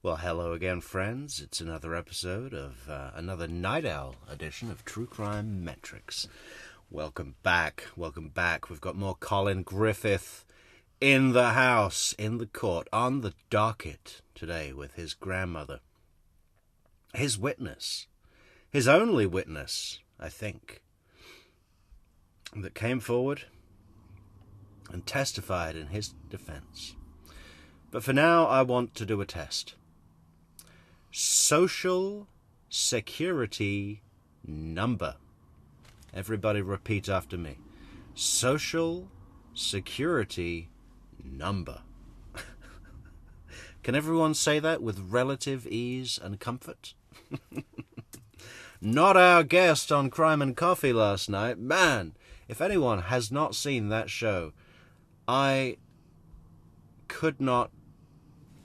Well, hello again, friends. It's another episode of another Night Owl edition of True Crime Metrix. Welcome back. Welcome back. We've got more Collin Griffith in the house, in the court, on the docket today with his grandmother. His witness. His only witness, I think, that came forward and testified in his defense. But for now, I want to do a test. Social security number. Everybody repeat after me. Social security number. Can everyone say that with relative ease and comfort? Not our guest on Crime and Coffee last night. Man, if anyone has not seen that show, I could not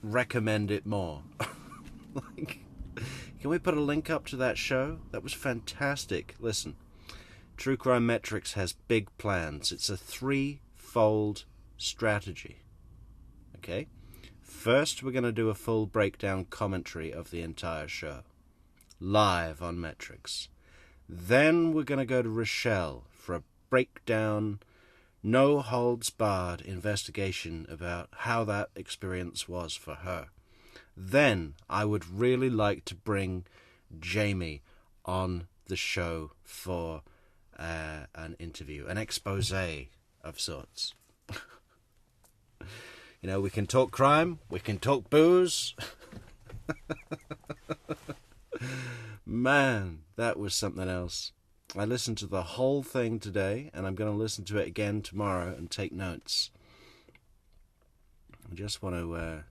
recommend it more. Can we put a link up to that show? That was fantastic. Listen, True Crime Metrix has big plans. It's a threefold strategy. Okay? First, we're going to do a full breakdown commentary of the entire show, live on Metrix. Then we're going to go to Rochelle for a breakdown, no-holds-barred investigation about how that experience was for her. Then I would really like to bring Jamie on the show for an interview, an expose of sorts. You know, we can talk crime, we can talk booze. Man, that was something else. I listened to the whole thing today, and I'm going to listen to it again tomorrow and take notes. I just want to...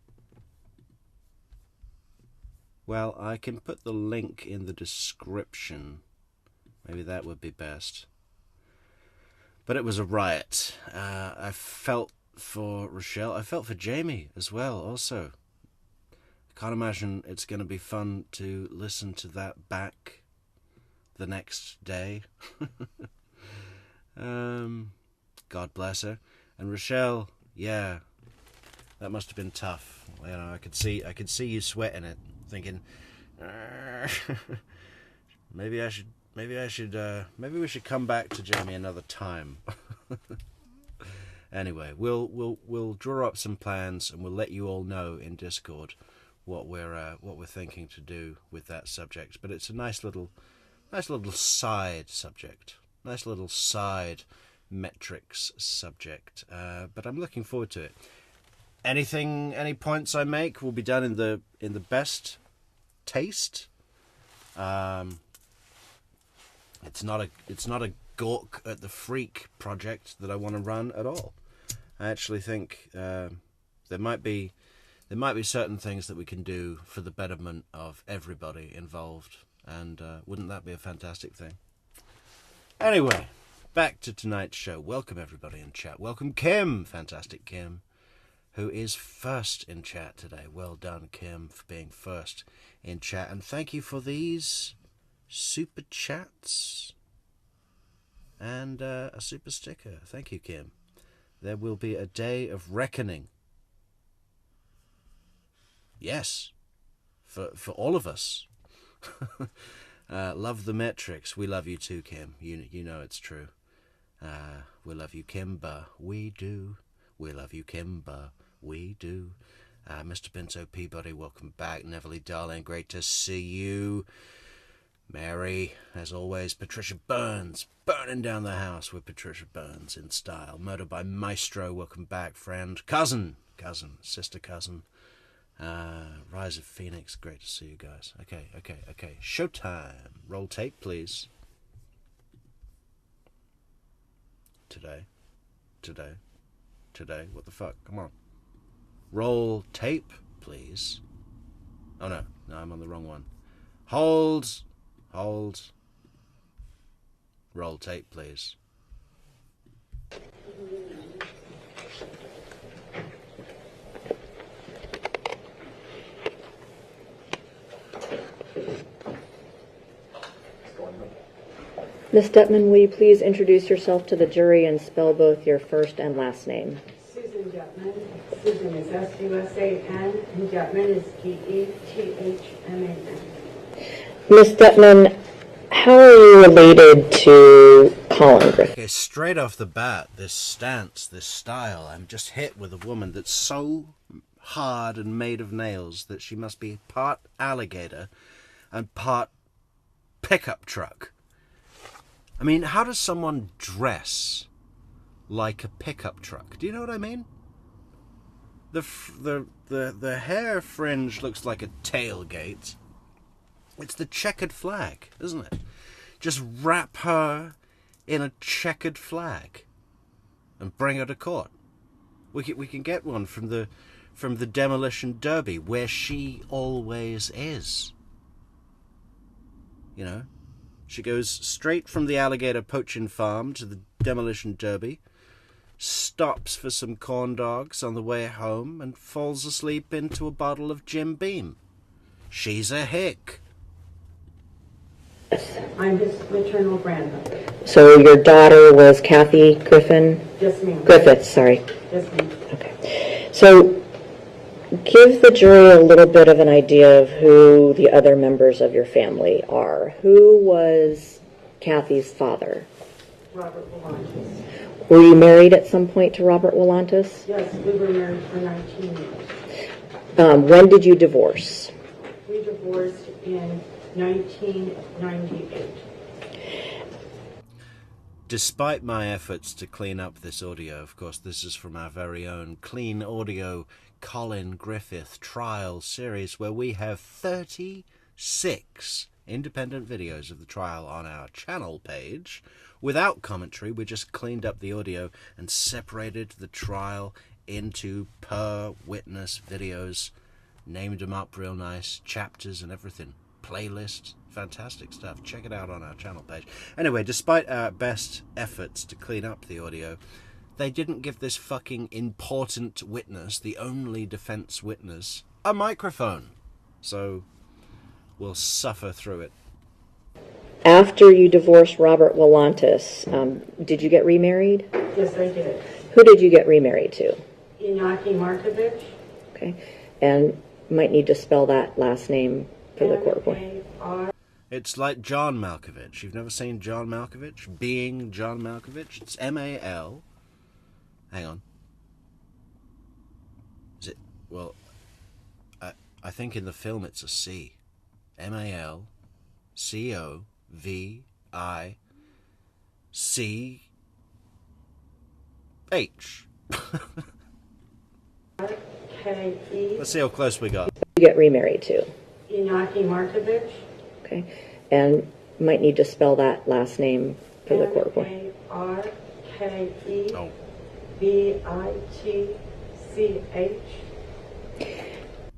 Well, I can put the link in the description. Maybe that would be best. But it was a riot. I felt for Rochelle. I felt for Jamie as well, also. I can't imagine it's going to be fun to listen to that back the next day. God bless her. And Rochelle, yeah, that must have been tough. You know, I could see you sweating it, thinking, maybe we should come back to Jamie another time. Anyway, we'll draw up some plans and we'll let you all know in Discord what we're thinking to do with that subject. But it's a nice little side subject, nice little side Metrix subject. But I'm looking forward to it. Any points I make will be done in the best taste. It's not a gawk at the freak project that I want to run at all. I actually think there might be certain things that we can do for the betterment of everybody involved, and wouldn't that be a fantastic thing? Anyway, back to tonight's show. Welcome everybody in chat. Welcome Kim, fantastic Kim, who is first in chat today. Well done, Kim, for being first in chat. And thank you for these super chats and a super sticker. Thank you, Kim. There will be a day of reckoning. Yes, for all of us. Love the Metrix. We love you too, Kim. You know it's true. We love you, Kimber. We do. We love you, Kimber. We do. Mr. Pinto Peabody, welcome back. Neverly, darling, great to see you. Mary, as always. Patricia Burns, burning down the house with Patricia Burns in style. Murder by Maestro, welcome back, friend. Cousin, sister cousin. Rise of Phoenix, great to see you guys. Okay. Showtime. Roll tape, please. Today. What the fuck? Come on. Roll tape, please. Oh, no, I'm on the wrong one. Hold. Roll tape, please. Ms. Detman, will you please introduce yourself to the jury and spell both your first and last name? Susan Susan Detman. Susan is S-U-S-A-N, and Detman is D-E-T-H-M-A-N. Miss Detman, how are you related to Collin Griffith? Okay, straight off the bat, this stance, this style, I'm just hit with a woman that's so hard and made of nails that she must be part alligator and part pickup truck. I mean, how does someone dress like a pickup truck? Do you know what I mean? The hair fringe looks like a tailgate. It's the checkered flag, isn't it? Just wrap her in a checkered flag and bring her to court. We can get one from the demolition derby, where she always is. You know, she goes straight from the alligator poaching farm to the demolition derby, stops for some corn dogs on the way home, and falls asleep into a bottle of Jim Beam. She's a hick. I'm his maternal grandmother. So your daughter was Cathy Griffin? Yes, ma'am. Griffith, sorry. Yes, ma'am. Okay. So give the jury a little bit of an idea of who the other members of your family are. Who was Cathy's father? Robert Volantis. Were you married at some point to Robert Volantis? Yes, we were married for 19 years. When did you divorce? We divorced in 1998. Despite my efforts to clean up this audio, of course, this is from our very own Clean Audio Collin Griffith trial series, where we have 36 independent videos of the trial on our channel page. Without commentary, we just cleaned up the audio and separated the trial into per witness videos, named them up real nice, chapters and everything, playlists, fantastic stuff. Check it out on our channel page. Anyway, despite our best efforts to clean up the audio, they didn't give this fucking important witness, the only defense witness, a microphone. So we'll suffer through it. After you divorced Robert Volantis, did you get remarried? Yes, I did. Who did you get remarried to? Inaki Markovich. Okay. And might need to spell that last name for the court report. M-A-R. It's like John Malkovich. You've never seen John Malkovich? Being John Malkovich? It's M-A-L. Hang on. Is it? Well, I think in the film it's a C. M-A-L-C-O-V-I-C-H. K-E. Let's see how close we got. Who did you get remarried to? Inaki Markovich. Okay. And might need to spell that last name for the court report. M-A-R-K-E. Oh. V-I-T-C-H.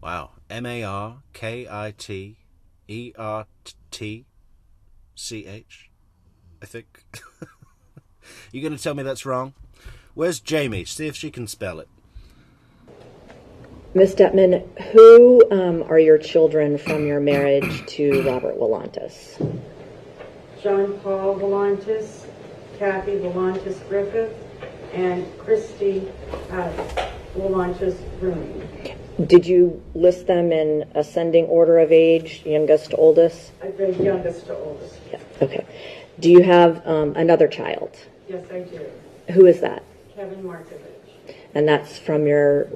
Wow. M-A-R-K-I-T-E-R-T-C-H, I think. You going to tell me that's wrong? Where's Jamie? See if she can spell it. Miss Detman, who are your children from your marriage to Robert Volantis? John Paul Volantis, Cathy Volantis Griffith, and Christy Volantis Rooney. Did you list them in ascending order of age, youngest to oldest? The youngest to oldest. Yeah. Okay. Do you have another child? Yes, I do. Who is that? Kevin Markovich. And that's from your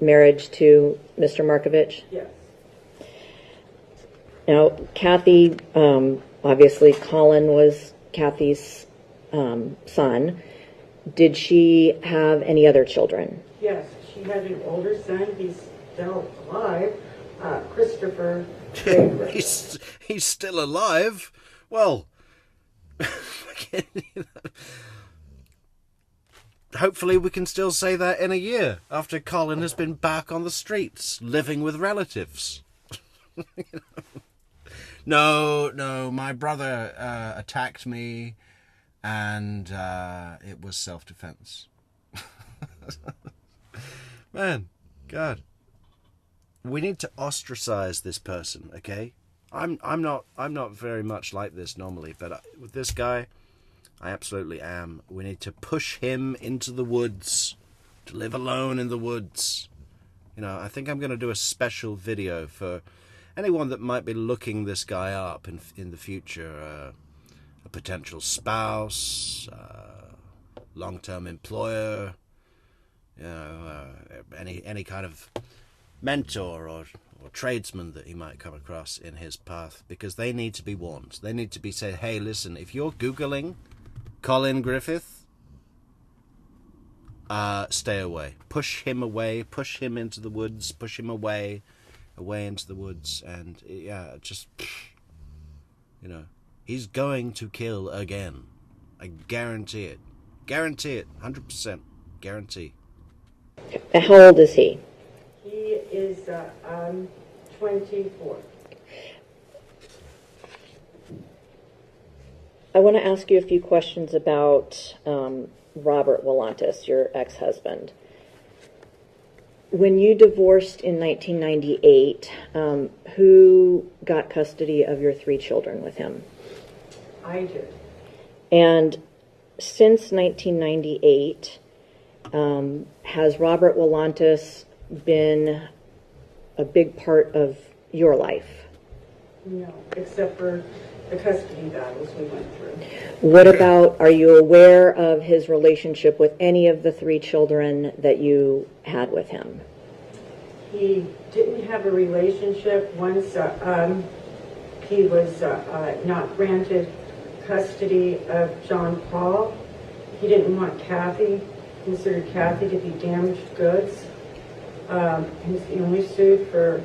marriage to Mr. Markovich? Yes. Now, Cathy, obviously Collin was Cathy's son. Did she have any other children? Yes, she had an older son. He's still alive, Christopher. He's still alive? Well, hopefully we can still say that in a year, after Collin has been back on the streets, living with relatives. No, my brother attacked me, and it was self-defense. Man, God, we need to ostracize this person, okay? I'm not very much like this normally, but with this guy, I absolutely am. We need to push him into the woods to live alone in the woods. You know, I think I'm going to do a special video for anyone that might be looking this guy up in the future. A potential spouse, long-term employer, you know, any kind of mentor or tradesman that he might come across in his path, because they need to be warned. They need to be said, hey, listen, if you're Googling Collin Griffith, stay away. Push him away. Push him into the woods. Push him away into the woods. And, yeah, just, you know, he's going to kill again. I guarantee it. Guarantee it. 100%. Guarantee. How old is he? He is 24. I want to ask you a few questions about Robert Willantis, your ex-husband. When you divorced in 1998, who got custody of your 3 children with him? I did. And since 1998, has Robert Willantis been a big part of your life? No, except for the custody battles we went through. What about, are you aware of his relationship with any of the 3 children that you had with him? He didn't have a relationship once he was not granted custody of John Paul. He didn't want Cathy, considered Cathy to be damaged goods. He only sued for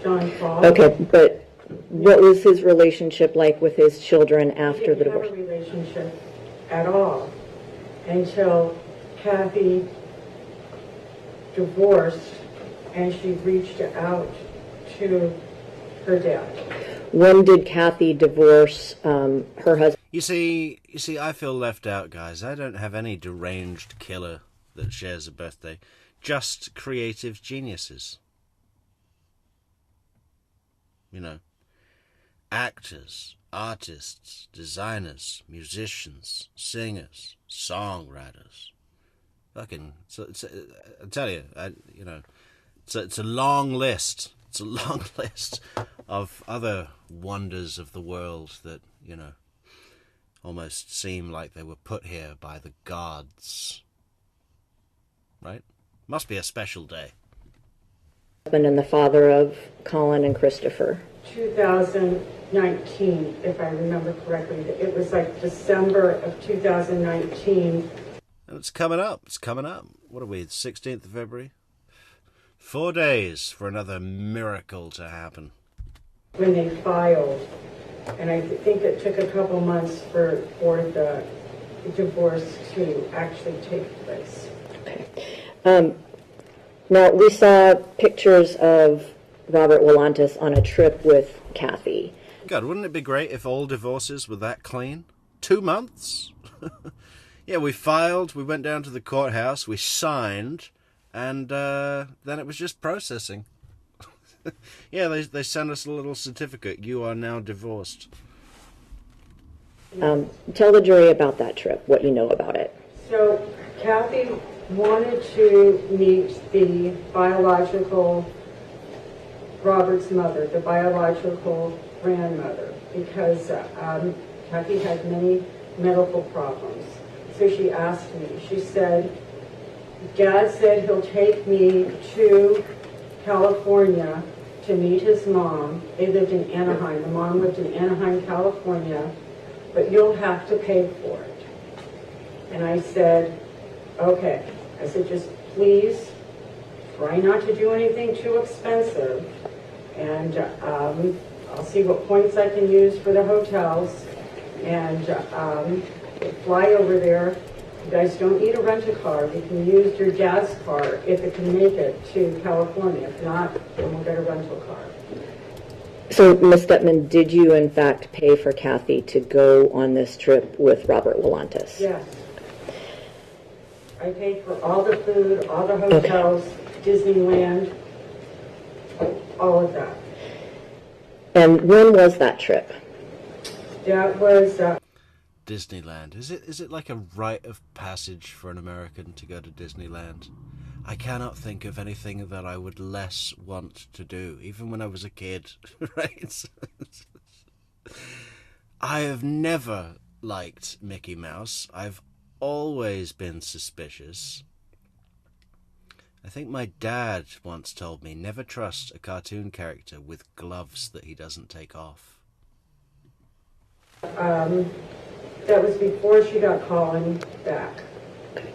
John Paul. Okay, but what was his relationship like with his children after the divorce? He didn't have a relationship at all until Cathy divorced and she reached out to her dad. When did Cathy divorce her husband? You see, I feel left out, guys. I don't have any deranged killer that shares a birthday. Just creative geniuses. You know, actors, artists, designers, musicians, singers, songwriters. Fucking, I tell you, it's a long list. It's a long list of other wonders of the world that, you know, almost seem like they were put here by the gods. Right? Must be a special day. And the father of Collin and Christopher. 2019, if I remember correctly. It was like December of 2019. And it's coming up. It's coming up. What are we, 16th of February? 4 days for another miracle to happen. When they filed, and I think it took a couple months for the divorce to actually take place. Okay. Now, we saw pictures of Robert Willantis on a trip with Cathy. God, wouldn't it be great if all divorces were that clean? 2 months? Yeah, we filed, we went down to the courthouse, we signed, and then it was just processing. Yeah, they sent us a little certificate. You are now divorced. Tell the jury about that trip, what you know about it. So, Cathy wanted to meet the biological Robert's mother, the biological grandmother, because Cathy had many medical problems. So she asked me, she said, Dad said he'll take me to California to meet his mom. They lived in Anaheim. The mom lived in Anaheim, California, but you'll have to pay for it. And I said, okay. I said, just please try not to do anything too expensive. And I'll see what points I can use for the hotels. And fly over there. You guys don't need a rent-a-car. You can use your dad's car if it can make it to California. If not, then we'll get a rental car. So, Ms. Stepman, did you in fact pay for Cathy to go on this trip with Robert Willantis? Yes. I paid for all the food, all the hotels, Disneyland, all of that. And when was that trip? That was... Disneyland. Is it like a rite of passage for an American to go to Disneyland? I cannot think of anything that I would less want to do, even when I was a kid, right? I have never liked Mickey Mouse. I've always been suspicious. I think my dad once told me, never trust a cartoon character with gloves that he doesn't take off. That was before she got Collin back.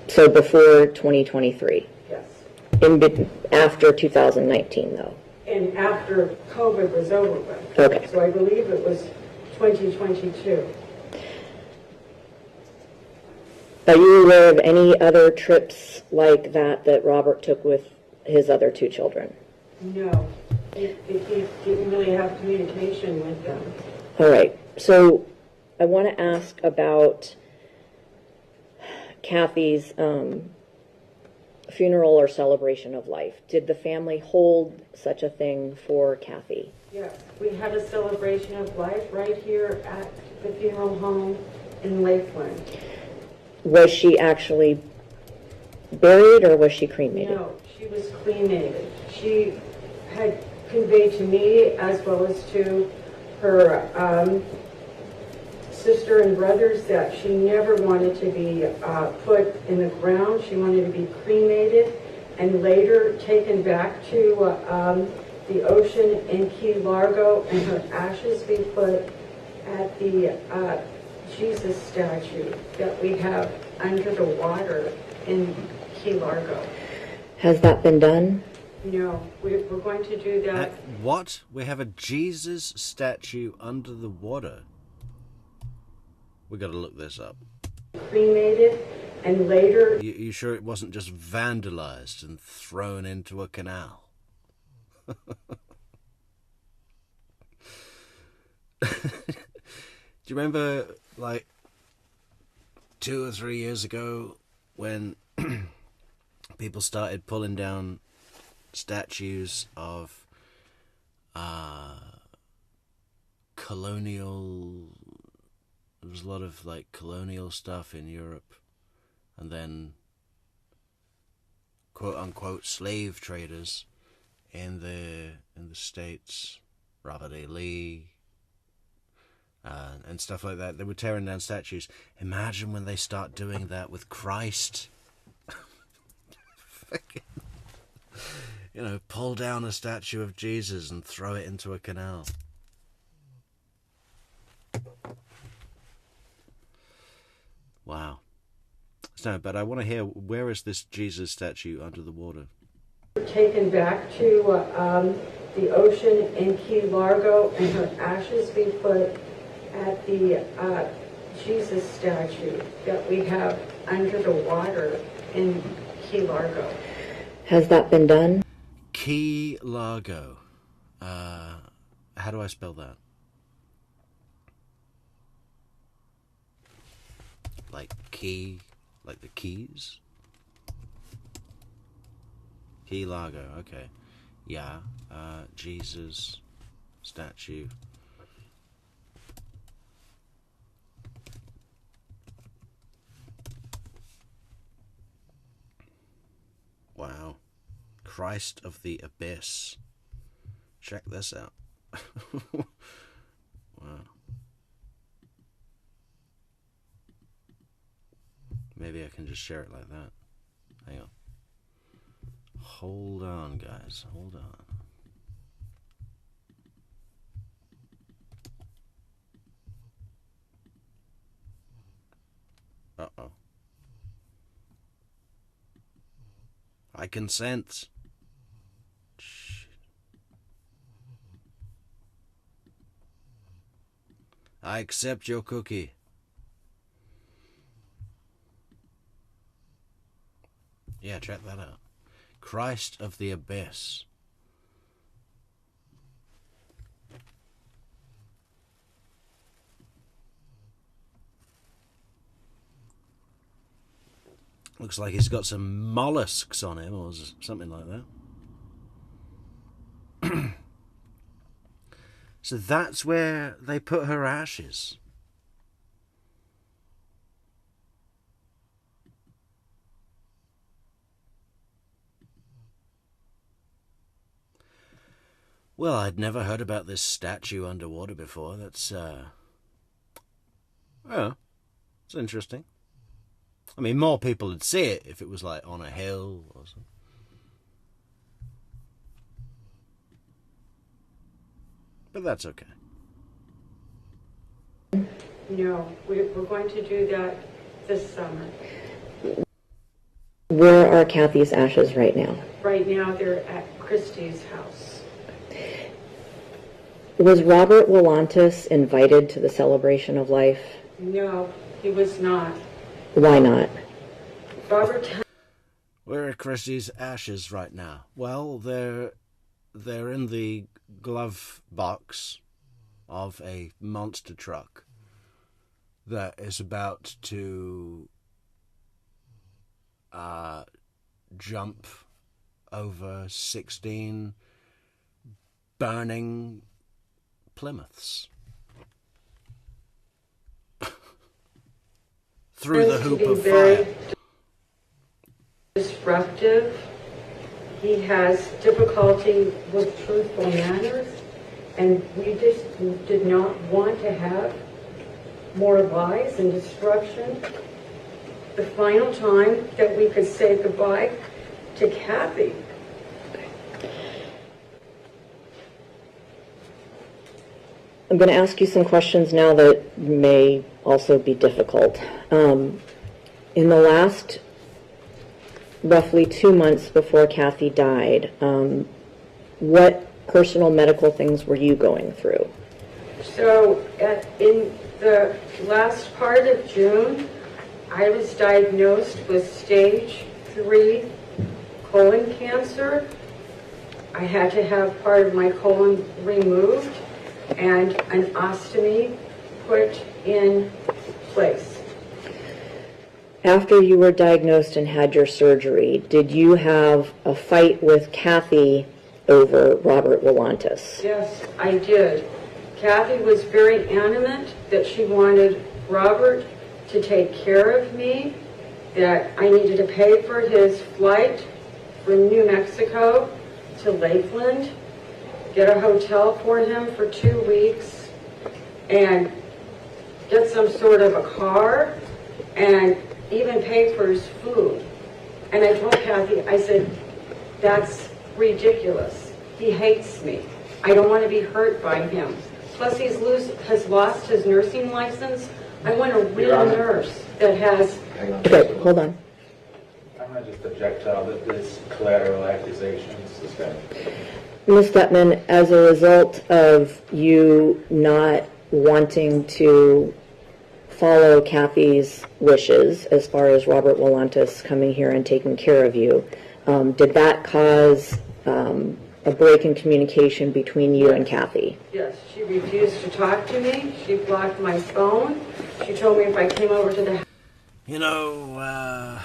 So before 2023. Yes. After 2019, though. And after COVID was over with. Okay. So I believe it was 2022. Are you aware of any other trips like that that Robert took with his other two children? No. He didn't really have communication with them. All right. So I want to ask about Cathy's funeral or celebration of life. Did the family hold such a thing for Cathy? Yes. We had a celebration of life right here at the funeral home in Lakeland. Was she actually buried or was she cremated? No, she was cremated. She had conveyed to me, as well as to her sister and brothers, that she never wanted to be put in the ground. She wanted to be cremated and later taken back to the ocean in Key Largo, and her ashes be put at the Jesus statue that we have under the water in Key Largo. Has that been done? No, we're going to do that. What? We have a Jesus statue under the water? We got to look this up. Cremated and later... You sure it wasn't just vandalized and thrown into a canal? Do you remember, like, 2 or 3 years ago when people started pulling down statues of colonial... There was a lot of, like, colonial stuff in Europe, and then quote-unquote slave traders in the States, Robert E. Lee, and stuff like that. They were tearing down statues. Imagine when they start doing that with Christ. You know, pull down a statue of Jesus and throw it into a canal. Wow. No, but I want to hear, where is this Jesus statue under the water? Taken back to the ocean in Key Largo, and her ashes be put at the Jesus statue that we have under the water in Key Largo. Has that been done? Key Largo. How do I spell that? Like key, like the keys? Key Largo, okay. Yeah, Jesus statue. Wow. Christ of the Abyss. Check this out. Wow. Maybe I can just share it like that. Hang on. Hold on, guys. Hold on. Uh-oh. I consent. Shit. I accept your cookie. Yeah, check that out. Christ of the Abyss. Looks like he's got some mollusks on him or something like that. So that's where they put her ashes. Well, I'd never heard about this statue underwater before. That's, oh, it's interesting. I mean, more people would see it if it was, like, on a hill or something. But that's okay. No, we're going to do that this summer. Where are Cathy's ashes right now? Right now, they're at Christie's house. Was Robert Willantis invited to the celebration of life? No, he was not. Why not? Robert. Where are Christie's ashes right now? Well, they're in the glove box of a monster truck that is about to jump over 16 burning Plymouths through the hoop of fire. Disruptive. He has difficulty with truthful manners, and we just did not want to have more lies and disruption. The final time that we could say goodbye to Cathy. I'm going to ask you some questions now that may also be difficult. In the last roughly 2 months before Cathy died, what personal medical things were you going through? So in the last part of June, I was diagnosed with stage 3 colon cancer. I had to have part of my colon removed and an ostomy put in place. After you were diagnosed and had your surgery, did you have a fight with Cathy over Robert Willantis? Yes, I did. Cathy was very adamant that she wanted Robert to take care of me, that I needed to pay for his flight from New Mexico to Lakeland, get a hotel for him for 2 weeks, and get some sort of a car, and even pay for his food. And I told Cathy, I said, that's ridiculous. He hates me. I don't want to be hurt by him. Plus, he has lost his nursing license. I want a real nurse that has... Okay, hold on. I'm going to just object to all of this collateral accusations. Ms. Stutman, as a result of you not wanting to follow Cathy's wishes as far as Robert Willantis coming here and taking care of you, did that cause a break in communication between you and Cathy? Yes, she refused to talk to me. She blocked my phone. She told me if I came over to the house... You know,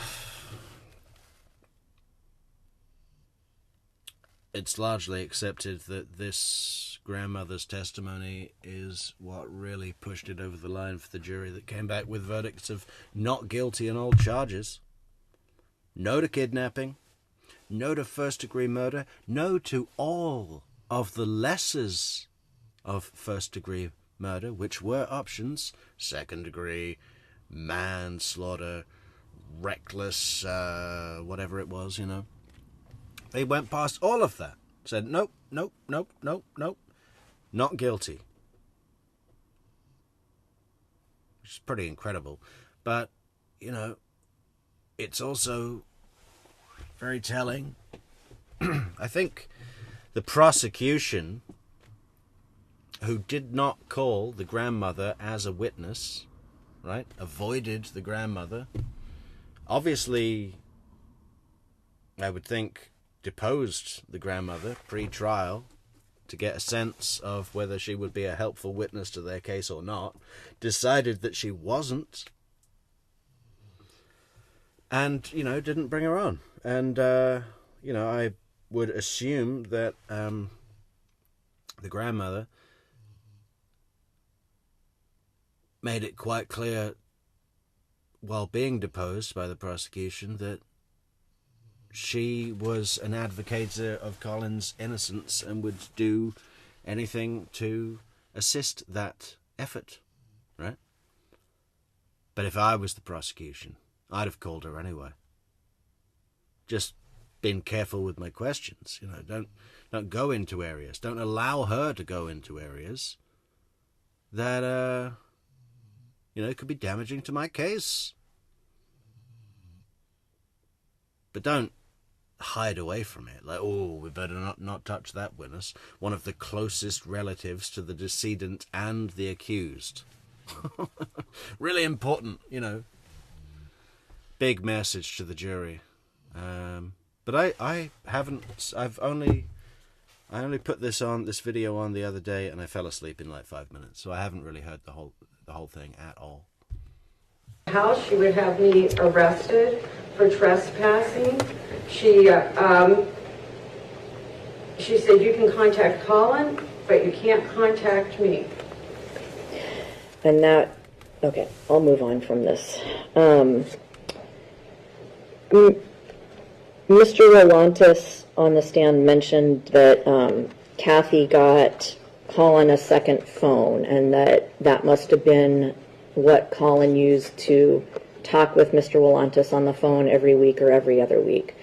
it's largely accepted that this grandmother's testimony is what really pushed it over the line for the jury that came back with verdicts of not guilty on all charges. No to kidnapping, no to first-degree murder, no to all of the lessers of first-degree murder, which were options: second-degree, manslaughter, reckless, whatever it was, you know. They went past all of that. Said, nope, nope, nope, nope, nope. Not guilty. Which is pretty incredible. But, you know, it's also very telling. I think the prosecution, who did not call the grandmother as a witness, right, avoided the grandmother, obviously, I would think, deposed the grandmother pre-trial to get a sense of whether she would be a helpful witness to their case or not, decided that she wasn't, and, you know, didn't bring her on. And, you know, I would assume that the grandmother made it quite clear while being deposed by the prosecution that she was an advocate of Collin's innocence and would do anything to assist that effort, right? But if I was the prosecution, I'd have called her anyway. Just been careful with my questions. You know, don't go into areas. Don't allow her to go into areas that could be damaging to my case. But don't hide away from it. Like, oh, we better not touch that witness. One of the closest relatives to the decedent and the accused. Really important, big message to the jury. But I only put this video on the other day, and I fell asleep in like 5 minutes, so I haven't really heard the whole thing at all. House, she would have me arrested for trespassing. She said, you can contact Collin, but you can't contact me. And that, okay, I'll move on from this. Mr. Rolantis on the stand mentioned that Cathy got Collin a second phone, and that must have been what Collin used to talk with Mr. Rolantis on the phone every week or every other week.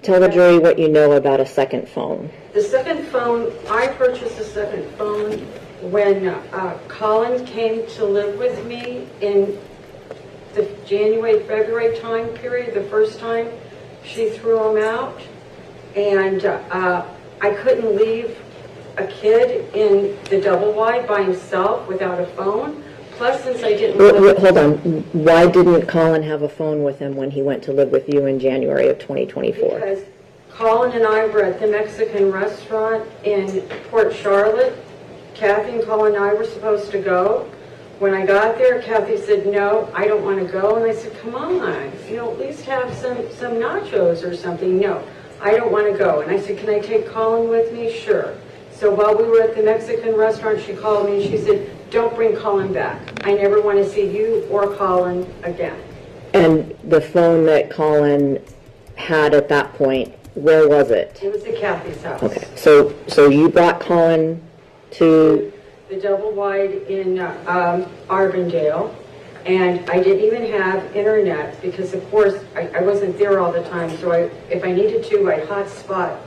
Tell the jury what you know about a second phone. The second phone, I purchased a second phone when Collin came to live with me in the January-February time period, the first time she threw him out. And I couldn't leave a kid in the double wide by himself without a phone. Plus, since I didn't... Hold on. Why didn't Collin have a phone with him when he went to live with you in January of 2024? Because Collin and I were at the Mexican restaurant in Port Charlotte. Cathy and Collin and I were supposed to go. When I got there, Cathy said, no, I don't want to go. And I said, come on, at least have some nachos or something. No, I don't want to go. And I said, can I take Collin with me? Sure. So while we were at the Mexican restaurant, she called me and she said, don't bring Collin back. I never want to see you or Collin again. And the phone that Collin had at that point, where was it? It was at Cathy's house. Okay, so you brought Collin to... The double wide in Arbondale, and I didn't even have internet because, of course, I wasn't there all the time. So if I needed to, I'd hotspot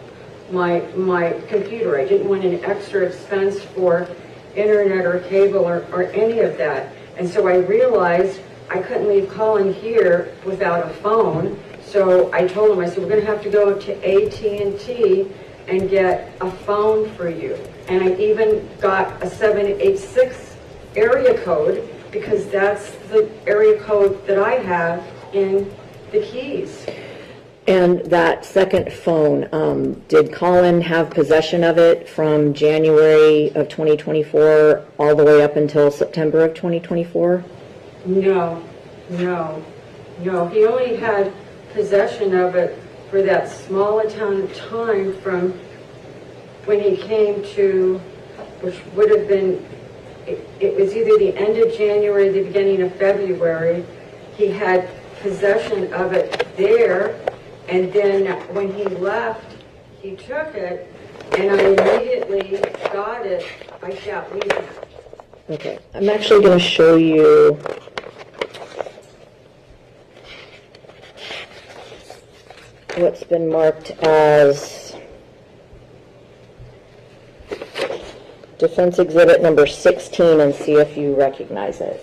my computer. I didn't want an extra expense for internet or cable or any of that. And so I realized I couldn't leave Collin here without a phone. So I told him, I said, we're going to have to go to AT&T and get a phone for you. And I even got a 786 area code because that's the area code that I have in the keys. And that second phone, did Collin have possession of it from January of 2024 all the way up until September of 2024? No. He only had possession of it for that small amount of time from when he came to, which would have been, it was either the end of January, the beginning of February. He had possession of it there. And then when he left, he took it, and I immediately got it by Cat leaving it. Okay, I'm actually going to show you what's been marked as Defense Exhibit number 16 and see if you recognize it.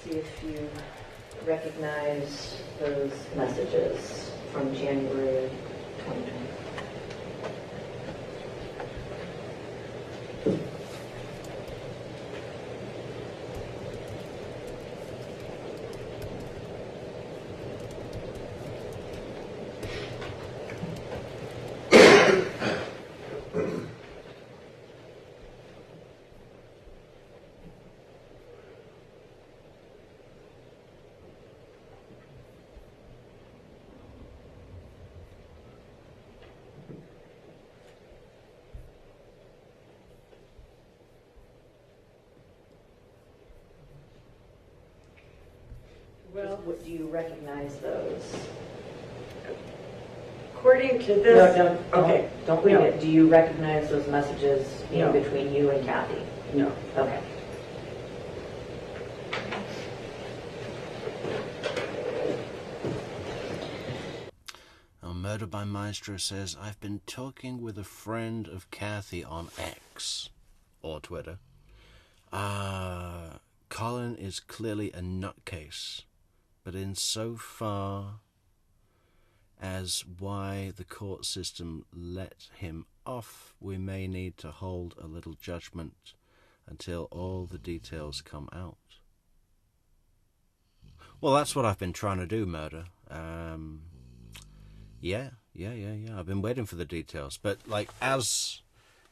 See if you recognize those messages from January 2020. Well, Do you recognize those? according to this. Okay. Don't read it. Do you recognize those messages No. between you and Cathy? No. Okay. Murder by Maestro says, I've been talking with a friend of Cathy on X, or Twitter. Collin is clearly a nutcase, but in so far as why the court system let him off, we may need to hold a little judgment until all the details come out. Well, that's what I've been trying to do, Murder. Yeah. I've been waiting for the details, but like as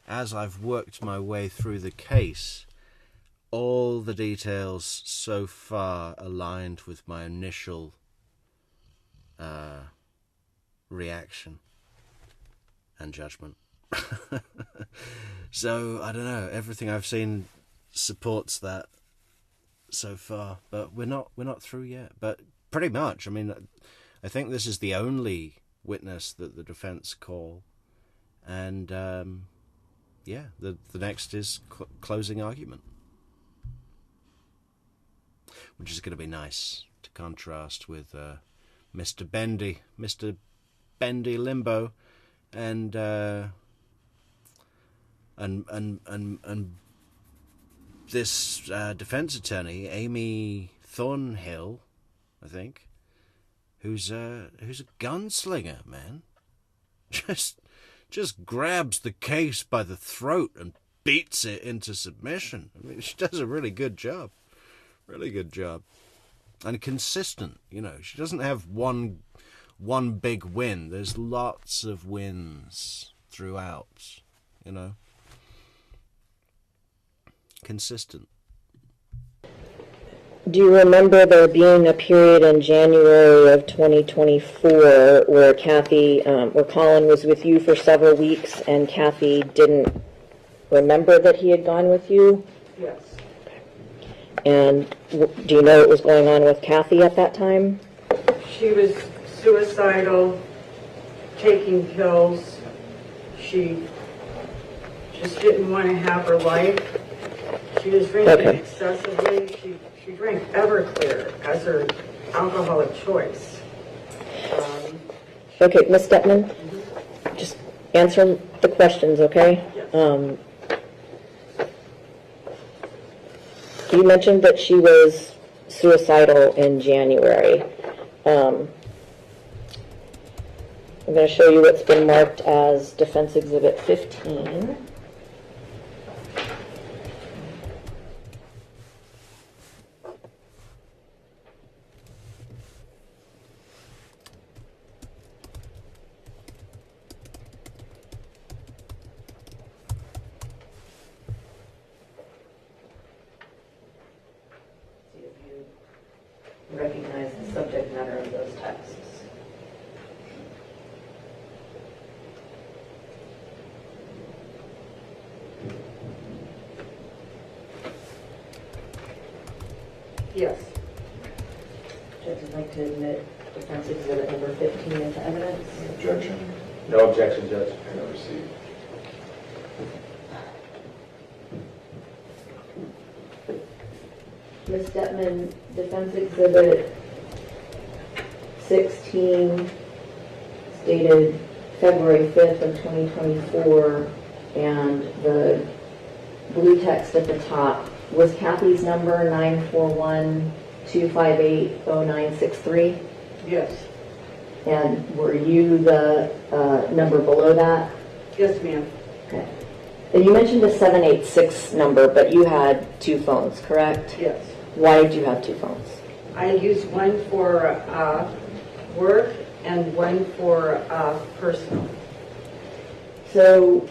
I've worked my way through the case, all the details so far aligned with my initial reaction and judgment. So I don't know. Everything I've seen supports that so far, but we're not through yet. But pretty much. I mean, I think this is the only witness that the defense call, and the next is closing argument, which is going to be nice to contrast with Mr. Bendy Limbo, and this defense attorney, Amy Thornhill, I think, who's a gunslinger, man. Just grabs the case by the throat and beats it into submission. I mean, she does a really good job. Really good job. And consistent, you know. She doesn't have one big win. There's lots of wins throughout, you know. Consistent. Do you remember there being a period in January of 2024 where where Collin was with you for several weeks and Cathy didn't remember that he had gone with you? Yes. And do you know what was going on with Cathy at that time? She was suicidal, taking pills. She just didn't want to have her life. She was drinking excessively. She drank Everclear as her alcohol of choice. Okay, Ms. Stepman, just answer the questions, okay? Yes. You mentioned that she was suicidal in January. I'm going to show you what's been marked as Defense Exhibit 15. Recognize the subject matter of those texts. Yes. Judge would like to admit Defense Exhibit number 15 into evidence. Objection? No objection, Judge. I received. Ms. Detman, Defense Exhibit 16 dated February 5th of 2024, and the blue text at the top was Cathy's number 941-258-0963. Yes. And were you the number below that? Yes, ma'am. Okay. And you mentioned a 786 number, but you had two phones, correct? Yes. Why did you have two phones? I use one for work and one for personal. So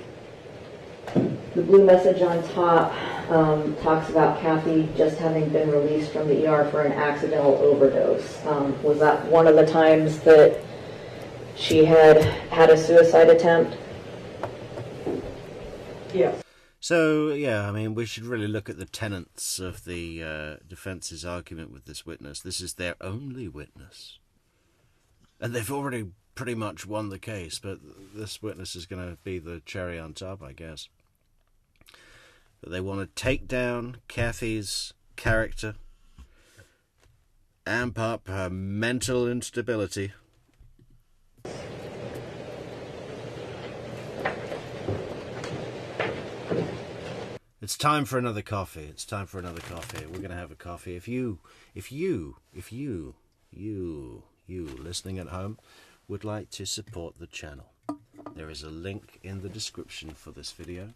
the blue message on top talks about Cathy just having been released from the ER for an accidental overdose. Was that one of the times that she had a suicide attempt? Yes. So, yeah, I mean, we should really look at the tenets of the defense's argument with this witness. This is their only witness. And they've already pretty much won the case, but this witness is going to be the cherry on top, I guess. But they want to take down Cathy's character, amp up her mental instability. It's time for another coffee. It's time for another coffee. We're going to have a coffee. If you listening at home would like to support the channel, there is a link in the description for this video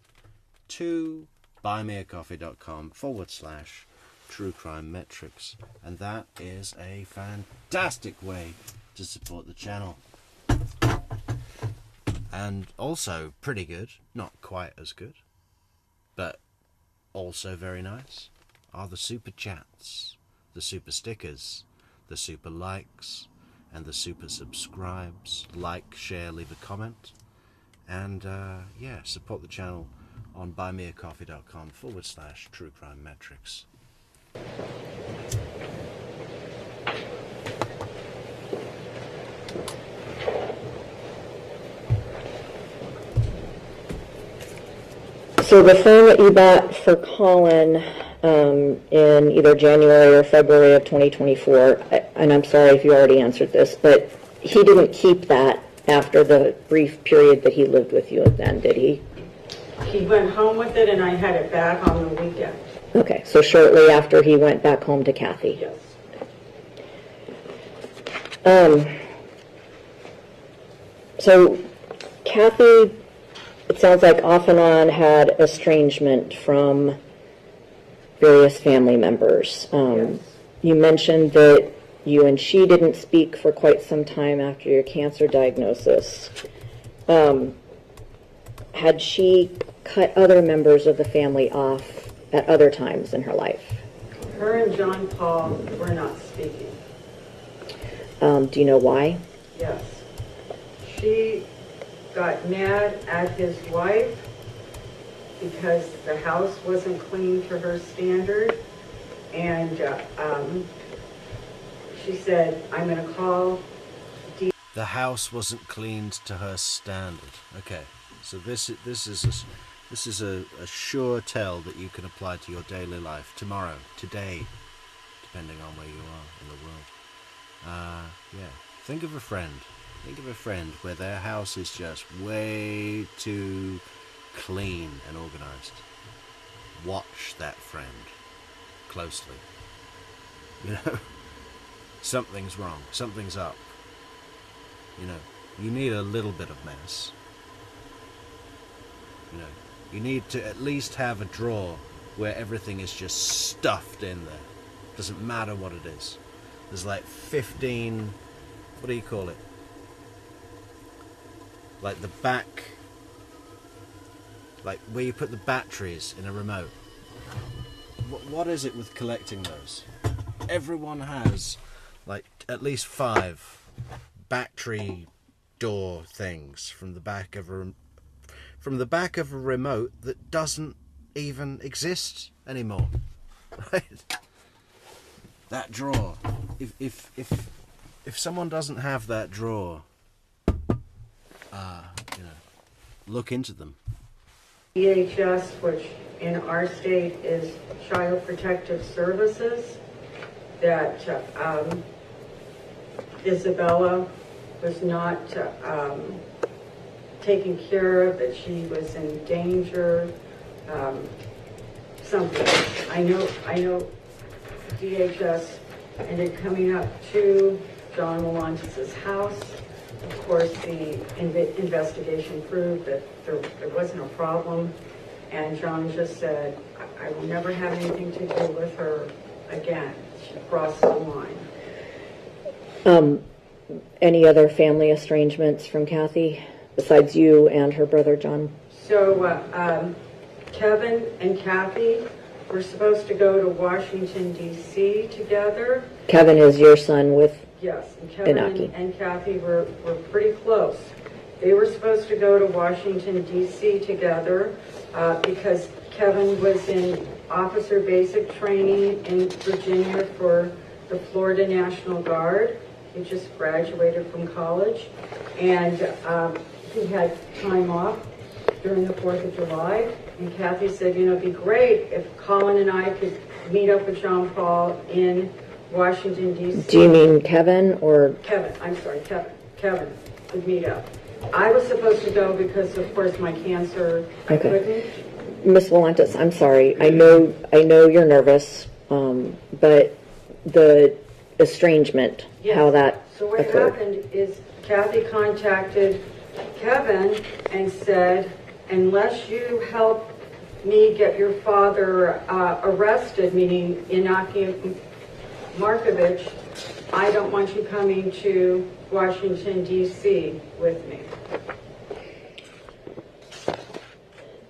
to buymeacoffee.com/True Crime Metrix, and that is a fantastic way to support the channel. And also pretty good, not quite as good, but also very nice, are the super chats, the super stickers, the super likes, and the super subscribes. Like, share, leave a comment, and yeah, support the channel on buymeacoffee.com/True Crime Metrix. So the phone that you bought for Collin in either January or February of 2024, and I'm sorry if you already answered this, but he didn't keep that after the brief period that he lived with you then, did he? He went home with it, and I had it back on the weekend. Okay, so shortly after he went back home to Cathy. Yes. So Cathy, it sounds like off and on had estrangement from various family members. Yes. You mentioned that you and she didn't speak for quite some time after your cancer diagnosis. Had she cut other members of the family off at other times in her life? Her and John Paul were not speaking. Do you know why? Yes. She got mad at his wife because the house wasn't clean to her standard, and she said, "I'm going to call." The house wasn't cleaned to her standard. Okay, so this is a sure tell that you can apply to your daily life tomorrow, today, depending on where you are in the world. Yeah, think of a friend. Think of a friend where their house is just way too clean and organized. Watch that friend closely. You know, something's wrong. Something's up. You know, you need a little bit of mess. You know, you need to at least have a drawer where everything is just stuffed in there. Doesn't matter what it is. There's like 15, what do you call it? Like the back, like where you put the batteries in a remote. What is it with collecting those? Everyone has like at least 5 battery door things from the back of a remote that doesn't even exist anymore. Right? That drawer. If someone doesn't have that drawer, you know, look into them. DHS, which in our state is Child Protective Services, that Isabella was not taken care of, that she was in danger, something. I know DHS ended coming up to John Wolantis' house. Of course, the investigation proved that there wasn't a problem, and John just said, I will never have anything to do with her again. She crossed the line. Any other family estrangements from Cathy besides you and her brother John? So Kevin and Cathy were supposed to go to Washington, D.C. together. Kevin is your son with Yes, and Kevin Inaki. and Cathy were pretty close. They were supposed to go to Washington, D.C. together because Kevin was in officer basic training in Virginia for the Florida National Guard. He just graduated from college, and he had time off during the 4th of July. And Cathy said, you know, it'd be great if Collin and I could meet up with John Paul in Washington, D.C. Do you mean Kevin or? Kevin, I'm sorry, Kevin would meet up. I was supposed to go because, of course, my cancer, I couldn't. Miss Volantis, I'm sorry. I know you're nervous, but the estrangement, Yes. how that So what occurred. happened is Cathy contacted Kevin and said, unless you help me get your father arrested, meaning Inaki Markovich, I don't want you coming to Washington, D.C. with me.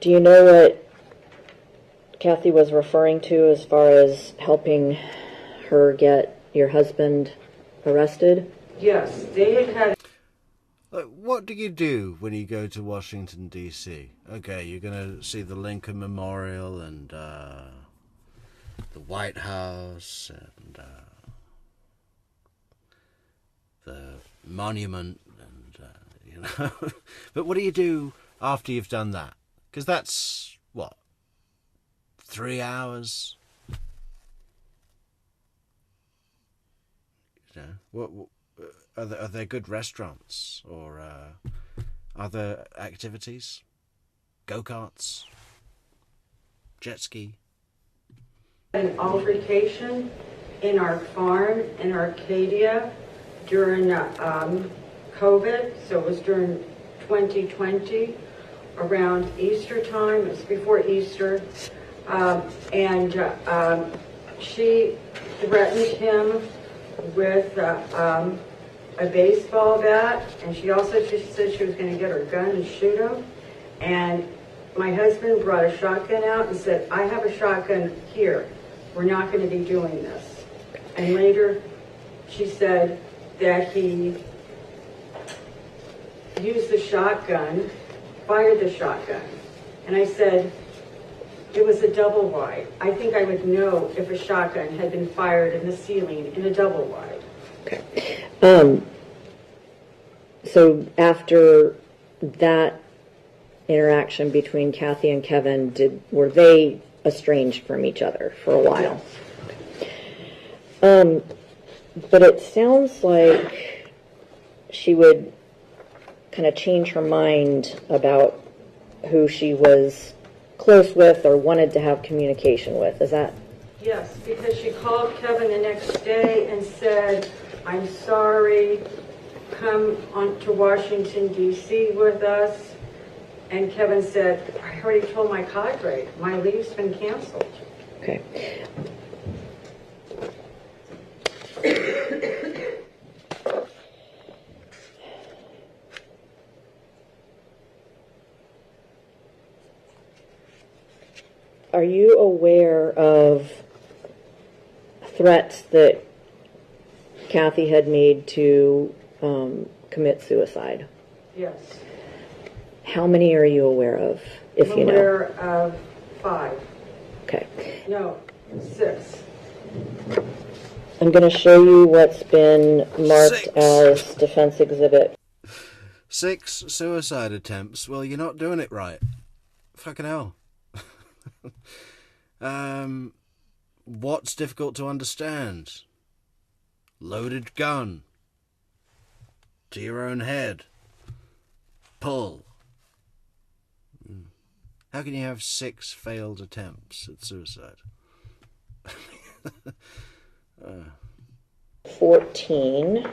Do you know what Cathy was referring to as far as helping her get your husband arrested? Yes, they had What do you do when you go to Washington, D.C.? Okay, you're going to see the Lincoln Memorial and the White House and the monument and, you know. But what do you do after you've done that? Because that's, what, 3 hours? You know, what are there good restaurants or other activities? Go-karts? Jet ski? an altercation in our farm in Arcadia during COVID, so it was during 2020, around Easter time. It was before Easter, and she threatened him with a baseball bat, and she said she was going to get her gun and shoot him. And my husband brought a shotgun out and said, I have a shotgun here. We're not going to be doing this. And later she said that he used the shotgun, fired the shotgun. And I said, it was a double wide. I think I would know if a shotgun had been fired in the ceiling in a double wide. Okay. So after that interaction between Cathy and Kevin, were they estranged from each other for a while? Yes. But it sounds like she would kind of change her mind about who she was close with or wanted to have communication with. Is that? Yes, because she called Kevin the next day and said, I'm sorry, come on to Washington, D.C. with us. And Kevin said, I already told my cadre, my leave's been canceled. Okay. Are you aware of threats that Cathy had made to commit suicide? Yes. How many are you aware of, if I'm you know? aware of 5. Okay. No, 6. I'm going to show you what's been marked 6. as defense exhibit. 6 suicide attempts. Well, you're not doing it right. Fucking hell. What's difficult to understand? Loaded gun. To your own head. Pull. How can you have 6 failed attempts at suicide? 14.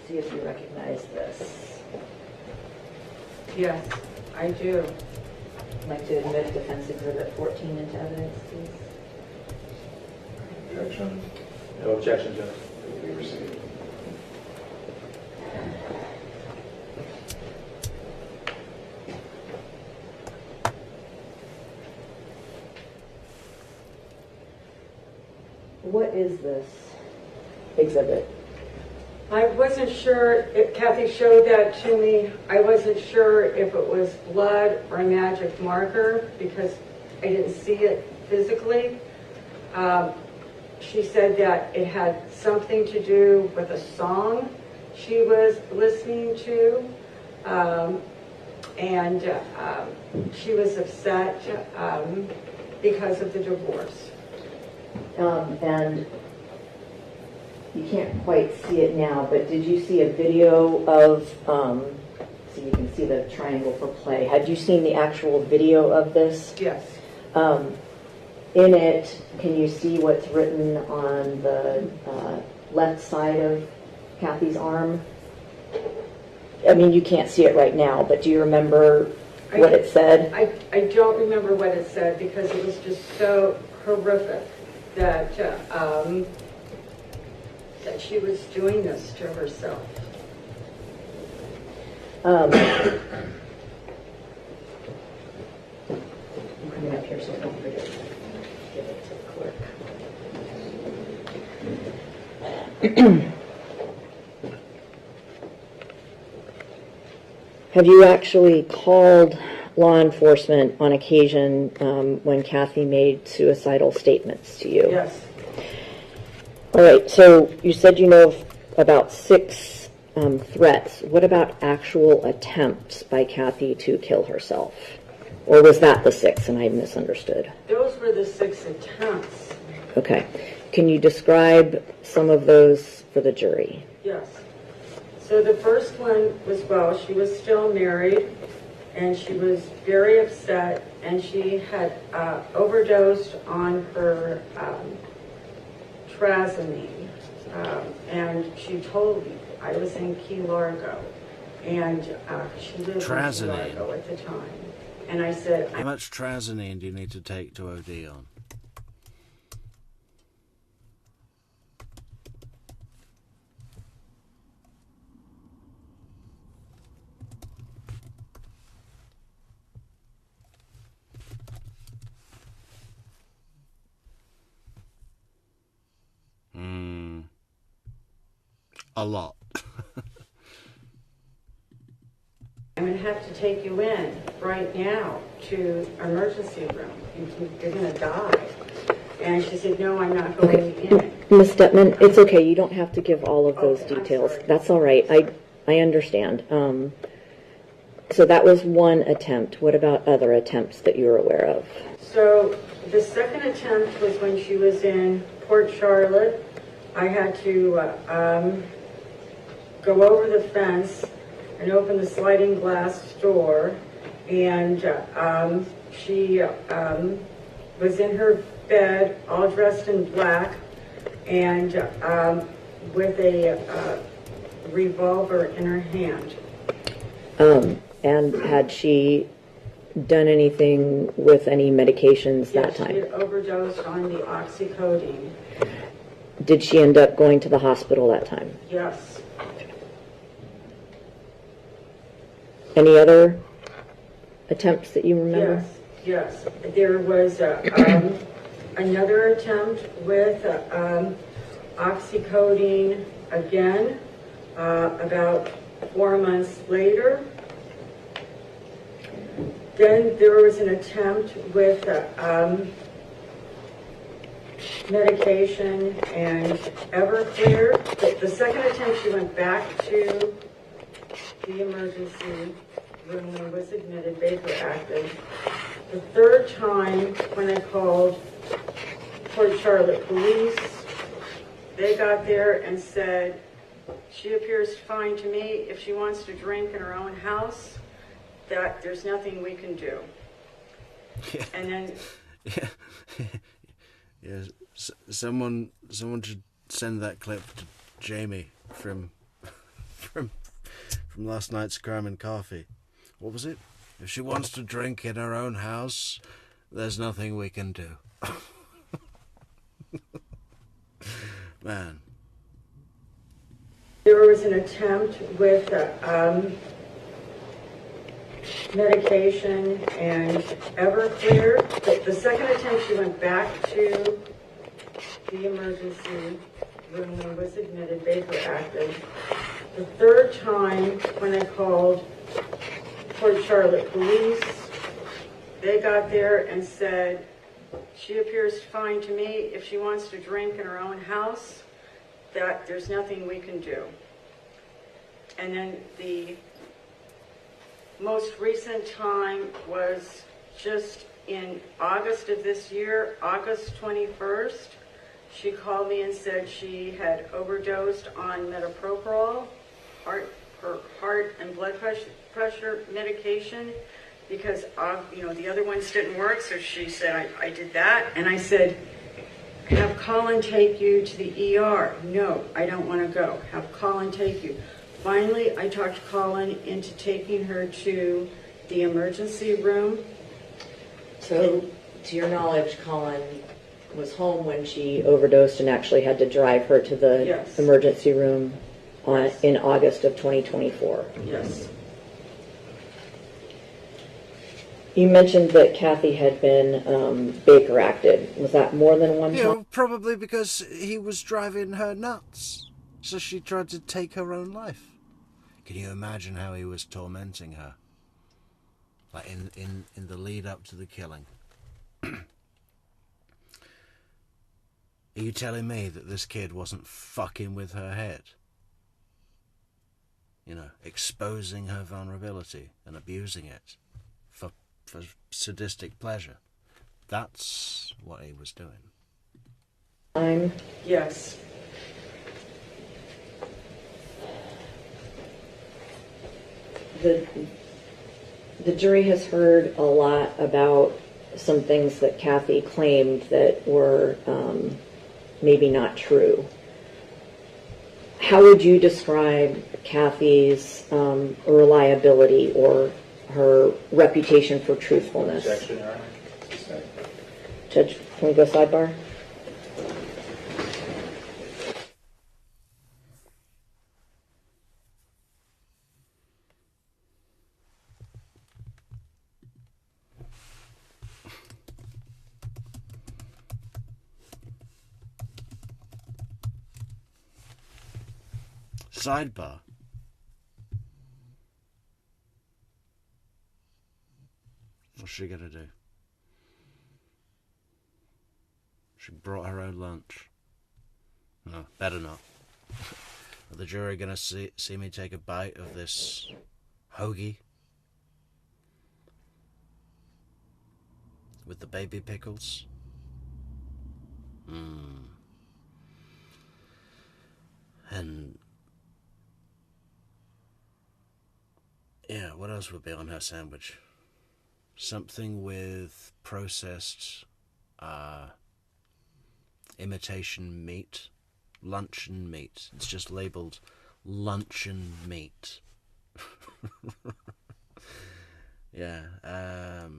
See if you recognize this. Yes, I do. I'd like to admit defense exhibit 14 into evidence, please. Objection. No objection, Judge. Will be received. What is this exhibit? I wasn't sure if Cathy showed that to me. I wasn't sure if it was blood or a magic marker because I didn't see it physically. She said that it had something to do with a song she was listening to, and she was upset because of the divorce. And you can't quite see it now, but did you see a video of, so you can see the triangle for play. Had you seen the actual video of this? Yes. In it, can you see what's written on the left side of Cathy's arm? I mean, you can't see it right now, but do you remember what it said? I don't remember what it said because it was just so horrific that that she was doing this to herself. I'm coming up here so don't forget to give it to the clerk. Have you actually called law enforcement on occasion when Cathy made suicidal statements to you? Yes. All right, so you said you know of about 6 threats. What about actual attempts by Cathy to kill herself? Or was that the 6 and I misunderstood? Those were the 6 attempts. Okay. Can you describe some of those for the jury? Yes. So the first one was, well, she was still married and she was very upset and she had overdosed on her trazamine. And she told me, I was in Key Largo and she lived in Key Largo at the time. And I said, how much trazamine do you need to take to OD on? A lot. I'm going to have to take you in right now to emergency room. You're going to die. And she said, no, I'm not going in. Ms. Stepman, it's okay. You don't have to give all of those details. Sorry. That's all right. I understand. So that was one attempt. What about other attempts that you were aware of? So the second attempt was when she was in Port Charlotte. I had to go over the fence and open the sliding glass door, and she was in her bed, all dressed in black, and with a revolver in her hand. And had she done anything with any medications that time? Yes, she had overdosed on the oxycodone. Did she end up going to the hospital that time? Yes. Any other attempts that you remember? Yes. There was another attempt with oxycodone again about 4 months later. Then there was an attempt with medication and Everclear. The second attempt, she went back to the emergency room and was admitted, vapoactive. The third time, when I called Port Charlotte police, they got there and said, she appears fine to me. If she wants to drink in her own house, that there's nothing we can do. Yeah. And then... Yeah, someone should send that clip to Jamie from last night's Crime and Coffee. What was it? If she wants to drink in her own house, there's nothing we can do. Man. There was an attempt with medication and Everclear. The second attempt, she went back to the emergency room and was admitted Baker acted. The third time, when I called Port Charlotte Police, they got there and said, she appears fine to me. If she wants to drink in her own house, that there's nothing we can do. And then the most recent time was just in August of this year, August 21st. She called me and said she had overdosed on metoprolol, her heart and blood pressure medication, because the other ones didn't work. So she said, I did that. And I said, have Collin take you to the ER. No, I don't want to go. Have Collin take you. Finally, I talked Collin into taking her to the emergency room. So, to your knowledge, Collin was home when she overdosed and actually had to drive her to the Yes. emergency room in August of 2024. Yes. You mentioned that Cathy had been Baker acted. Was that more than one You time? know, probably because he was driving her nuts. So she tried to take her own life. Can you imagine how he was tormenting her? Like in the lead up to the killing. Are you telling me that this kid wasn't fucking with her head? You know, exposing her vulnerability and abusing it for sadistic pleasure. That's what he was doing. Yes. The jury has heard a lot about some things that Cathy claimed that were maybe not true. How would you describe Cathy's reliability or her reputation for truthfulness? Objection, Your Honor. Judge, can we go sidebar? Sidebar. What's she gonna do? She brought her own lunch. No, better not. Are the jury gonna see me take a bite of this hoagie with the baby pickles? And yeah, what else would be on her sandwich? Something with processed imitation meat, luncheon meat. It's just labelled luncheon meat. Yeah, a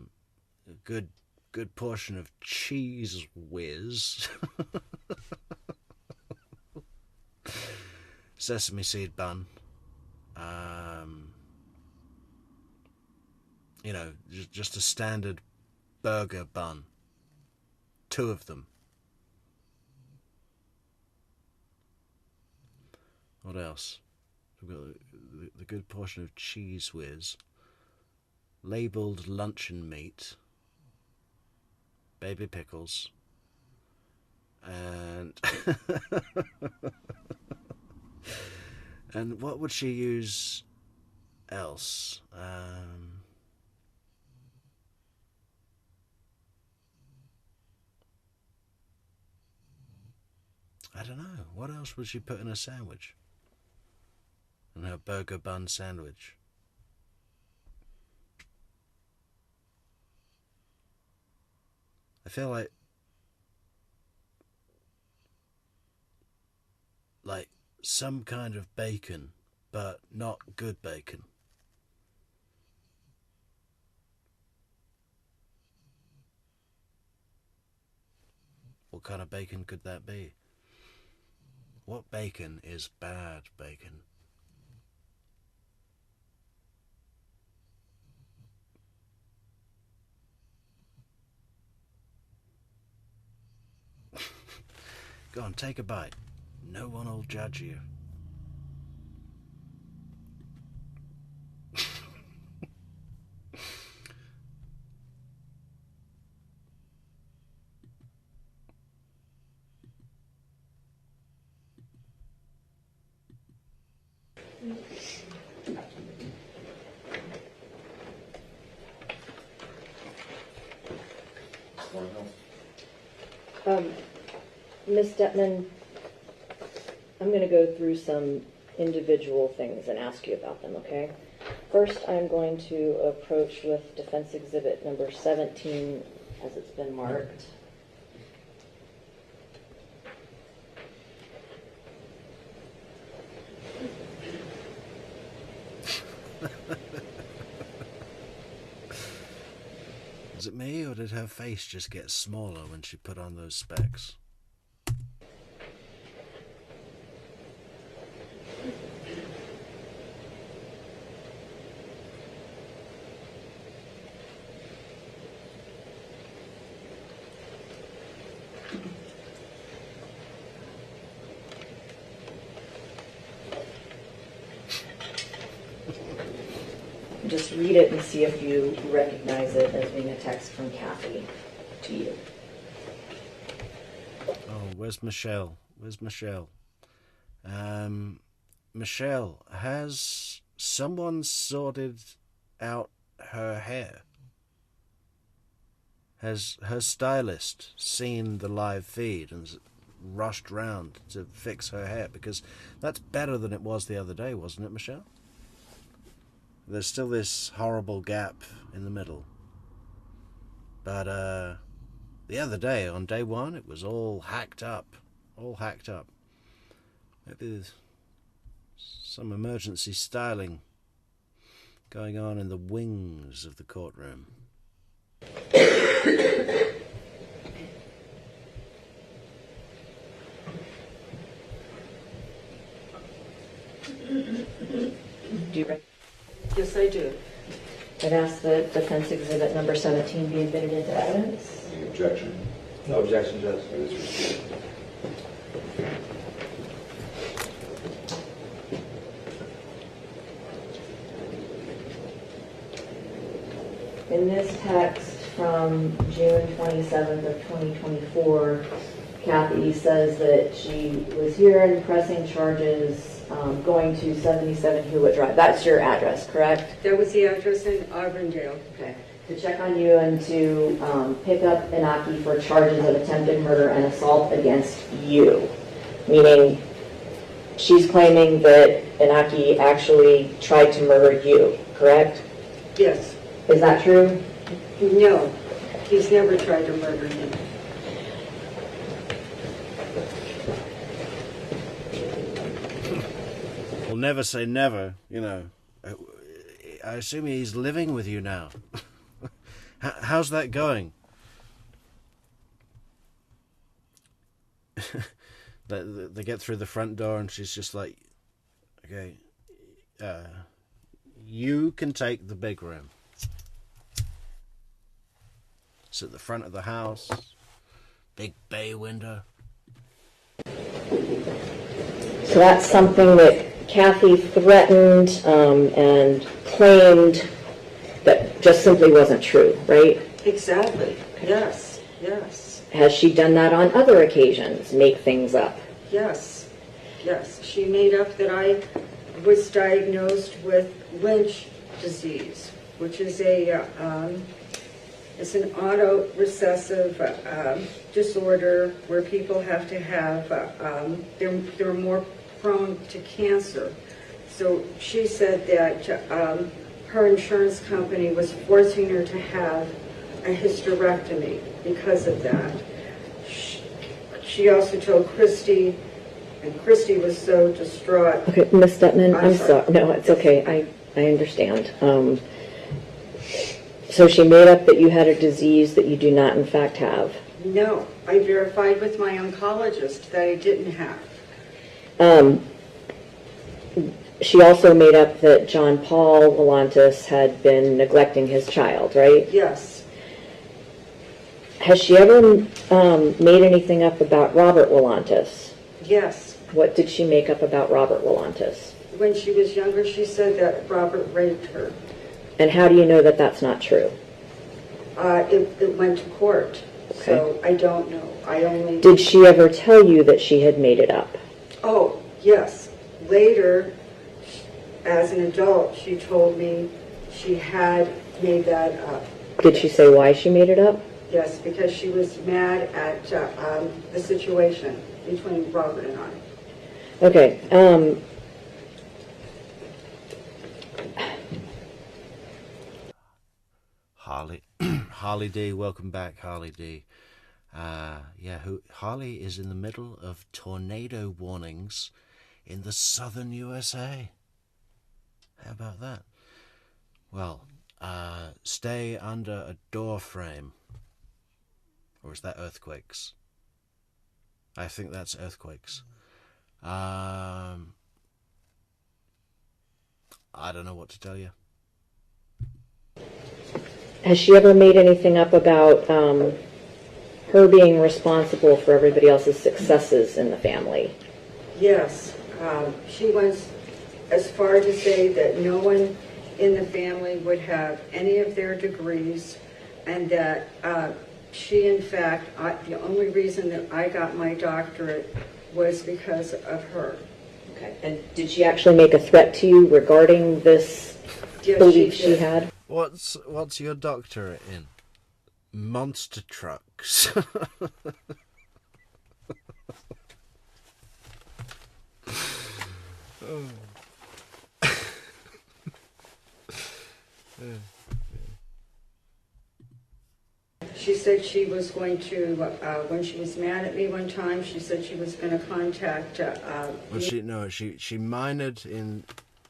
good portion of cheese whiz. Sesame seed bun. You know, just a standard burger bun. 2 of them. What else? We've got the good portion of cheese whiz, labelled luncheon meat, baby pickles, and and what would she use else? I don't know. What else would she put in a sandwich? In her burger bun sandwich? I feel like some kind of bacon, but not good bacon. What kind of bacon could that be? What bacon is bad bacon? Go on, take a bite. No one will judge you. Ms. Detman, I'm going to go through some individual things and ask you about them, okay? First, I'm going to approach with defense exhibit number 17 as it's been marked. Is it me, or did her face just get smaller when she put on those specs? Just read it and see if you recognize it as being a text from Cathy to you. Oh, where's Michelle? Where's Michelle? Michelle, has someone sorted out her hair? Has her stylist seen the live feed and rushed round to fix her hair? Because that's better than it was the other day, wasn't it, Michelle? There's still this horrible gap in the middle. But the other day, on day one, it was all hacked up. All hacked up. Maybe there's some emergency styling going on in the wings of the courtroom. Do you recognize? Yes, I do. I'd ask that defense exhibit number 17 be admitted into evidence. Any objection? No objection, Judge. In this text from June 27th of 2024, Cathy says that she was here and pressing charges going to 77 Hewitt Drive. That's your address, correct? That was the address in Auburndale. Okay. To check on you and to pick up Inaki for charges of attempted murder and assault against you. Meaning she's claiming that Inaki actually tried to murder you, correct? Yes. Is that true? No, he's never tried to murder me. We'll never say never, you know. I assume he's living with you now. How's that going? They get through the front door and she's just like, okay, you can take the big room. It's at the front of the house, big bay window. So that's something that Cathy threatened and claimed that just simply wasn't true, right? Exactly. Yes. Yes. Has she done that on other occasions, make things up? Yes. Yes. She made up that I was diagnosed with Lynch disease, which is it's an auto-recessive disorder where people have to have, they're more prone to cancer. So she said that her insurance company was forcing her to have a hysterectomy because of that. She also told Christy, and Christy was so distraught. Okay, Ms. Stutman, I'm sorry. No, it's okay. I understand. So she made up that you had a disease that you do not in fact have. No, I verified with my oncologist that I didn't have. She also made up that John Paul Volantis had been neglecting his child, right? Yes. Has she ever made anything up about Robert Volantis? Yes. What did she make up about Robert Willantis? When she was younger, she said that Robert raped her. And how do you know that that's not true? It went to court, Okay. so I don't know. I only... Did she ever tell you that she had made it up? Oh, yes. Later, as an adult, she told me she had made that up. Did she say why she made it up? Yes, because she was mad at the situation between Robert and I. Okay. Harley D, welcome back, Harley D. Harley is in the middle of tornado warnings in the southern USA. How about that? Well, stay under a door frame. Or is that earthquakes? I think that's earthquakes. I don't know what to tell you. Has she ever made anything up about her being responsible for everybody else's successes in the family? Yes. She went as far to say that no one in the family would have any of their degrees, and that she, in fact, the only reason that I got my doctorate was because of her. Okay. And did she actually make a threat to you regarding this belief she had? What's your doctorate in? Monster trucks. She said she was going to, when she was mad at me one time, she said she was going to contact... Well, she minored in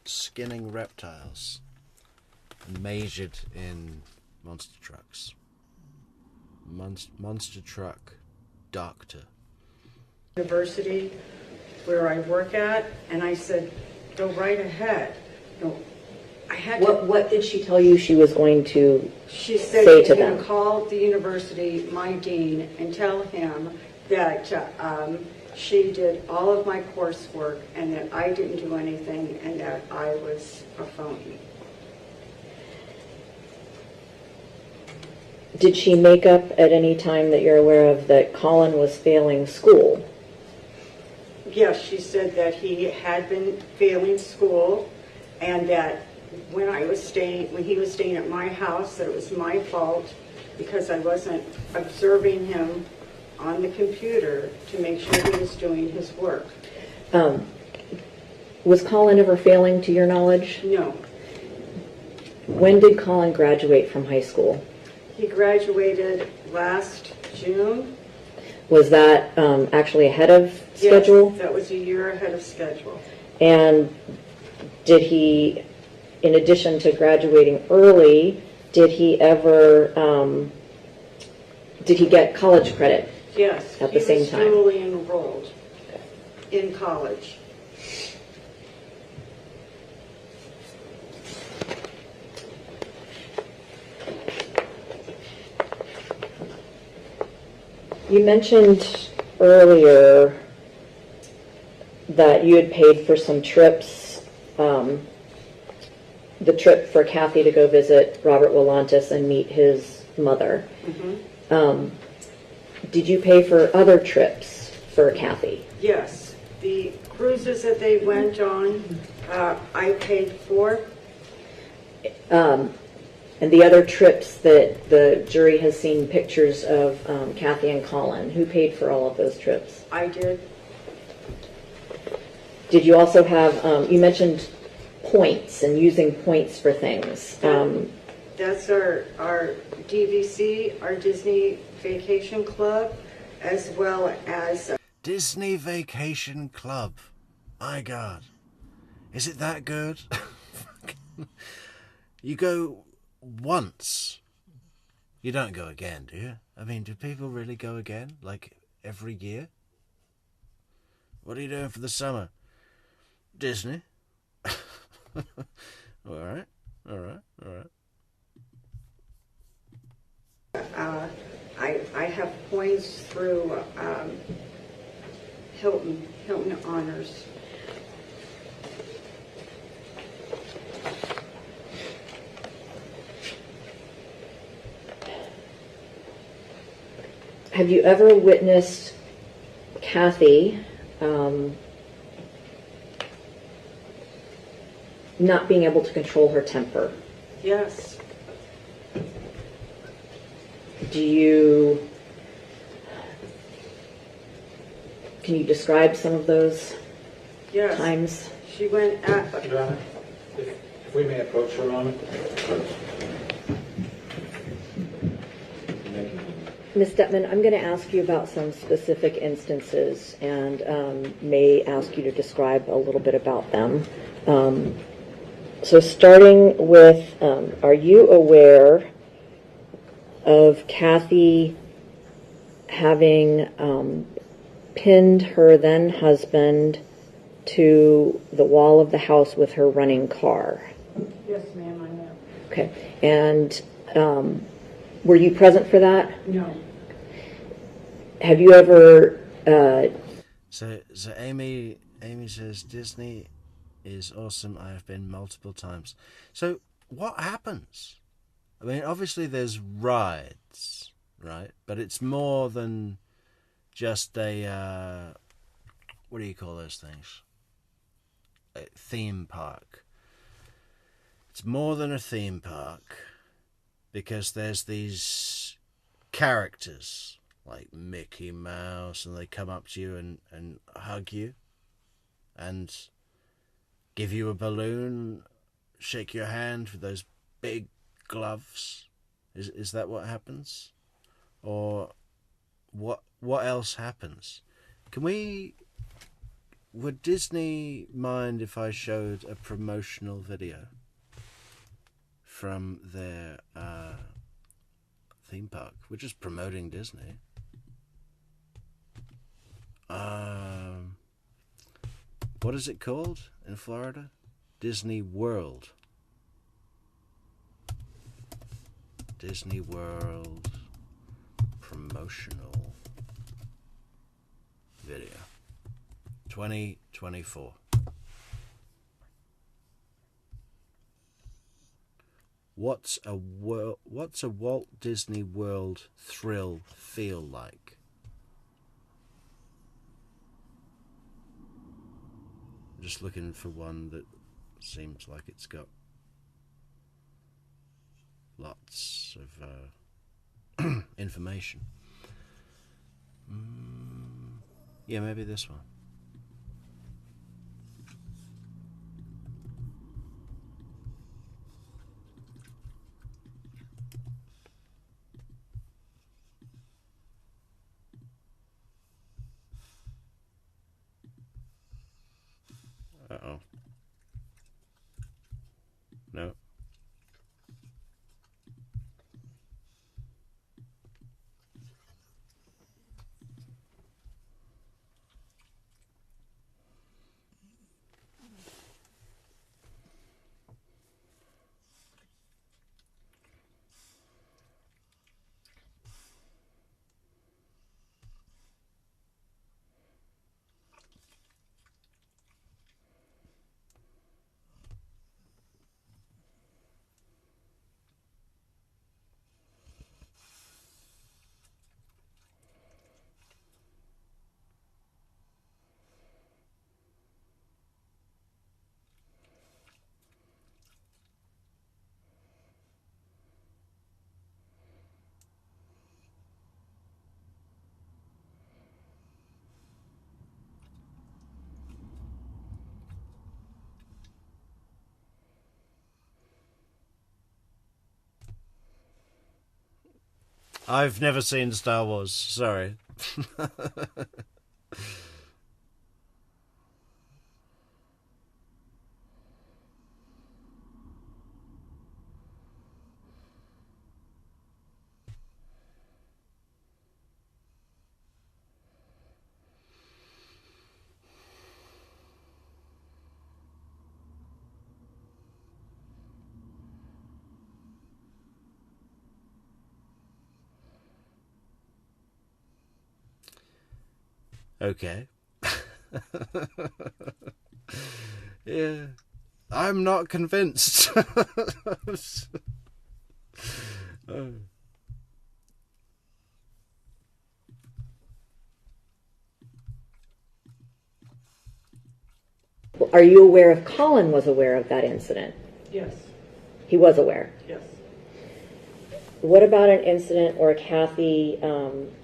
skinning reptiles and majored in monster trucks. Monster truck doctor. University where I work at, and I said, go right ahead. No, I had to... What did she tell you she was going to She said say she's to going them? to call the university, my dean, and tell him that she did all of my coursework and that I didn't do anything and that I was a phony. Did she make up at any time that you're aware of that Collin was failing school? Yes, she said that he had been failing school and that when he was staying at my house, that it was my fault because I wasn't observing him on the computer to make sure he was doing his work. Was Collin ever failing to your knowledge? No. When did Collin graduate from high school? He graduated last June. Was that actually ahead of schedule? Yes, that was a year ahead of schedule. And did he, in addition to graduating early, did he get college credit? Yes, at the same time? He was dually enrolled in college. You mentioned earlier that you had paid for some trips, the trip for Cathy to go visit Robert Willantis and meet his mother. Mm-hmm. Did you pay for other trips for Cathy? Yes, the cruises that they went on, I paid for. And the other trips that the jury has seen pictures of Cathy and Collin, who paid for all of those trips? I did. Did you also have, you mentioned points and using points for things. That's our DVC, our Disney Vacation Club, as well as... Disney Vacation Club. My God. Is it that good? You go once. You don't go again, do you? I mean, do people really go again? Like, every year? What are you doing for the summer? Disney. Alright. I have points through Hilton Honors. Have you ever witnessed Cathy not being able to control her temper? Yes. Can you describe some of those Yes. times? She went at... Your Honor, if we may approach for a moment. Ms. Detman, I'm going to ask you about some specific instances and may ask you to describe a little bit about them. So starting with, are you aware of Cathy having pinned her then husband to the wall of the house with her running car? Yes, ma'am, I know. Okay. And were you present for that? No. Have you ever... So Amy says, Disney is awesome. I have been multiple times. So what happens? I mean, obviously there's rides, right? But it's more than just a, what do you call those things? A theme park. It's more than a theme park because there's these characters like Mickey Mouse, and they come up to you and hug you and give you a balloon, shake your hand with those big gloves. Is that what happens? Or what else happens? Would Disney mind if I showed a promotional video from their theme park? We're just promoting Disney. What is it called in Florida? Disney World. Disney World promotional video. 2024. What's a Walt Disney World thrill feel like? I'm just looking for one that seems like it's got lots of information. Yeah, maybe this one. Uh-oh. No. I've never seen Star Wars, sorry. Okay. Yeah. I'm not convinced. Oh. Are you aware if Collin was aware of that incident? Yes. He was aware. Yes. What about an incident where Cathy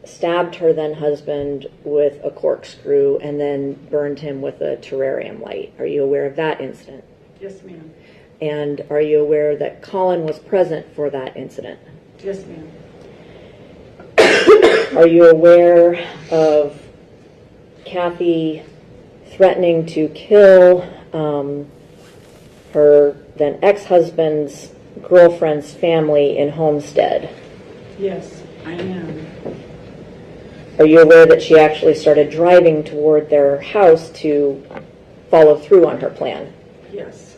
stabbed her then husband with a corkscrew and then burned him with a terrarium light? Are you aware of that incident? Yes, ma'am. And are you aware that Collin was present for that incident? Yes, ma'am. Are you aware of Cathy threatening to kill her then ex-husband's girlfriend's family in Homestead? Yes, I am. Are you aware that she actually started driving toward their house to follow through on her plan? Yes.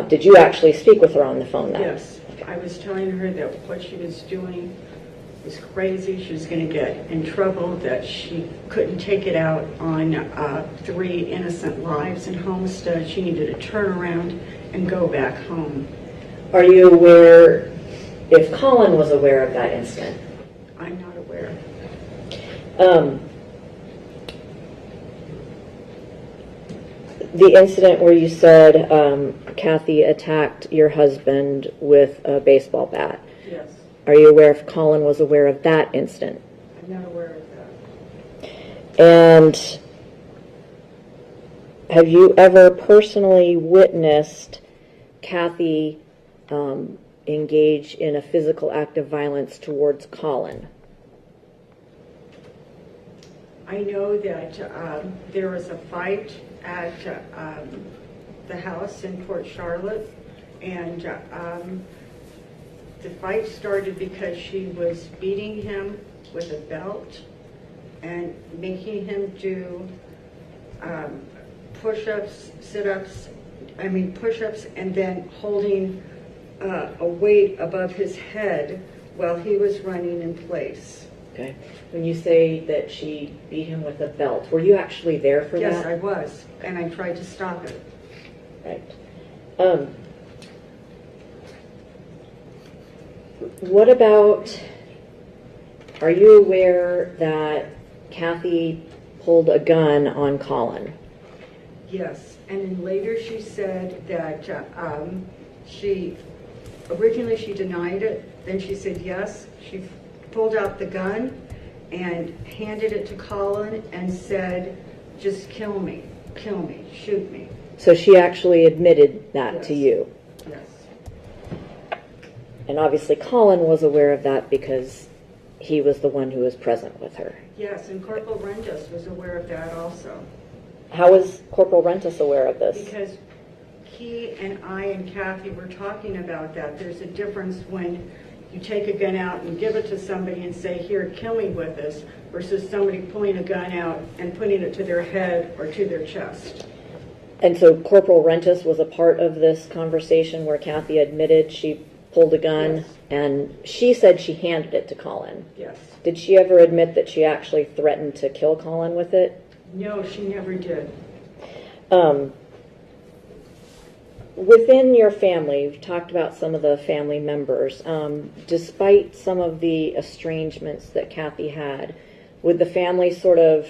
Did you actually speak with her on the phone then? Yes. I was telling her that what she was doing was crazy. She was going to get in trouble, that she couldn't take it out on 3 innocent lives in Homestead. She needed to turn around and go back home. Are you aware if Collin was aware of that incident? I'm not aware. The incident where you said Cathy attacked your husband with a baseball bat. Yes. Are you aware if Collin was aware of that incident? I'm not aware of that. And have you ever personally witnessed Cathy engage in a physical act of violence towards Collin? I know that there was a fight at the house in Port Charlotte, and the fight started because she was beating him with a belt and making him do push-ups, sit-ups, push-ups, and then holding a weight above his head while he was running in place. Okay. When you say that she beat him with a belt, were you actually there for Yes, that? I was, and I tried to stop it. Right. What about, are you aware that Cathy pulled a gun on Collin? Yes, and then later she said that originally she denied it, then she said yes. She pulled out the gun and handed it to Collin and said, just kill me, shoot me. So she actually admitted that Yes. to you. Yes. And obviously Collin was aware of that because he was the one who was present with her. Yes, and Corporal Rendas was aware of that also. How was Corporal Rentas aware of this? Because he and I and Cathy were talking about that. There's a difference when you take a gun out and give it to somebody and say, here, kill me with this, versus somebody pulling a gun out and putting it to their head or to their chest. And so Corporal Rentas was a part of this conversation where Cathy admitted she pulled a gun, Yes. and she said she handed it to Collin. Yes. Did she ever admit that she actually threatened to kill Collin with it? No, she never did. Within your family, you've talked about some of the family members. Despite some of the estrangements that Cathy had, would the family sort of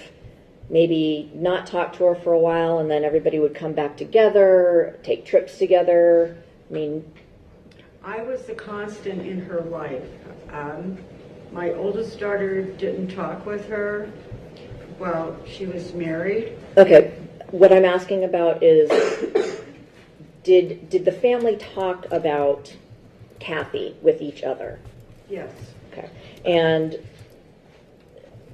maybe not talk to her for a while and then everybody would come back together, take trips together? I mean, I was the constant in her life. My oldest daughter didn't talk with her while she was married. okay, what I'm asking about is, did the family talk about Cathy with each other? Yes. Okay. And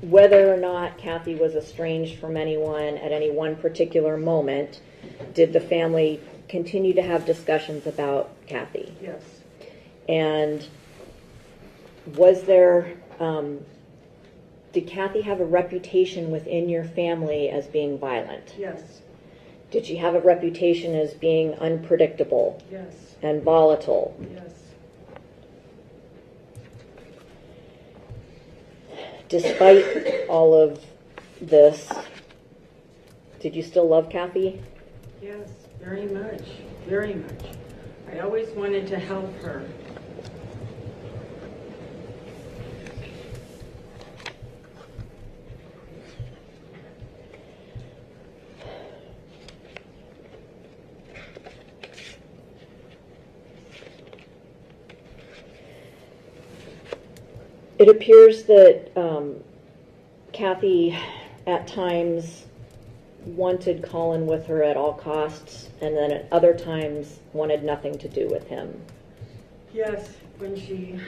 whether or not Cathy was estranged from anyone at any one particular moment, did the family continue to have discussions about Cathy? Yes. And was there, did Cathy have a reputation within your family as being violent? Yes. Did she have a reputation as being unpredictable Yes. and volatile? Yes. Despite all of this, Did you still love Cathy? Yes, very much, very much. I always wanted to help her. It appears that Cathy at times wanted Collin with her at all costs, and then at other times wanted nothing to do with him. Yes, when she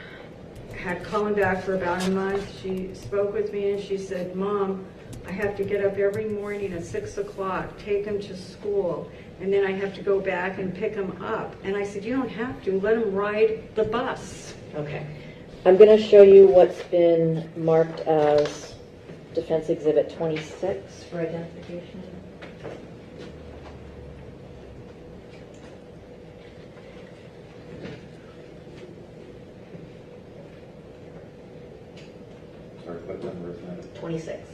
had Collin back for about a month, she spoke with me and she said, "Mom, I have to get up every morning at 6 o'clock, take him to school, and then I have to go back and pick him up." And I said, "You don't have to, let him ride the bus." Okay. I'm going to show you what's been marked as Defense Exhibit 26 for identification. Sorry, what number is that? 26.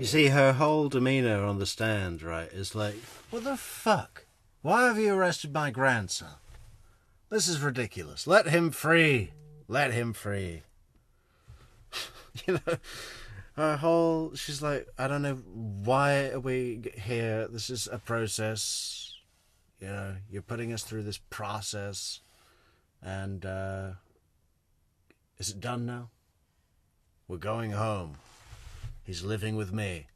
You see, her whole demeanor on the stand, right, is like, what the fuck? Why have you arrested my grandson? This is ridiculous. Let him free. Let him free. You know, her whole, she's like, I don't know, why are we here? This is a process. You know, you're putting us through this process. And, is it done now? We're going home. He's living with me.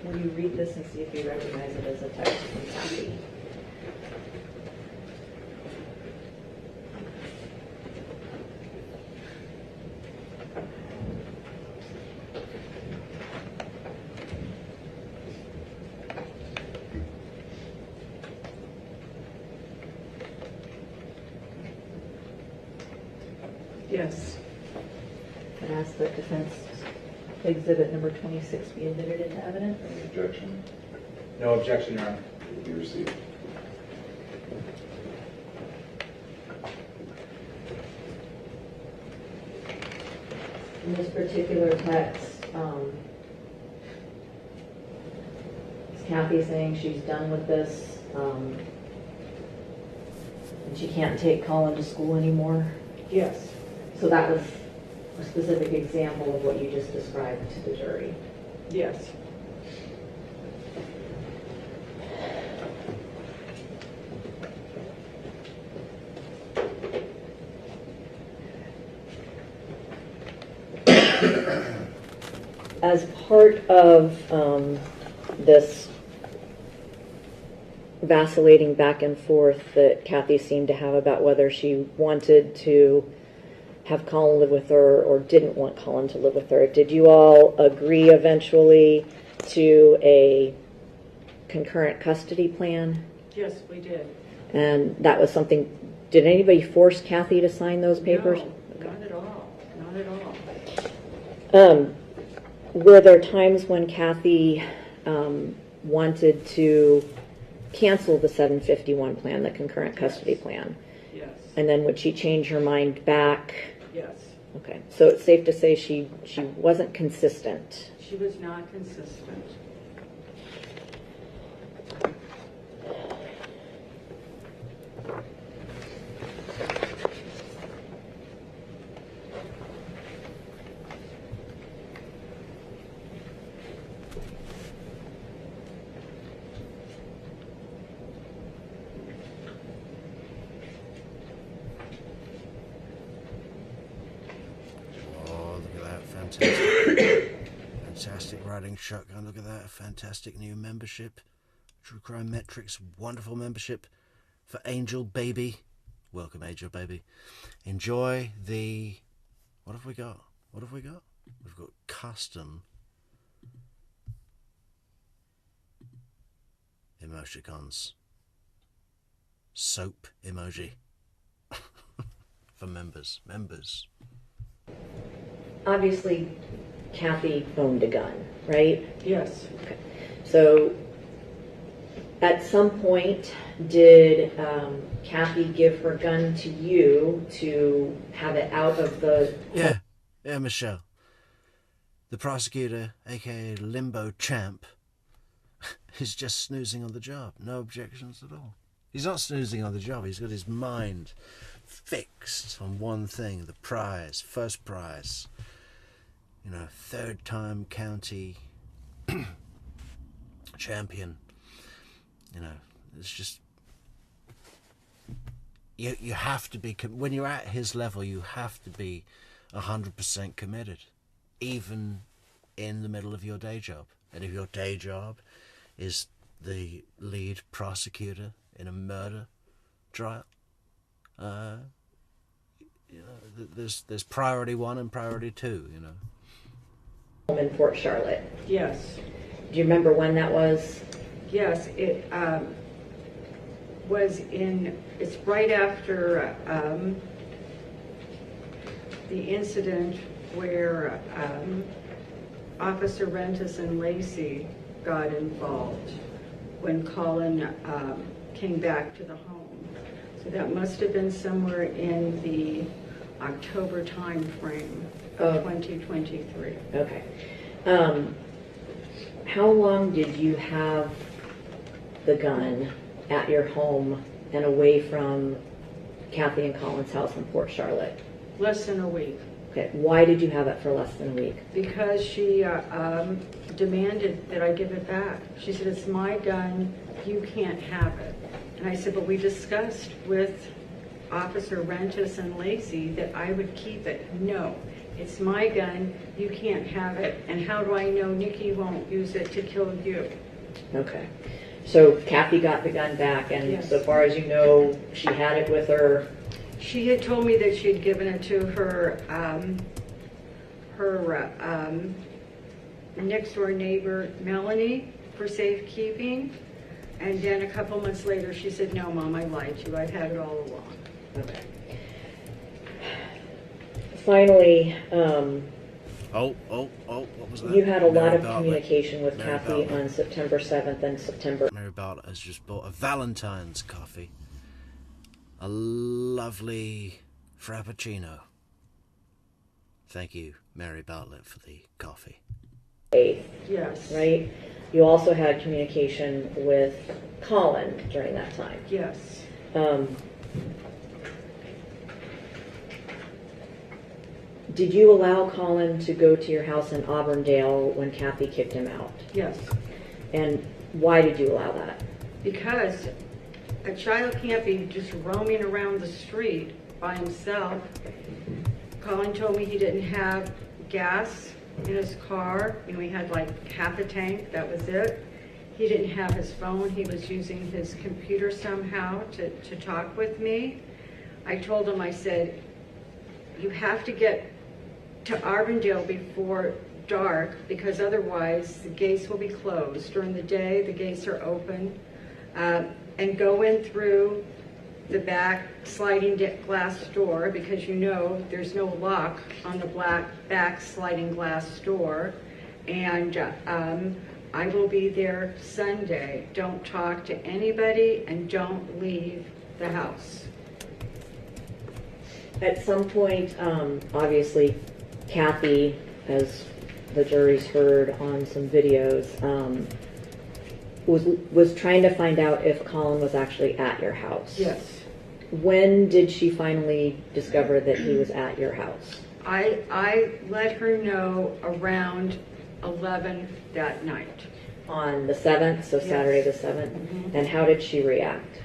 Will you read this and see if you recognize it as a text from Cathy? Yes. I'd ask that Defense Exhibit number 26 be admitted into evidence. Any objection? No objection, Your Honor. Will be received. In this particular text, is Cathy saying she's done with this, and she can't take Collin to school anymore? Yes. So that was a specific example of what you just described to the jury. Yes. As part of this vacillating back and forth that Cathy seemed to have about whether she wanted to have Collin live with her or didn't want Collin to live with her, did you all agree eventually to a concurrent custody plan? Yes, we did. And that was something, did anybody force Cathy to sign those papers? No, not at all. Not at all. Were there times when Cathy wanted to cancel the 751 plan, the concurrent custody plan? Yes. And then would she change her mind back? Yes. Okay, so it's safe to say she wasn't consistent. She was not consistent. Fantastic riding shotgun. Look at that. A fantastic new membership. True Crime Metrix. Wonderful membership for Angel Baby. Welcome, Angel Baby. Enjoy the... What have we got? What have we got? We've got custom emoticons. Soap emoji. For members. Members. Obviously, Cathy owned a gun, right? Yes. Okay. So At some point, did Cathy give her gun to you to have it out of the... Yeah, Michelle. The prosecutor, aka Limbo Champ, is just snoozing on the job. No objections at all. He's not snoozing on the job. He's got his mind fixed on one thing, the prize, first prize. You know, third-time county champion. You know, it's just... You have to be... When you're at his level, you have to be 100% committed, even in the middle of your day job. And if your day job is the lead prosecutor in a murder trial, you know, there's priority 1 and priority 2, you know. Home in Port Charlotte. Yes. Do you remember when that was? Yes, it was it's right after the incident where Officer Rentis and Lacey got involved when Collin came back to the home. So that must have been somewhere in the October time frame of 2023. Okay. How long did you have the gun at your home and away from Cathy and Collin's house in Port Charlotte? Less than a week. Okay. Why did you have it for less than a week? Because she demanded that I give it back. She said, it's my gun, you can't have it. And I said, but we discussed with Officer Rentis and Lacey that I would keep it. No, it's my gun, you can't have it. And how do I know Nikki won't use it to kill you? Okay. So Cathy got the gun back, and Yes. so far as you know, she had it with her. She had told me that she had given it to her next door neighbor, Melanie, for safekeeping. And then a couple months later, she said, no, Mom, I lied to you. I've had it all along. Okay. Finally, What was that? you had a lot Mary of Bartlett. communication with Mary Cathy Bartlett. on September 7th and September... Mary Bartlett has just bought a Valentine's coffee. A lovely frappuccino. Thank you, Mary Bartlett, for the coffee. 8th, Yes. right? You also had communication with Collin during that time. Yes. Did you allow Collin to go to your house in Auburndale when Cathy kicked him out? Yes. And why did you allow that? Because a child can't be just roaming around the street by himself. Collin told me he didn't have gas in his car. You know, he had like half a tank, that was it. He didn't have his phone. He was using his computer somehow to talk with me. I told him, I said, you have to get to Auburndale before dark because otherwise the gates will be closed. During the day, the gates are open. And go in through the back sliding glass door because you know there's no lock on the back sliding glass door. And I will be there Sunday. Don't talk to anybody and don't leave the house. At some point, obviously, Cathy, as the jury's heard on some videos, was trying to find out if Collin was actually at your house. Yes. When did she finally discover that he was at your house? I let her know around 11 that night. On the 7th, so Yes. Saturday the 7th? Mhm. And how did she react?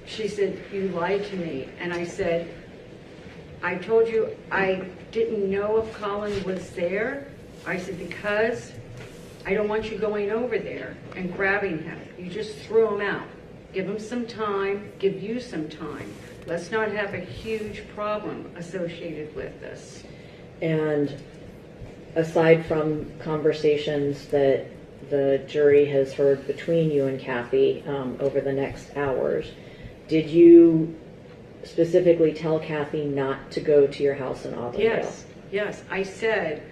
She said, you lied to me. And I said, I told you I didn't know if Collin was there. I said, because I don't want you going over there and grabbing him. You just threw him out. Give him some time, give you some time. Let's not have a huge problem associated with this. And aside from conversations that the jury has heard between you and Cathy over the next hours, did you specifically tell Cathy not to go to your house in Auburndale? Yes, yes. I said,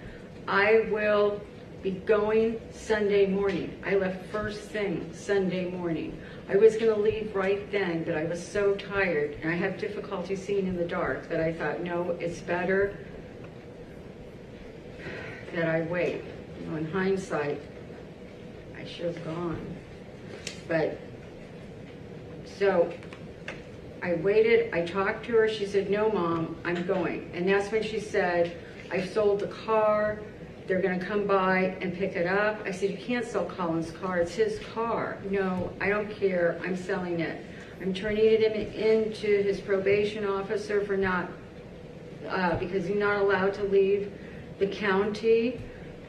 I will be going Sunday morning. I left first thing Sunday morning. I was going to leave right then, but I was so tired and I have difficulty seeing in the dark that I thought, no, it's better that I wait. You know, in hindsight, I should have gone. But, so, I waited, I talked to her, she said, no, Mom, I'm going. And that's when she said, I've sold the car, they're gonna come by and pick it up. I said, you can't sell Collin's car, it's his car. No, I don't care, I'm selling it. I'm turning it into his probation officer for not, because he's not allowed to leave the county,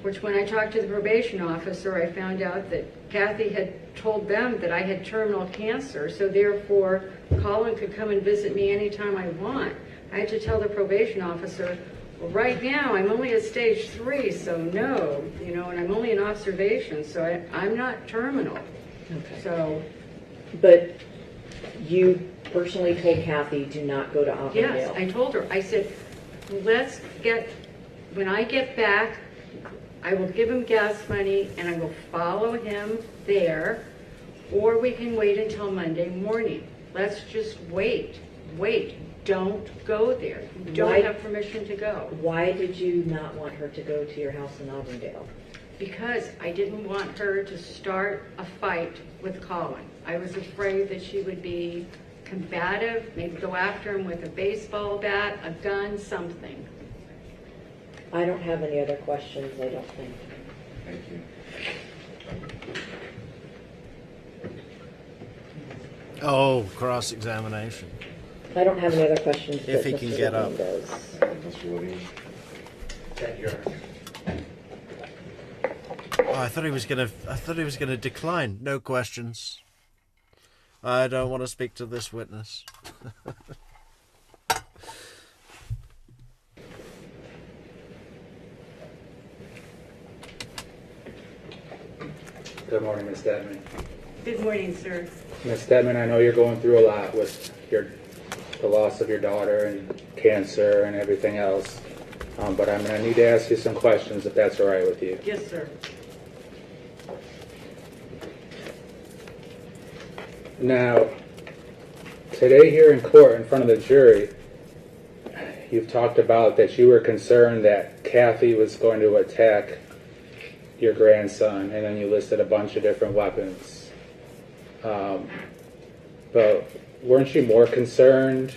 which when I talked to the probation officer, I found out that Cathy had told them that I had terminal cancer, so therefore Collin could come and visit me anytime I want. I had to tell the probation officer, well, right now I'm only at stage 3, so no, you know, and I'm only in observation, so I'm not terminal. Okay. So, But you personally told Cathy, do not go to Auburndale. yes, I told her, I said, when I get back, I will give him gas money and I will follow him there, or we can wait until Monday morning. Let's just wait. Don't go there. You don't have permission to go. Why did you not want her to go to your house in Auburndale? Because I didn't want her to start a fight with Collin. I was afraid that she would be combative, maybe go after him with a baseball bat, a gun, something. I don't have any other questions, I don't think. Thank you. Oh, cross-examination. I don't have any other questions. If but he can Mr. get up. Whitman does. Mr. Woody? Thank you. Oh, I thought he was gonna decline. No questions. I don't want to speak to this witness. Good morning, Ms. Dedman. Good morning, sir. Ms. Dedman, I know you're going through a lot with the loss of your daughter and cancer and everything else, but I'm going to need to ask you some questions if that's all right with you. Yes, sir. Now, today here in court in front of the jury, you've talked about that you were concerned that Cathy was going to attack your grandson, and then you listed a bunch of different weapons. But weren't you more concerned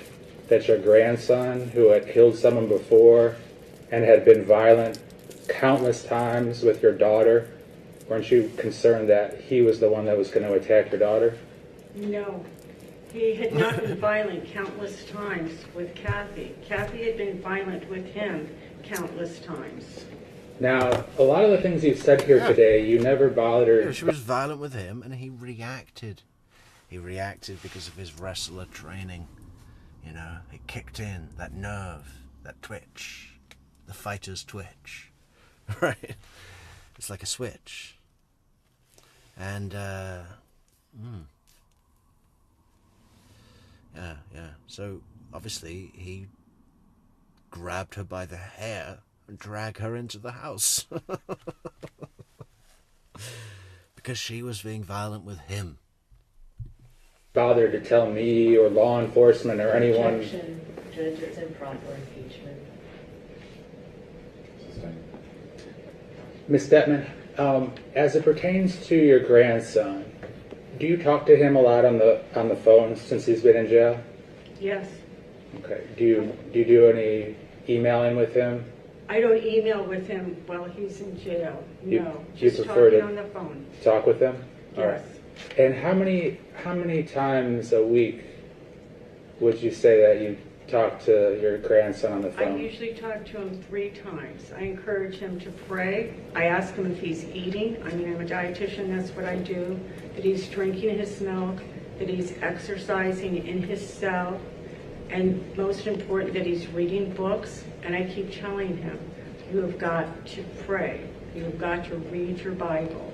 that your grandson, who had killed someone before and had been violent countless times with your daughter, weren't you concerned that he was the one that was going to attack your daughter? No. He had not been violent countless times with Cathy. Cathy had been violent with him countless times. Now, a lot of the things you've said here today, you never bothered. Yeah, she was violent with him, and he reacted. He reacted because of his wrestler training. You know, it kicked in, that nerve, that twitch, the fighter's twitch. Right? It's like a switch. And, yeah. So, obviously, he grabbed her by the hair and dragged her into the house. Because she was being violent with him. Bothered to tell me or law enforcement or anyone. Objection. Judge, it's improper impeachment. Ms. Detman, as it pertains to your grandson, do you talk to him a lot on the phone since he's been in jail? Yes. Okay. Do you do any emailing with him? I don't email with him while he's in jail. No. You Just prefer talking to on the phone. Talk with him? All Yes. right. And how many times a week would you say that you talk to your grandson on the I phone? usually talk to him 3 times. I encourage him to pray. I ask him if he's eating. I mean, I'm a dietitian, that's what I do. That he's drinking his milk, that he's exercising in his cell, and most important, that he's reading books. And I keep telling him, you have got to pray. You have got to read your Bible.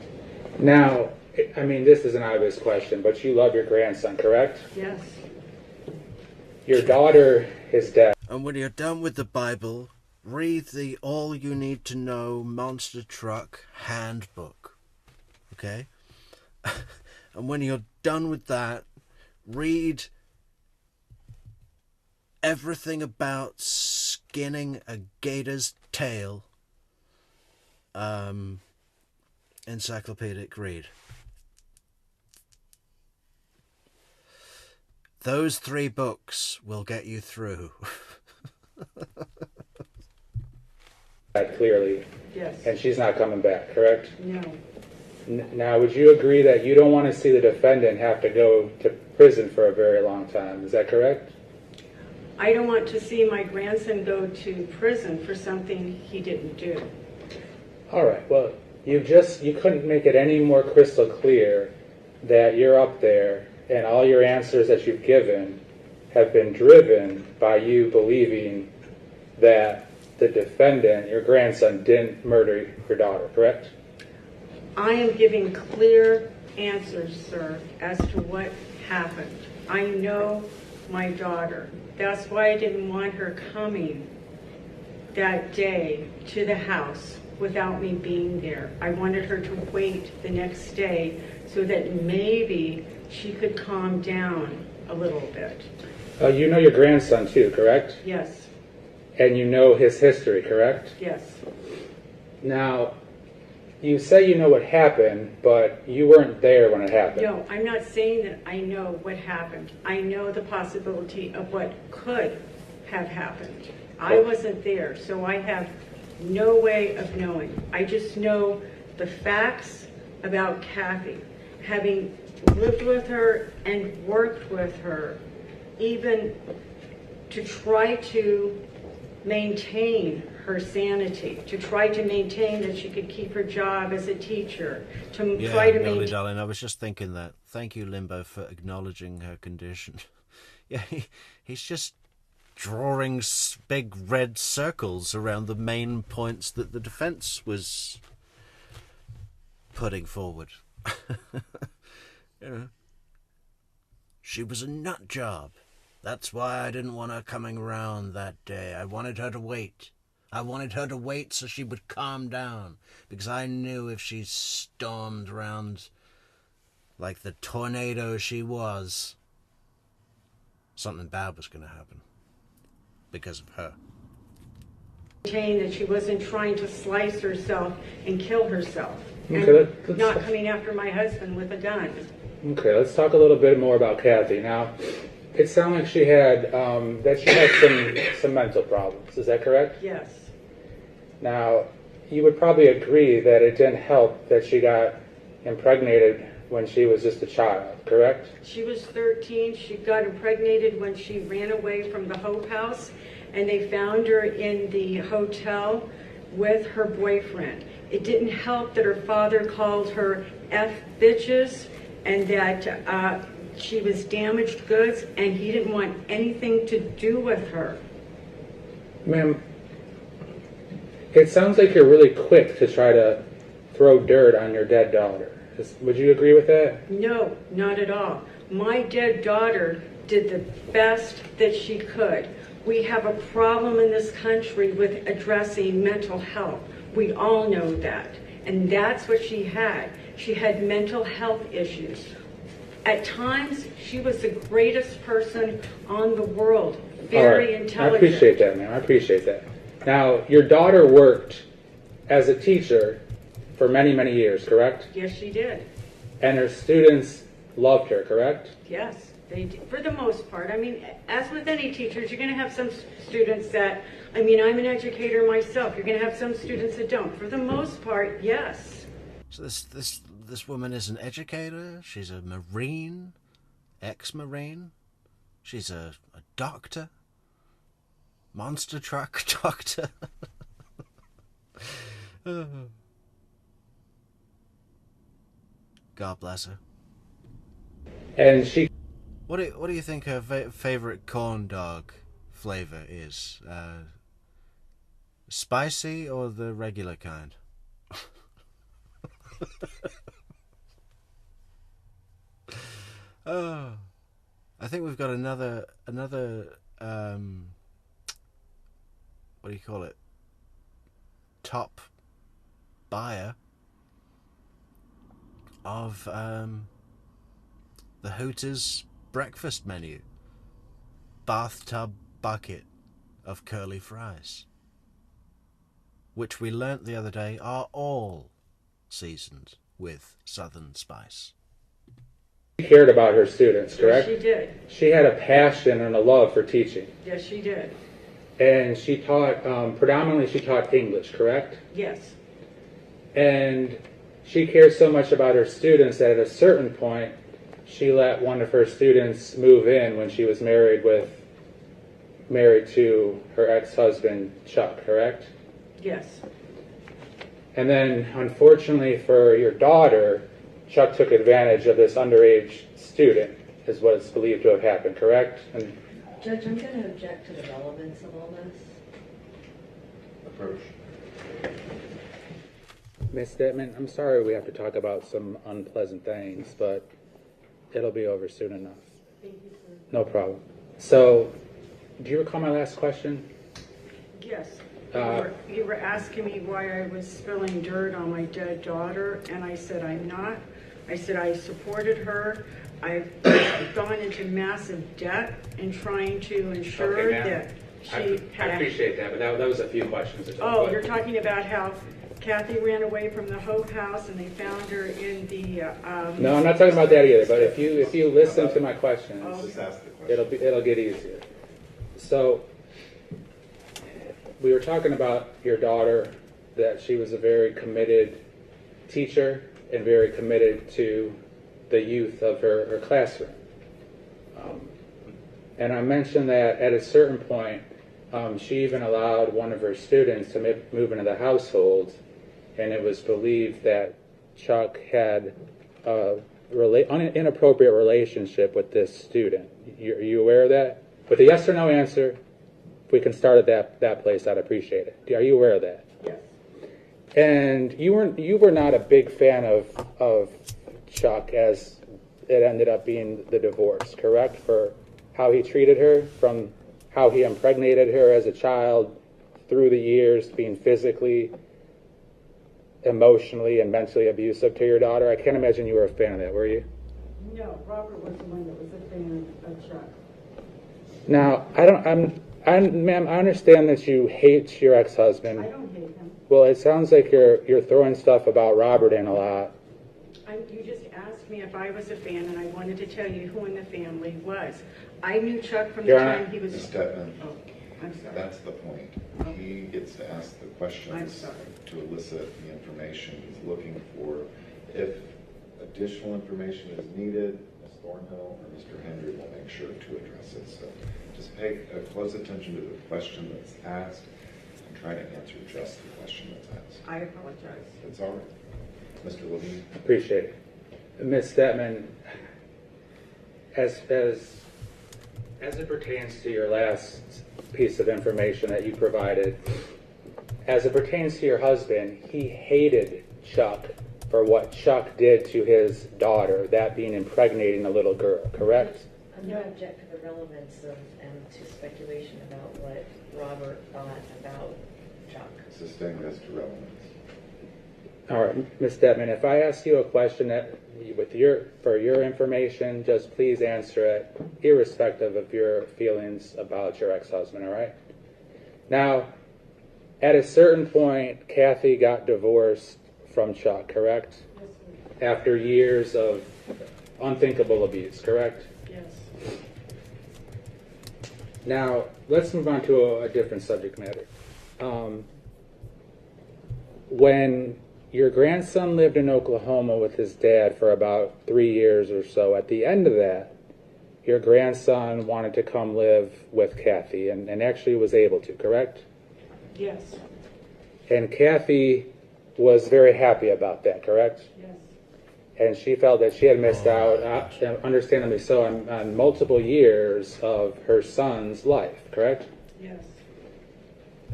Now, I mean, this is an obvious question, but you love your grandson, correct? Yes. Your daughter is dead. And when you're done with the Bible, read the All You Need to Know Monster Truck Handbook. Okay? And when you're done with that, read everything about skinning a gator's tail. Encyclopedic read. Those 3 books will get you through. That clearly. Yes. And she's not coming back, correct? No. Now, would you agree that you don't want to see the defendant have to go to prison for a very long time? Is that correct? I don't want to see my grandson go to prison for something he didn't do. All right. Well, you couldn't make it any more crystal clear that you're up there and all your answers that you've given have been driven by you believing that the defendant, your grandson, didn't murder your daughter, correct? I am giving clear answers, sir, as to what happened. I know my daughter. That's why I didn't want her coming that day to the house without me being there. I wanted her to wait the next day so that maybe she could calm down a little bit. You know your grandson too, correct? Yes, And you know his history, correct? yes. Now, you say you know what happened, but you weren't there when it happened. No, I'm not saying that I know what happened. I know the possibility of what could have happened. I wasn't there, so I have no way of knowing. I just know the facts about Cathy, having lived with her and worked with her, even to try to maintain her sanity, to try to maintain that she could keep her job as a teacher, to try to Melody, maintain... darling, I was just thinking that. Thank you, Limbo, for acknowledging her condition. Yeah, he's just drawing big red circles around the main points that the defense was putting forward. You know, she was a nut job. That's why I didn't want her coming around that day. I wanted her to wait. I wanted her to wait so she would calm down, because I knew if she stormed around like the tornado she was, something bad was going to happen because of her. Maintain that she wasn't trying to slice herself and kill herself, Okay, and not coming after my husband with a gun. Okay, let's talk a little bit more about Cathy. Now, it sounded like she had some mental problems. Is that correct? Yes. Now, you would probably agree that it didn't help that she got impregnated when she was just a child, correct? She was 13. She got impregnated when she ran away from the Hope House, and they found her in the hotel with her boyfriend. It didn't help that her father called her F bitches and that she was damaged goods, and he didn't want anything to do with her. Ma'am, it sounds like you're really quick to try to throw dirt on your dead daughter. Would you agree with that? No, not at all. My dead daughter did the best that she could. We have a problem in this country with addressing mental health. We all know that. And that's what she had. She had mental health issues. At times, she was the greatest person on the world. Very intelligent. I appreciate that, ma'am. I appreciate that. Now, your daughter worked as a teacher for many, many years, correct? Yes, she did. And her students loved her, correct? Yes, they did. For the most part. I mean, as with any teachers, you're going to have some students that, I mean, I'm an educator myself. You're going to have some students that don't. For the most part, yes. So this woman is an educator. She's a Marine, ex-Marine. She's a doctor, monster truck doctor. God bless her. And she... What do you think her favorite corn dog flavor is? Spicy or the regular kind? Oh, I think we've got another what do you call it? top buyer of the Hooters breakfast menu. Bathtub bucket of curly fries, which we learnt the other day are all seasoned with Southern spice. She cared about her students, correct? Yes, she did. She had a passion and a love for teaching. Yes, she did. And she taught, predominantly she taught English, correct? Yes. And she cared so much about her students that at a certain point, she let one of her students move in when she was married to her ex-husband, Chuck, correct? Yes. And then, unfortunately for your daughter, Chuck took advantage of this underage student, is what is believed to have happened, correct? And Judge, I'm going to object to the relevance of all this. Approach. Ms. Dittman, I'm sorry we have to talk about some unpleasant things, but it'll be over soon enough. Thank you, sir. No problem. So, do you recall my last question? Yes. You were asking me why I was spilling dirt on my dead daughter, and I said I'm not. I said I supported her. I've gone into massive debt in trying to ensure that she I appreciate that, but that was a few questions. Oh, you're talking about how Cathy ran away from the Hope House and they found her in the... No, I'm not talking about that either, but if you listen to my questions, Just ask the question. it'll get easier. So, we were talking about your daughter, that she was a very committed teacher and very committed to the youth of her classroom. And I mentioned that at a certain point, she even allowed one of her students to move into the household, and it was believed that Chuck had an inappropriate relationship with this student. Are you aware of that? With a yes or no answer, if we can start at that place, I'd appreciate it. Are you aware of that? Yes. And you were not a big fan of Chuck as it ended up being the divorce, correct? For how he treated her, from how he impregnated her as a child through the years, being physically, emotionally, and mentally abusive to your daughter. I can't imagine you were a fan of that, were you? No, Robert was the one that was a fan of Chuck. Now, ma'am, I understand that you hate your ex-husband. I don't hate him. Well, it sounds like you're throwing stuff about Robert in a lot. You just asked me if I was a fan, and I wanted to tell you who in the family was. I knew Chuck from the Your time Honor. he was... Ms. Detman, Oh, I'm sorry. that's the point. He gets to ask the I'm questions sorry. to elicit the information he's looking for. If additional information is needed, Ms. Thornhill or Mr. Henry will make sure to address it. So just pay close attention to the question that's asked and try to answer just the question that's asked. I apologize. It's all right. Mr. Levine? Appreciate it. Ms. Stetman, as it pertains to your last piece of information that you provided, as it pertains to your husband, he hated Chuck for what Chuck did to his daughter, that being impregnating a little girl, correct? I'm going to object to the relevance and to speculation about what Robert thought about Chuck. Sustained as to relevance. All right, Ms. Detman, if I ask you a question that, for your information, just please answer it, irrespective of your feelings about your ex-husband, all right? Now, at a certain point, Cathy got divorced from Chuck, correct? Yes, sir. After years of unthinkable abuse, correct? Yes. Now, let's move on to a different subject matter. When your grandson lived in Oklahoma with his dad for about 3 years or so, at the end of that, your grandson wanted to come live with Cathy and actually was able to, correct? Yes. And Cathy was very happy about that, correct? Yes. And she felt that she had missed out, understandably so, on multiple years of her son's life, correct? Yes.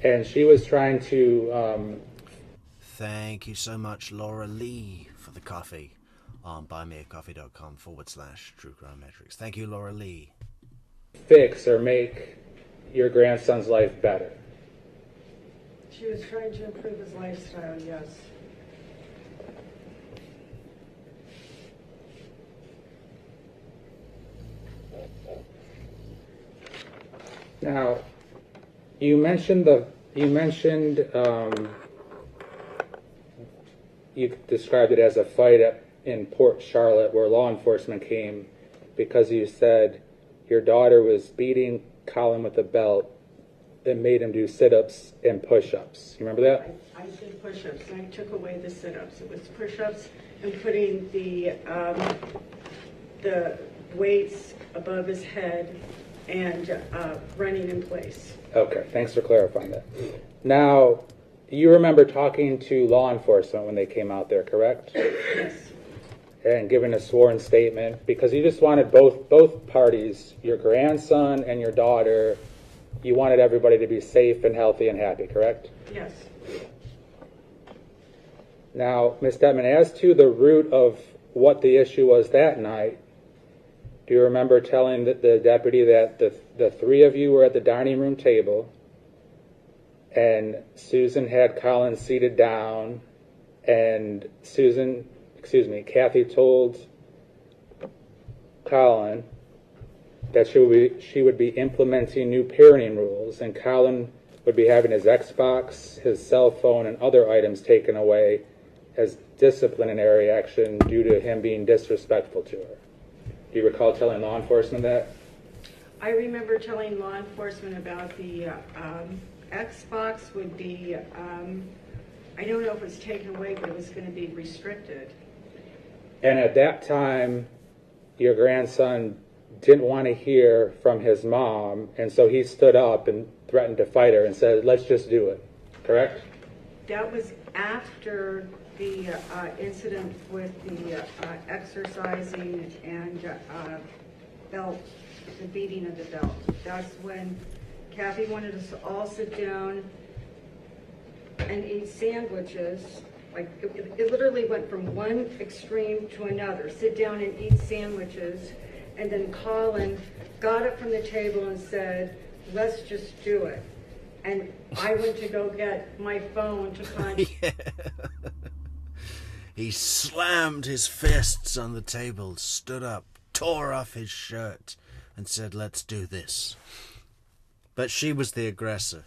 And she was trying to... Thank you so much, Laura Lee, for the coffee on buymeacoffee.com/True Crime Metrix. Thank you, Laura Lee. fix or make your grandson's life better. She was trying to improve his lifestyle, yes. Now, you mentioned you described it as a fight in Port Charlotte where law enforcement came because you said your daughter was beating Collin with a belt that made him do sit-ups and push-ups. You remember that? I did push-ups, and I took away the sit-ups. It was push-ups and putting the weights above his head and running in place. Okay, thanks for clarifying that. Now, you remember talking to law enforcement when they came out there, correct? Yes. And giving a sworn statement because you just wanted both parties, your grandson and your daughter, you wanted everybody to be safe and healthy and happy, correct? Yes. Now, Ms. Detman, as to the root of what the issue was that night, do you remember telling the deputy that the three of you were at the dining room table and Susan had Collin seated down and Cathy told Collin that she would be implementing new parenting rules and Collin would be having his Xbox, his cell phone, and other items taken away as disciplinary action due to him being disrespectful to her. Do you recall telling law enforcement that? I remember telling law enforcement about the Xbox would be, I don't know if it was taken away, but it was going to be restricted. And at that time, your grandson didn't want to hear from his mom, and so he stood up and threatened to fight her and said, let's just do it, correct? That was after the incident with the exercising and belt, the beating of the belt. That's when Cathy wanted us to all sit down and eat sandwiches. Like it literally went from one extreme to another. Sit down and eat sandwiches. And then Collin got up from the table and said, let's just do it. And I went to go get my phone to contact. Yeah. He slammed his fists on the table, stood up, tore off his shirt, and said, let's do this. But she was the aggressor.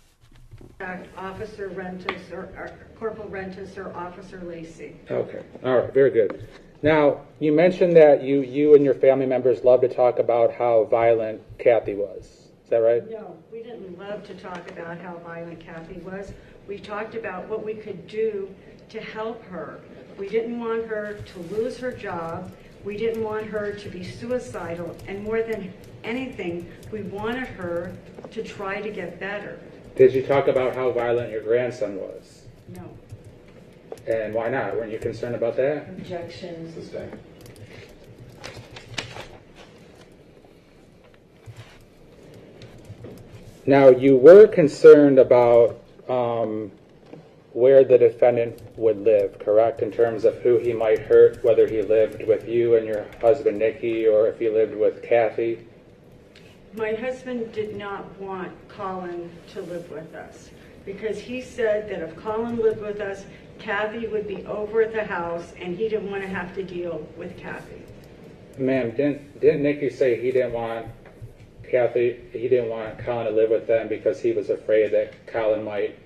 Officer Rentis or Corporal Rentis or Officer Lacey. Okay, all right, very good. Now, you mentioned that you and your family members love to talk about how violent Cathy was. Is that right? No, we didn't love to talk about how violent Cathy was. We talked about what we could do to help her. We didn't want her to lose her job. We didn't want her to be suicidal. And more than anything, we wanted her to try to get better. Did you talk about how violent your grandson was? No. And why not? Weren't you concerned about that? Objection. Sustained. Now, you were concerned about where the defendant would live, correct, in terms of who he might hurt, whether he lived with you and your husband, Nikki, or if he lived with Cathy? My husband did not want Collin to live with us because he said that if Collin lived with us, Cathy would be over at the house and he didn't want to have to deal with Cathy. Ma'am, didn't Nikki say he didn't want Collin to live with them because he was afraid that Collin might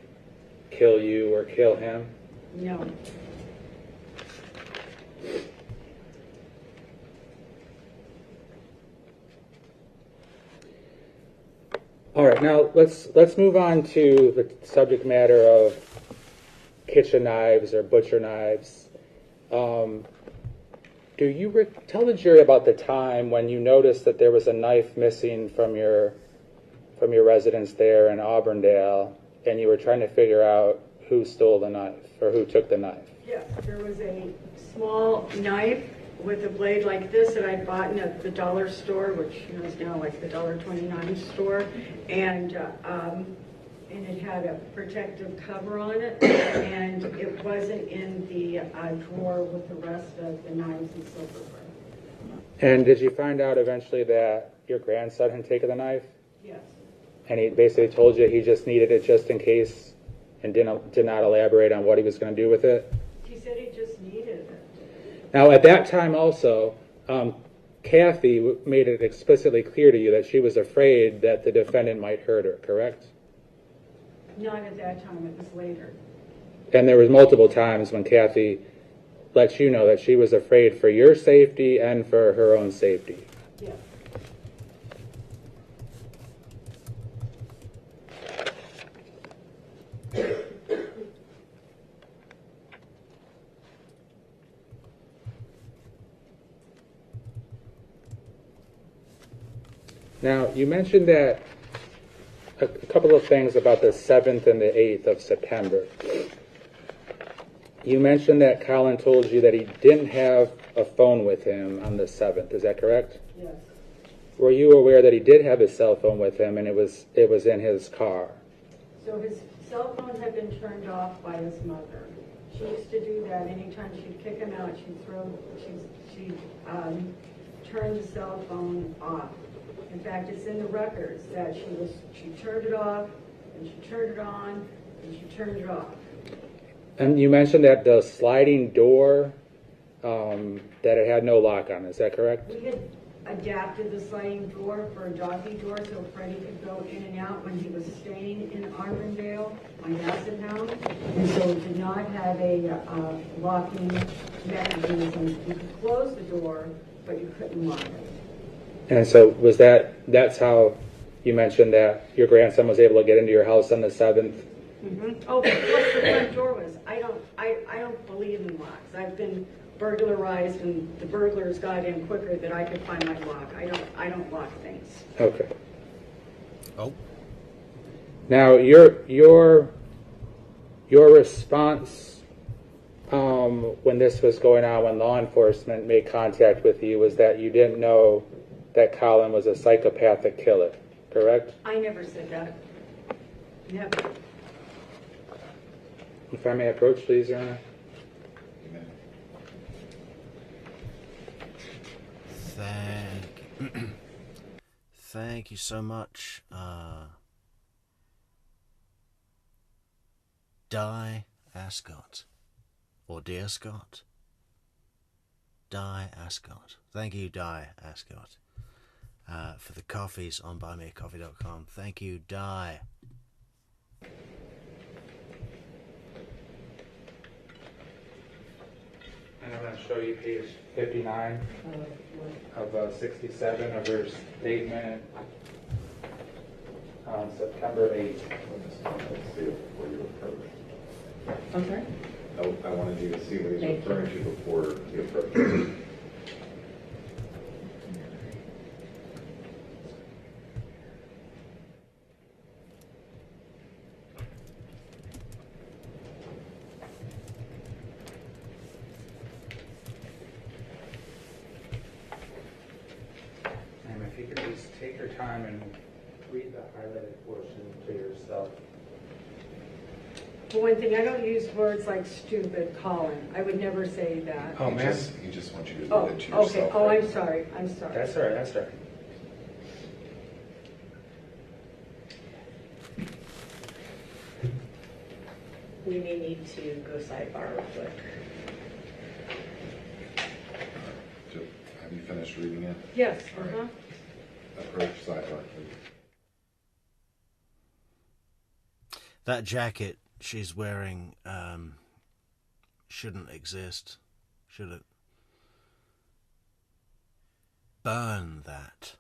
kill you or kill him? No. All right, now let's move on to the subject matter of kitchen knives or butcher knives. Do you tell the jury about the time when you noticed that there was a knife missing from your residence there in Auburndale, and you were trying to figure out who stole the knife or who took the knife? Yes, there was a small knife with a blade like this that I bought at the dollar store, which is now like the $1.29 store, and it had a protective cover on it, and it wasn't in the drawer with the rest of the knives and silverware. And did you find out eventually that your grandson had taken the knife? Yes. And he basically told you he just needed it just in case and did not elaborate on what he was going to do with it? He said he just needed it. Now, at that time also, Cathy made it explicitly clear to you that she was afraid that the defendant might hurt her, correct? Not at that time, it was later. And there was multiple times when Cathy let you know that she was afraid for your safety and for her own safety. Yes. Now, you mentioned that a couple of things about the 7th and the 8th of September. You mentioned that Collin told you that he didn't have a phone with him on the 7th. Is that correct? Yes. Were you aware that he did have his cell phone with him and it was in his car? So his cell phone had been turned off by his mother. She used to do that. Anytime she'd kick him out, she'd turn the cell phone off. In fact, it's in the records that she turned it off, and she turned it on, and she turned it off. And you mentioned that the sliding door, that it had no lock on. Is that correct? We had adapted the sliding door for a doggy door so Freddie could go in and out when he was staying in Armandale on Acid Hound. And so it did not have a locking mechanism. You could close the door, but you couldn't lock it. And so that's how you mentioned that your grandson was able to get into your house on the 7th? Mm-hmm. Oh, but plus the front door was. I don't believe in locks. I've been burglarized, and the burglars got in quicker than I could find my lock. I don't lock things. Okay. Oh. Now, your response when this was going on, when law enforcement made contact with you, was that you didn't know that Collin was a psychopathic killer, correct? I never said that. Never. If I may approach, please, Your Honor. Thank you so much, Di Ascot, or Dear Scott. Di Ascot. Thank you, Di Ascot, for the coffees on buymeacoffee.com. Thank you, Di. And I'm going to show you page 59 of 67 of her statement on September 8th. I'm sorry? I wanted you to see what he's Thank you. referring to before the approach. And if you could just take your time and read the highlighted portion to yourself. For one thing, I don't use words like stupid, Colin. I would never say that. Oh, man. He just wants you to Oh, do it to yourself. okay. Oh, I'm sorry. I'm sorry. That's all right. That's all right. We may need to go sidebar real quick. Have you finished reading it? Yes. Uh-huh. Approach sidebar, please. That jacket she's wearing shouldn't exist, should it? Burn that.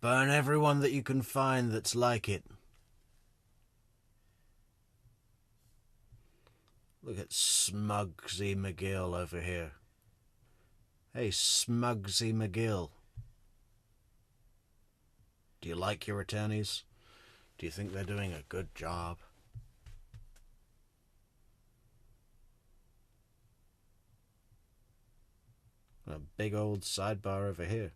Burn everyone that you can find that's like it. Look at Smugsy McGill over here. Hey, Smugsy McGill. Do you like your attorneys? Do you think they're doing a good job? A big old sidebar over here.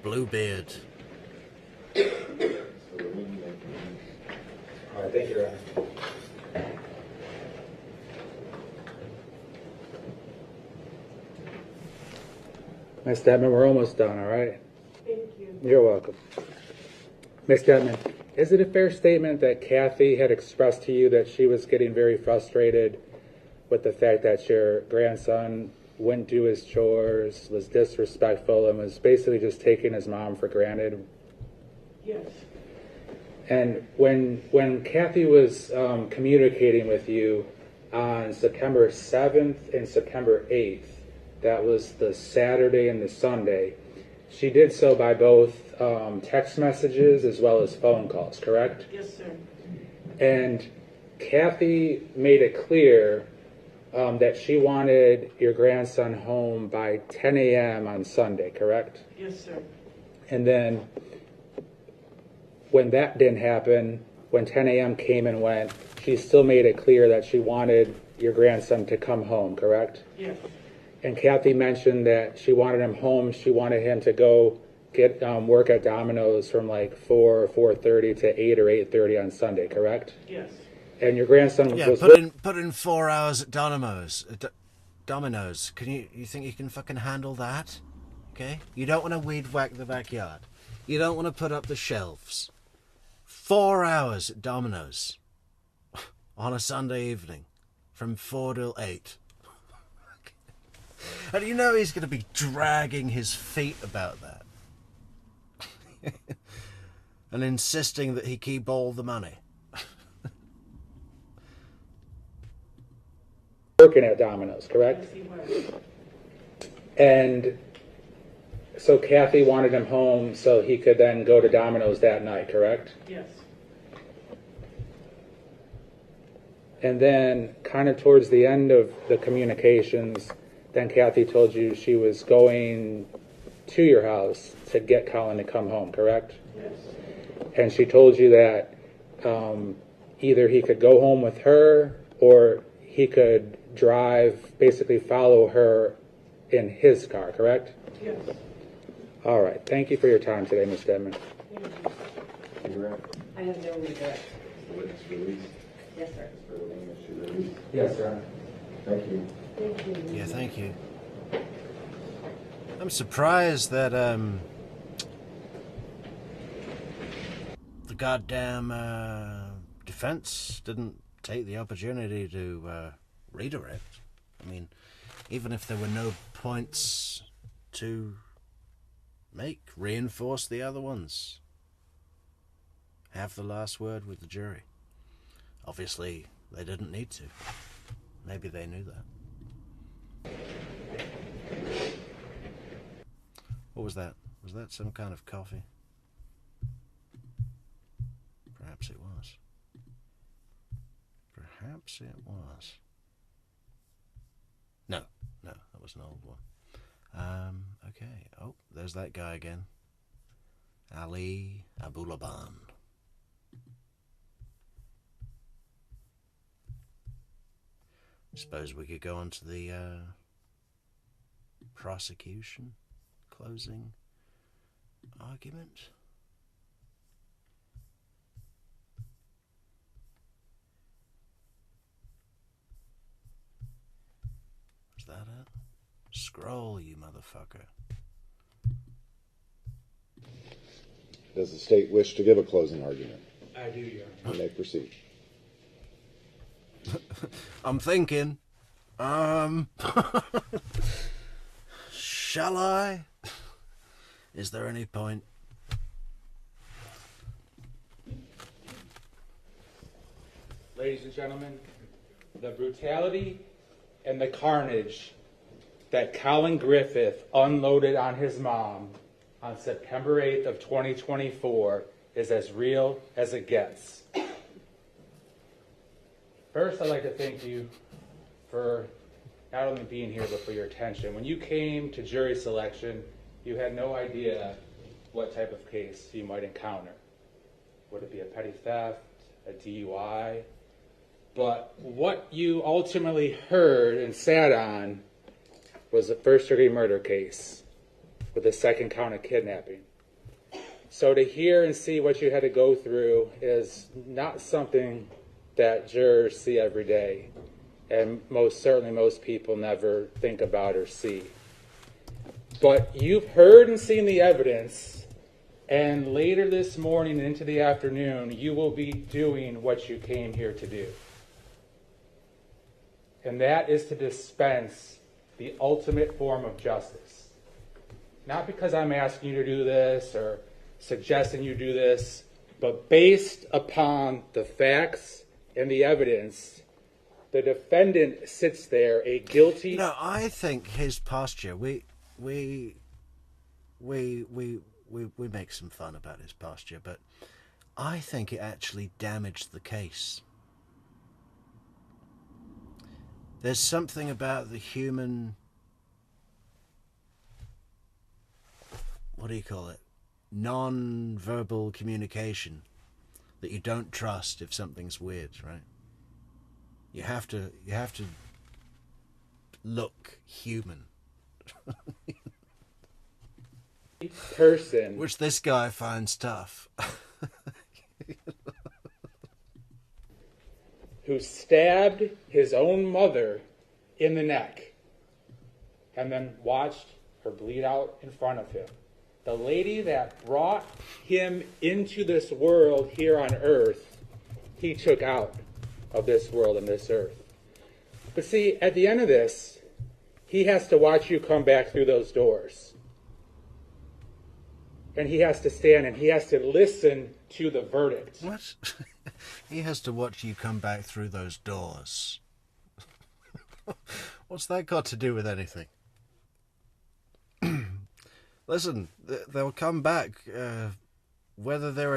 Bluebeard. Ms. Detman, we're almost done, all right? Thank you. You're welcome. Ms. Detman, is it a fair statement that Cathy had expressed to you that she was getting very frustrated with the fact that your grandson wouldn't do his chores, was disrespectful, and was basically just taking his mom for granted? Yes. And when Cathy was communicating with you on September 7th and September 8th, that was the Saturday and the Sunday, she did so by both text messages as well as phone calls, correct? Yes, sir. And Cathy made it clear that she wanted your grandson home by 10 a.m. on Sunday, correct? Yes, sir. And then when that didn't happen, when 10 a.m. came and went, she still made it clear that she wanted your grandson to come home, correct? Yes. And Cathy mentioned that she wanted him home. She wanted him to go get work at Domino's from like 4 or 4:30 to 8 or 8:30 on Sunday, correct? Yes. And your grandson Yeah, was put in 4 hours at Domino's. Domino's. You think you can fucking handle that? Okay? You don't want to weed whack the backyard. You don't want to put up the shelves. 4 hours at Domino's on a Sunday evening from 4 till 8. And you know he's going to be dragging his feet about that. And insisting that he keep all the money. working at Domino's, correct? Yes, he was. And so Cathy wanted him home so he could then go to Domino's that night, correct? Yes. And then kind of towards the end of the communications, then Cathy told you she was going to your house to get Collin to come home, correct? Yes. And she told you that either he could go home with her or he could drive, basically follow her in his car, correct? Yes. All right. Thank you for your time today, Ms. Dedman. I have no regret. The witness released. Yes, sir. Mr. Levine, is she released? Yes, sir. Thank you. Thank you. Yeah, thank you. I'm surprised that the goddamn defense didn't take the opportunity to redirect. I mean, even if there were no points to make, reinforce the other ones. Have the last word with the jury. Obviously, they didn't need to. Maybe they knew that. What was that? Was that some kind of coffee? Perhaps it was. Perhaps it was. No, that was an old one. Okay. Oh, there's that guy again. Ali Abulaban. Suppose we could go on to the prosecution closing argument. Is that it? Scroll, you motherfucker. Does the state wish to give a closing argument? I do, Your Honor. You may proceed. I'm thinking. Shall I? Is there any point? Ladies and gentlemen, the brutality and the carnage that Collin Griffith unloaded on his mom on September 8th of 2024 is as real as it gets. First, I'd like to thank you for not only being here, but for your attention. When you came to jury selection, you had no idea what type of case you might encounter. Would it be a petty theft, a DUI? But what you ultimately heard and sat on was a first-degree murder case with a second count of kidnapping. So to hear and see what you had to go through is not something that jurors see every day, and most certainly most people never think about or see. But you've heard and seen the evidence, and later this morning and into the afternoon, you will be doing what you came here to do. And that is to dispense the ultimate form of justice. Not because I'm asking you to do this or suggesting you do this, but based upon the facts and the evidence, the defendant sits there, a guilty... No, I think his posture, we make some fun about his posture, but I think it actually damaged the case. There's something about the human, what do you call it, non-verbal communication that you don't trust if something's weird, right? You have to look human. Person, which this guy finds tough. who stabbed his own mother in the neck and then watched her bleed out in front of him. The lady that brought him into this world here on earth, he took out of this world and this earth. But see, at the end of this, he has to watch you come back through those doors. And he has to stand and he has to listen to the verdict. What? He has to watch you come back through those doors. What's that got to do with anything? Listen, they'll come back whether there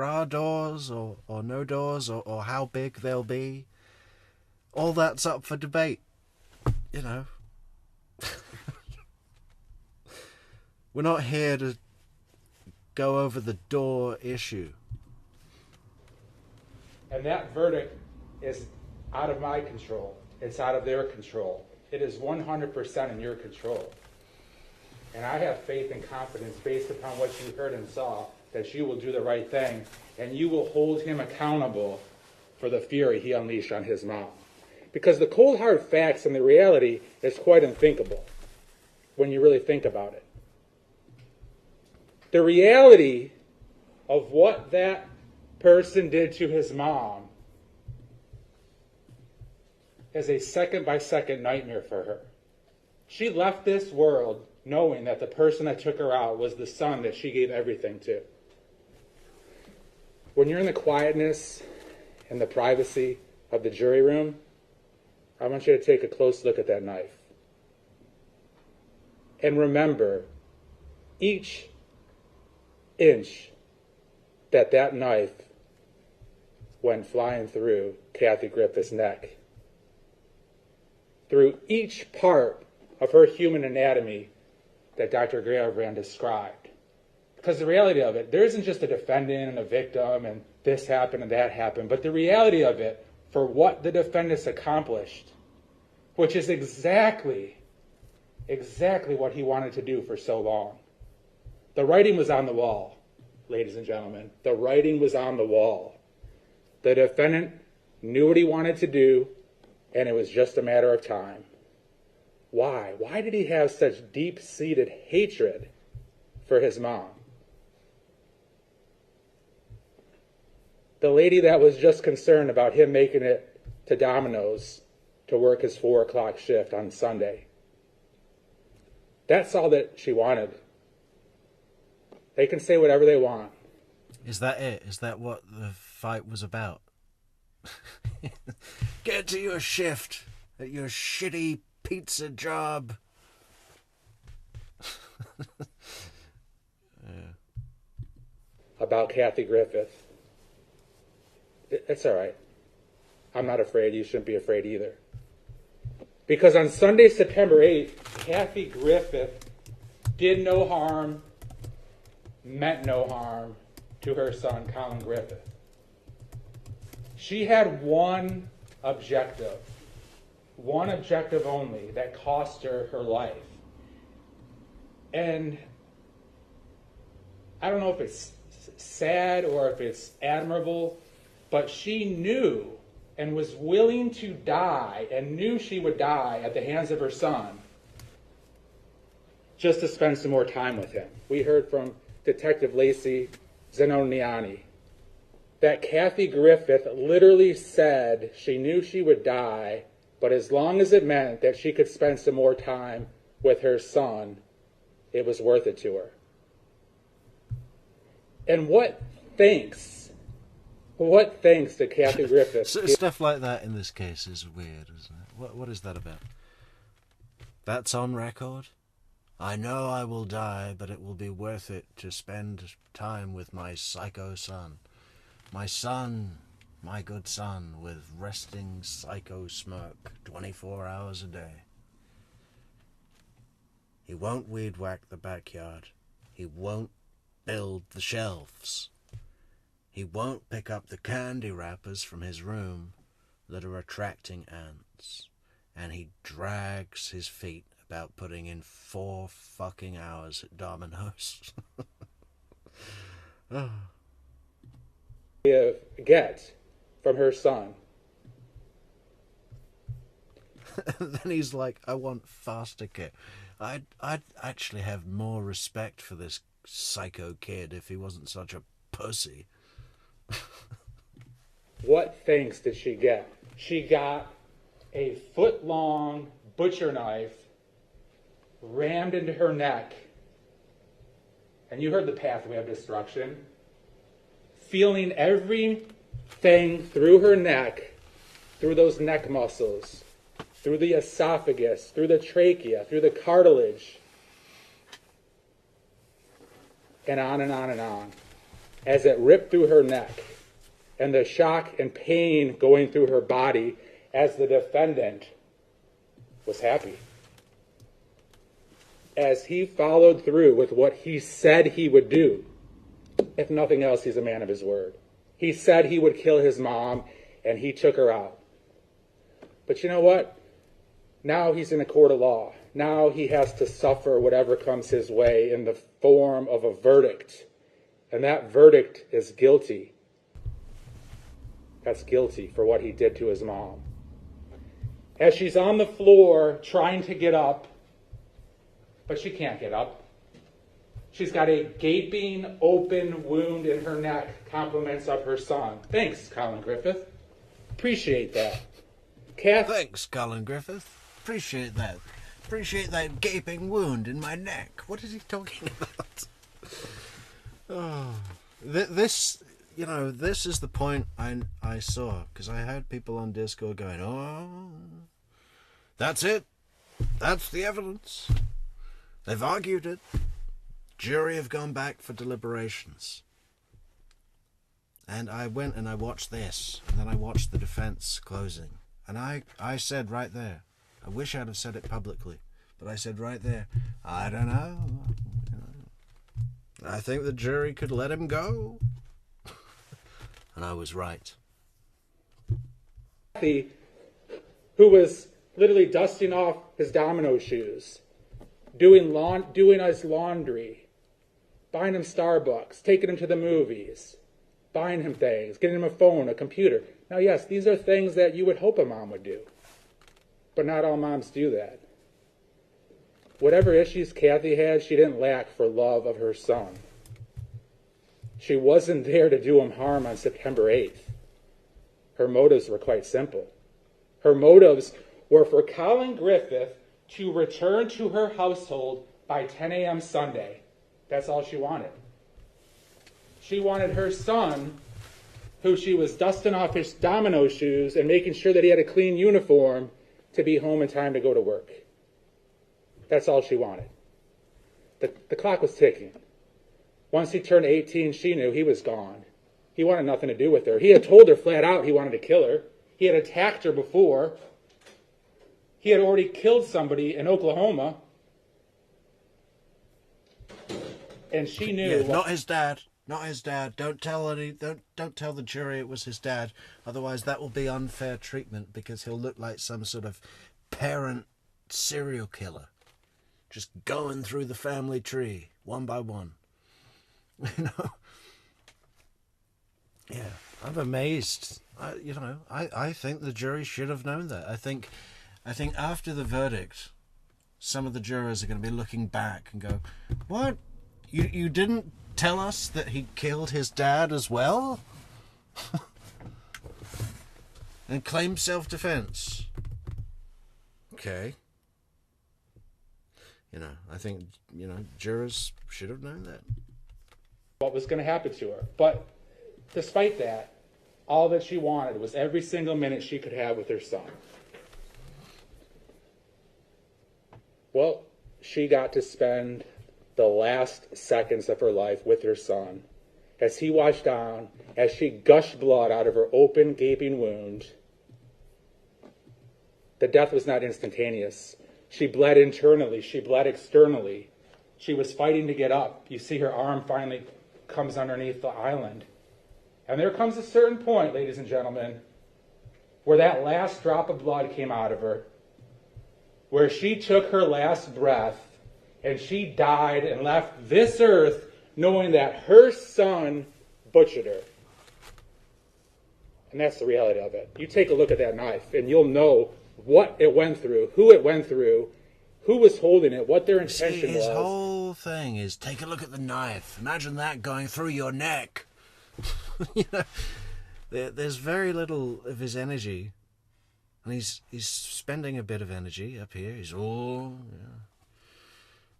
are doors or no doors or how big they'll be. All that's up for debate, you know. We're not here to go over the door issue. And that verdict is out of my control. It's out of their control. It is 100% in your control. And I have faith and confidence based upon what you heard and saw that you will do the right thing and you will hold him accountable for the fury he unleashed on his mom. Because the cold hard facts and the reality is quite unthinkable when you really think about it. The reality of what that person did to his mom is a second-by-second nightmare for her. She left this world knowing that the person that took her out was the son that she gave everything to. When you're in the quietness and the privacy of the jury room, I want you to take a close look at that knife. And remember, each inch that knife went flying through Cathy Griffith's neck, through each part of her human anatomy that Dr. Graveran described. Because the reality of it, there isn't just a defendant and a victim and this happened and that happened, but the reality of it, for what the defendants accomplished, which is exactly what he wanted to do for so long. The writing was on the wall, ladies and gentlemen. The writing was on the wall. The defendant knew what he wanted to do, and it was just a matter of time. Why? Why did he have such deep-seated hatred for his mom? The lady that was just concerned about him making it to Domino's to work his 4 o'clock shift on Sunday. That's all that she wanted. They can say whatever they want. Is that it? Is that what the fight was about? Get to your shift at your shitty pizza job. Yeah. About Cathy Griffith. It's all right. I'm not afraid. You shouldn't be afraid either. Because on Sunday, September 8th, Cathy Griffith did no harm, meant no harm to her son, Collin Griffith. She had one objective only, that cost her her life. And I don't know if it's sad or if it's admirable, but she knew and was willing to die and knew she would die at the hands of her son just to spend some more time with him. We heard from Detective Lacey Zenoniani that Cathy Griffith literally said she knew she would die, but as long as it meant that she could spend some more time with her son, it was worth it to her. And what thanks to Cathy Griffith? Stuff like that in this case is weird, isn't it? What is that about? That's on record? I know I will die, but it will be worth it to spend time with my psycho son. My son, my good son, with resting psycho smirk 24 hours a day. He won't weed whack the backyard. He won't build the shelves. He won't pick up the candy wrappers from his room that are attracting ants. And he drags his feet about putting in 4 fucking hours at Domino's. Oh. Get from her son. Then he's like, I want foster care. I'd actually have more respect for this psycho kid if he wasn't such a pussy. What thanks did she get? She got a foot-long butcher knife rammed into her neck. And you heard the pathway of destruction. Feeling everything through her neck, through those neck muscles, through the esophagus, through the trachea, through the cartilage, and on and on and on, as it ripped through her neck, and the shock and pain going through her body as the defendant was happy. As he followed through with what he said he would do. If nothing else, he's a man of his word. He said he would kill his mom, and he took her out. But you know what? Now he's in a court of law. Now he has to suffer whatever comes his way in the form of a verdict. And that verdict is guilty. That's guilty for what he did to his mom. As she's on the floor trying to get up, but she can't get up. She's got a gaping, open wound in her neck, compliments of her son. Thanks, Collin Griffith. Appreciate that. Cathy. Thanks, Collin Griffith. Appreciate that. Appreciate that gaping wound in my neck. What is he talking about? Oh, this is the point I saw, because I had people on Discord going, oh, that's it. That's the evidence. They've argued it. Jury have gone back for deliberations. And I went and I watched this, and then I watched the defense closing. And I said right there, I wish I'd have said it publicly, but I said right there, I don't know. I think the jury could let him go. And I was right. Cathy, who was literally dusting off his domino shoes, doing his laundry, buying him Starbucks, taking him to the movies, buying him things, getting him a phone, a computer. Now, yes, these are things that you would hope a mom would do. But not all moms do that. Whatever issues Cathy had, she didn't lack for love of her son. She wasn't there to do him harm on September 8th. Her motives were quite simple. Her motives were for Collin Griffith to return to her household by 10 a.m. Sunday. That's all she wanted. She wanted her son, who she was dusting off his domino shoes and making sure that he had a clean uniform, to be home in time to go to work. That's all she wanted. The clock was ticking. Once he turned 18, she knew he was gone. He wanted nothing to do with her. He had told her flat out he wanted to kill her. He had attacked her before. He had already killed somebody in Oklahoma. And she knew... Yeah, not his dad. Not his dad. Don't tell the jury it was his dad. Otherwise that will be unfair treatment, because he'll look like some sort of parent serial killer. Just going through the family tree, one by one. You know? Yeah, I'm amazed. I think the jury should have known that. I think after the verdict, some of the jurors are going to be looking back and go, what? You didn't tell us that he killed his dad as well? And claim self-defense. Okay. I think, jurors should have known that. What was going to happen to her. But despite that, all that she wanted was every single minute she could have with her son. Well, she got to spend the last seconds of her life with her son as he watched on, as she gushed blood out of her open, gaping wound. The death was not instantaneous. She bled internally. She bled externally. She was fighting to get up. You see her arm finally comes underneath the island. And there comes a certain point, ladies and gentlemen, where that last drop of blood came out of her, where she took her last breath, and she died and left this earth knowing that her son butchered her. And that's the reality of it. You take a look at that knife, and you'll know what it went through, who it went through, who was holding it, what their intention was. His whole thing is, take a look at the knife. Imagine that going through your neck. There's very little of his energy, and he's spending a bit of energy up here. He's all,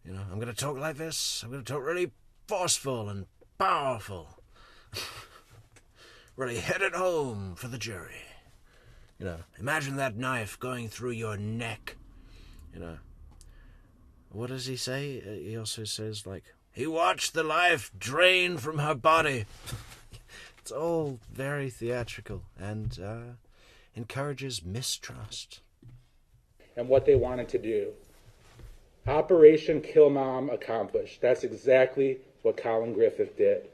I'm going to talk like this. I'm going to talk really forceful and powerful. Really hit it home for the jury. Imagine that knife going through your neck. What does he say? He also says, he watched the life drain from her body. It's all very theatrical and encourages mistrust. And what they wanted to do. Operation Kill Mom accomplished. That's exactly what Collin Griffith did.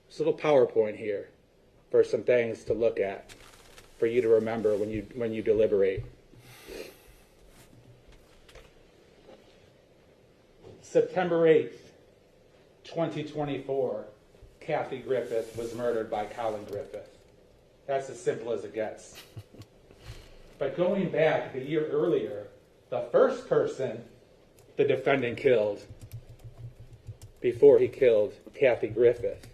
There's a little PowerPoint here for some things to look at, for you to remember when you deliberate. September 8th, 2024, Cathy Griffith was murdered by Collin Griffith. That's as simple as it gets. But going back the year earlier, the first person the defendant killed before he killed Cathy Griffith,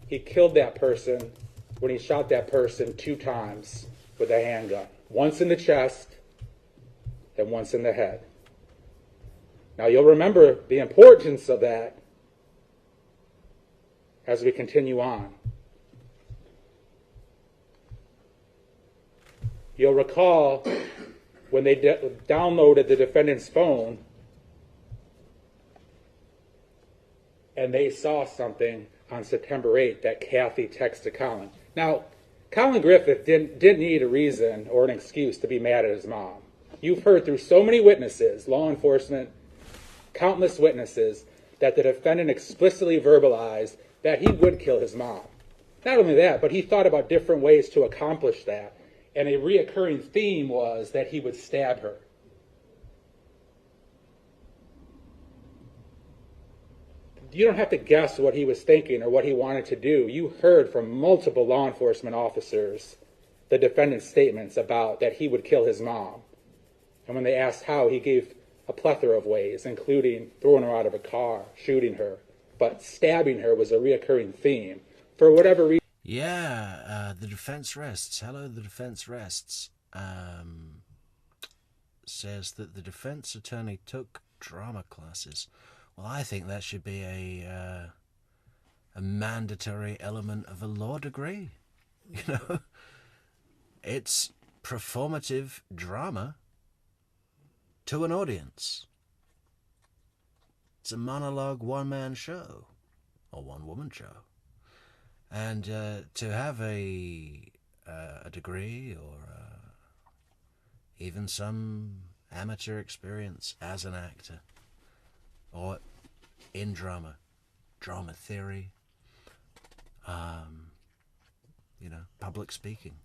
he killed that person when he shot that person 2 times with a handgun. Once in the chest and once in the head. Now you'll remember the importance of that as we continue on. You'll recall when they downloaded the defendant's phone and they saw something on September 8th that Cathy texted Collin. Now, Collin Griffith didn't need a reason or an excuse to be mad at his mom. You've heard through so many witnesses, law enforcement, countless witnesses, that the defendant explicitly verbalized that he would kill his mom. Not only that, but he thought about different ways to accomplish that. And a reoccurring theme was that he would stab her. You don't have to guess what he was thinking or what he wanted to do. You heard from multiple law enforcement officers the defendant's statements about that he would kill his mom. And when they asked how, he gave a plethora of ways, including throwing her out of a car, shooting her. But stabbing her was a reoccurring theme. For whatever reason. Yeah, the defense rests. Hello, the defense rests. Says that the defense attorney took drama classes. Well, I think that should be a mandatory element of a law degree. It's performative drama to an audience. It's a monologue one-man show or one-woman show. And to have a degree or even some amateur experience as an actor or in drama theory, public speaking,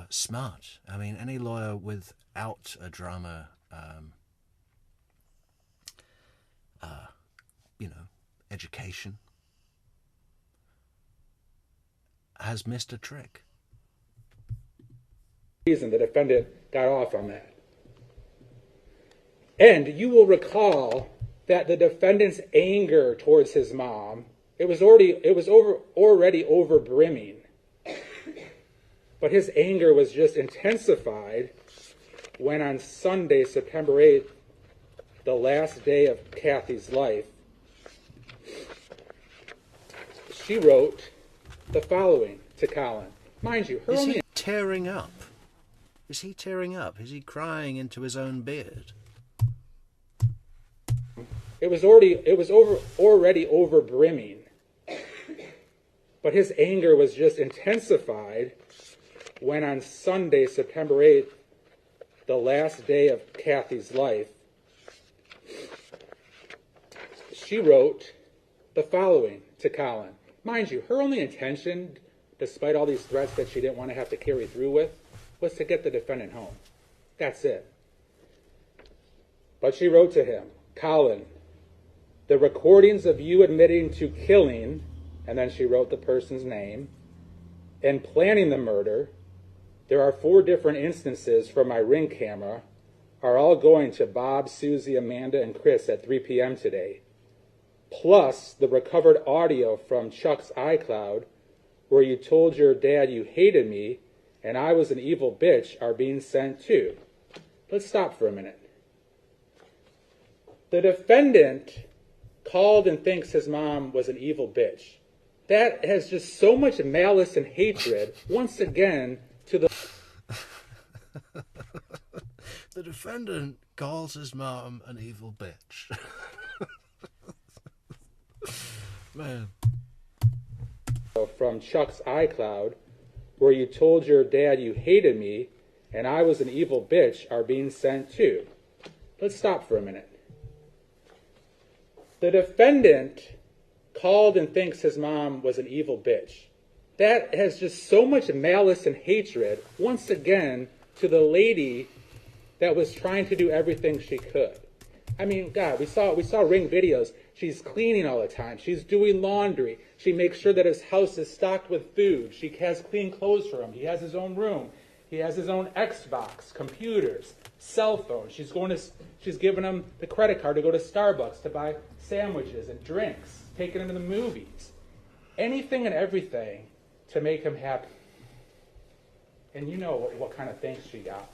smart. I mean, any lawyer without a drama, education, has missed a trick. Reason the defendant got off on that. And you will recall that the defendant's anger towards his mom, it was already over brimming. But his anger was just intensified when on Sunday, September 8th, the last day of Cathy's life, she wrote the following to Collin. Mind you, Is he tearing up? Is he tearing up? Is he crying into his own beard? It was already over brimming. But his anger was just intensified when on Sunday, September 8th, the last day of Cathy's life, she wrote the following to Collin. Mind you, her only intention, despite all these threats that she didn't want to have to carry through with, was to get the defendant home. That's it. But she wrote to him, Collin, the recordings of you admitting to killing, and then she wrote the person's name, and planning the murder, there are 4 different instances from my Ring camera, are all going to Bob, Susie, Amanda, and Chris at 3 p.m. today. Plus the recovered audio from Chuck's iCloud, where you told your dad you hated me and I was an evil bitch, are being sent too. Let's stop for a minute. The defendant called and thinks his mom was an evil bitch. That has just so much malice and hatred, once again, to the... The defendant calls his mom an evil bitch. Man. From Chuck's iCloud, where you told your dad you hated me and I was an evil bitch, are being sent too. Let's stop for a minute. The defendant called and thinks his mom was an evil bitch. That has just so much malice and hatred, once again, to the lady that was trying to do everything she could. I mean, God, we saw Ring videos. She's cleaning all the time. She's doing laundry. She makes sure that his house is stocked with food. She has clean clothes for him. He has his own room. He has his own Xbox, computers, cell phone. She's giving him the credit card to go to Starbucks to buy sandwiches and drinks, taking him to the movies. Anything and everything to make him happy. And you know what kind of thanks she got.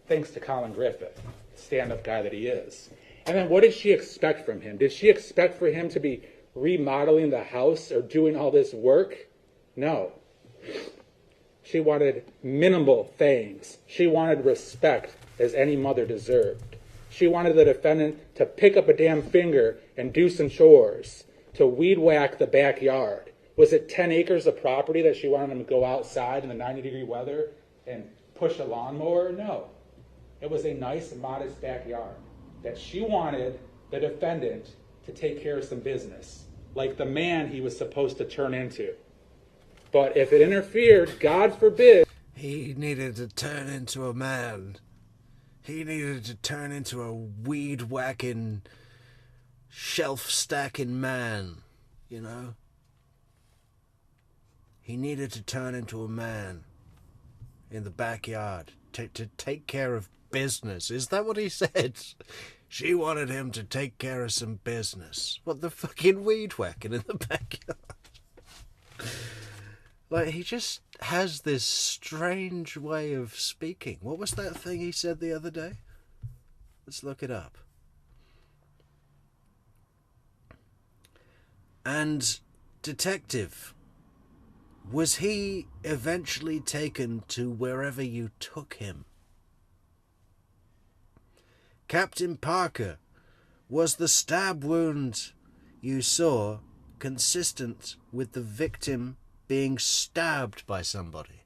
Thanks to Collin Griffith, stand-up guy that he is. And then what did she expect from him? Did she expect for him to be remodeling the house or doing all this work? No. She wanted minimal things. She wanted respect as any mother deserved. She wanted the defendant to pick up a damn finger and do some chores, to weed whack the backyard. Was it 10 acres of property that she wanted him to go outside in the 90-degree weather and push a lawnmower? No. It was a nice, modest backyard that she wanted the defendant to take care of some business, like the man he was supposed to turn into. But if it interfered, God forbid... He needed to turn into a man. He needed to turn into a weed-whacking, shelf-stacking man, you know? He needed to turn into a man in the backyard to take care of business. Is that what he said? She wanted him to take care of some business. What, the fucking weed whacking in the backyard? Like, he just has this strange way of speaking. What was that thing he said the other day? Let's look it up. And, detective, was he eventually taken to wherever you took him? Captain Parker, was the stab wound you saw consistent with the victim being stabbed by somebody?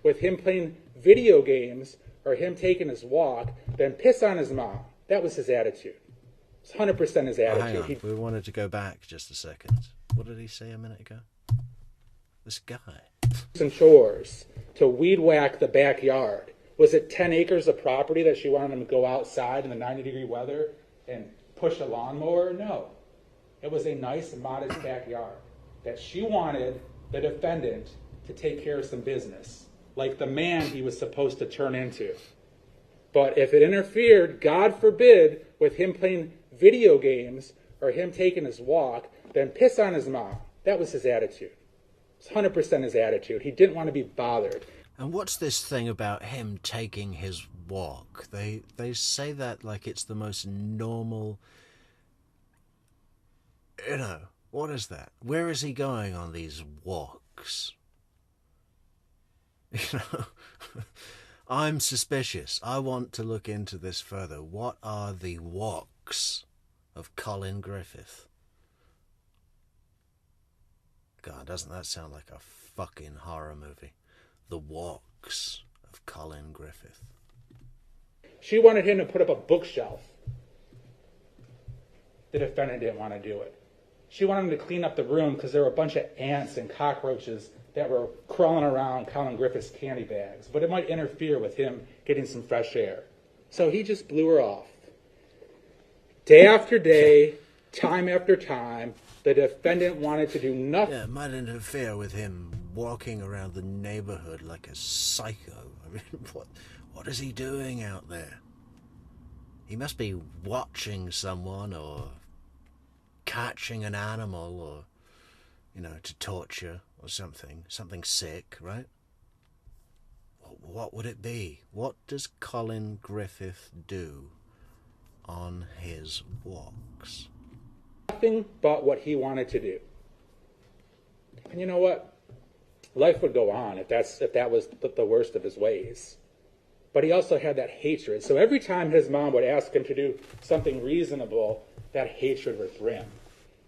With him playing video games or him taking his walk, then piss on his mom. That was his attitude. It's 100% his attitude. Hang on. We wanted to go back just a second. What did he say a minute ago? This guy. Some chores to weed whack the backyard. Was it 10 acres of property that she wanted him to go outside in the 90-degree weather and push a lawnmower? No. It was a nice, modest backyard that she wanted the defendant to take care of some business, like the man he was supposed to turn into. But if it interfered, God forbid, with him playing video games or him taking his walk, then piss on his mom. That was his attitude. It's 100% his attitude. He didn't want to be bothered. And what's this thing about him taking his walk? They say that like it's the most normal... You know, what is that? Where is he going on these walks? You know, I'm suspicious. I want to look into this further. What are the walks of Collin Griffith? God, doesn't that sound like a fucking horror movie? The walks of Collin Griffith. She wanted him to put up a bookshelf. The defendant didn't want to do it. She wanted him to clean up the room because there were a bunch of ants and cockroaches that were crawling around Collin Griffith's candy bags, but it might interfere with him getting some fresh air. So he just blew her off. Day after day, time after time, the defendant wanted to do nothing. Yeah, it might interfere with him walking around the neighborhood like a psycho. I mean, what is he doing out there? He must be watching someone or catching an animal or, you know, to torture or something sick, right? What would it be? What does Collin Griffith do on his walks? Nothing but what he wanted to do. And you know what? Life would go on if that was the worst of his ways. But he also had that hatred. So every time his mom would ask him to do something reasonable, that hatred would brim.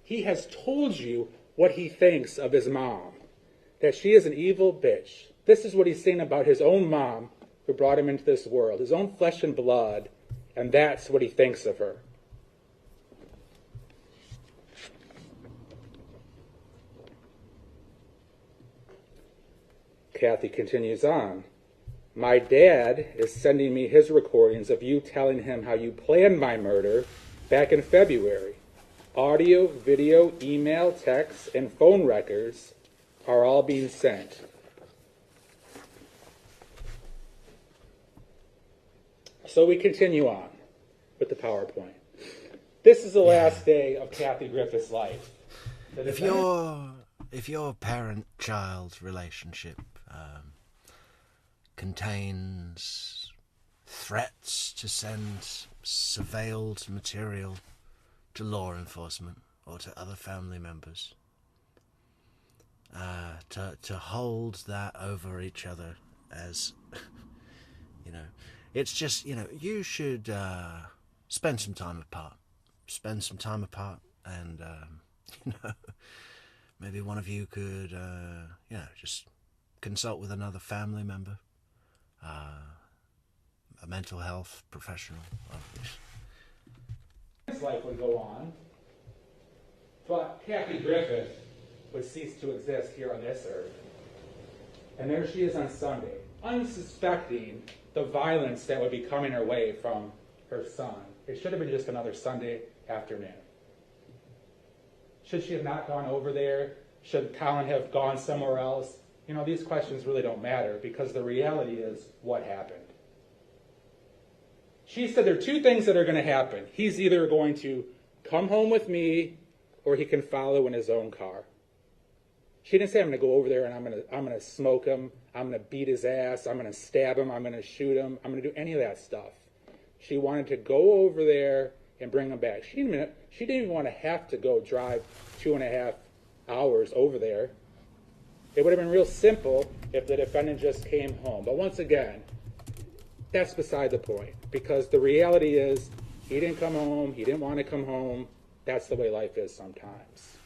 He has told you what he thinks of his mom, that she is an evil bitch. This is what he's saying about his own mom who brought him into this world, his own flesh and blood, and that's what he thinks of her. Cathy continues on. My dad is sending me his recordings of you telling him how you planned my murder back in February. Audio, video, email, text, and phone records are all being sent. So we continue on with the PowerPoint. This is the last day of Cathy Griffith's life. If your parent-child relationship contains threats to send surveilled material to law enforcement or to other family members, to hold that over each other as, you know, it's just, you know, you should spend some time apart. Spend some time apart and, you know, maybe one of you could, you know, just consult with another family member, a mental health professional. His life would go on, but Cathy Griffith would cease to exist here on this earth. And there she is on Sunday, unsuspecting the violence that would be coming her way from her son. It should have been just another Sunday afternoon. Should she have not gone over there? Should Collin have gone somewhere else? You know, these questions really don't matter because the reality is what happened. She said there are two things that are going to happen. He's either going to come home with me or he can follow in his own car. She didn't say, I'm going to go over there and I'm going to smoke him, I'm going to beat his ass, I'm going to stab him, I'm going to shoot him, I'm going to do any of that stuff. She wanted to go over there and bring him back. She didn't even want to have to go drive 2.5 hours over there. It would have been real simple if the defendant just came home. But once again, that's beside the point, because the reality is he didn't come home, he didn't want to come home. That's the way life is sometimes.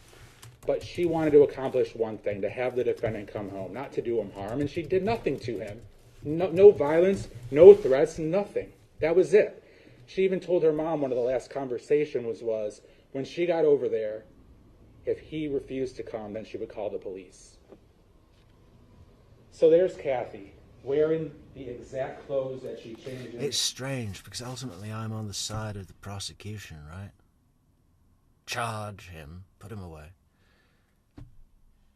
But she wanted to accomplish one thing, to have the defendant come home, not to do him harm, and she did nothing to him. No violence, no threats, nothing. That was it. She even told her mom one of the last conversations was when she got over there, if he refused to come, then she would call the police. So there's Cathy, wearing the exact clothes that she changed. It's strange because ultimately I'm on the side of the prosecution, right? charge him, put him away.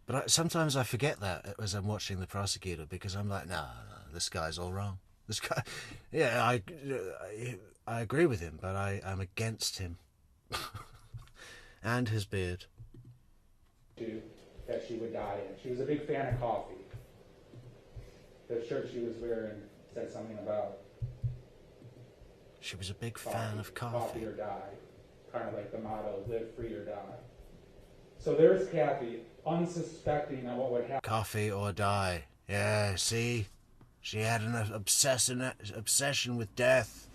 But sometimes I forget that as I'm watching the prosecutor, because I'm like, no, this guy's all wrong. This guy, yeah, I agree with him, but I'm against him. And his beard. That she would die in. She was a big fan of coffee. The shirt she was wearing said something about... She was a big fan of coffee. Coffee or die. Kind of like the motto, live free or die. So there's Cathy, unsuspecting of what would happen. Coffee or die. Yeah, see? She had an obsession with death.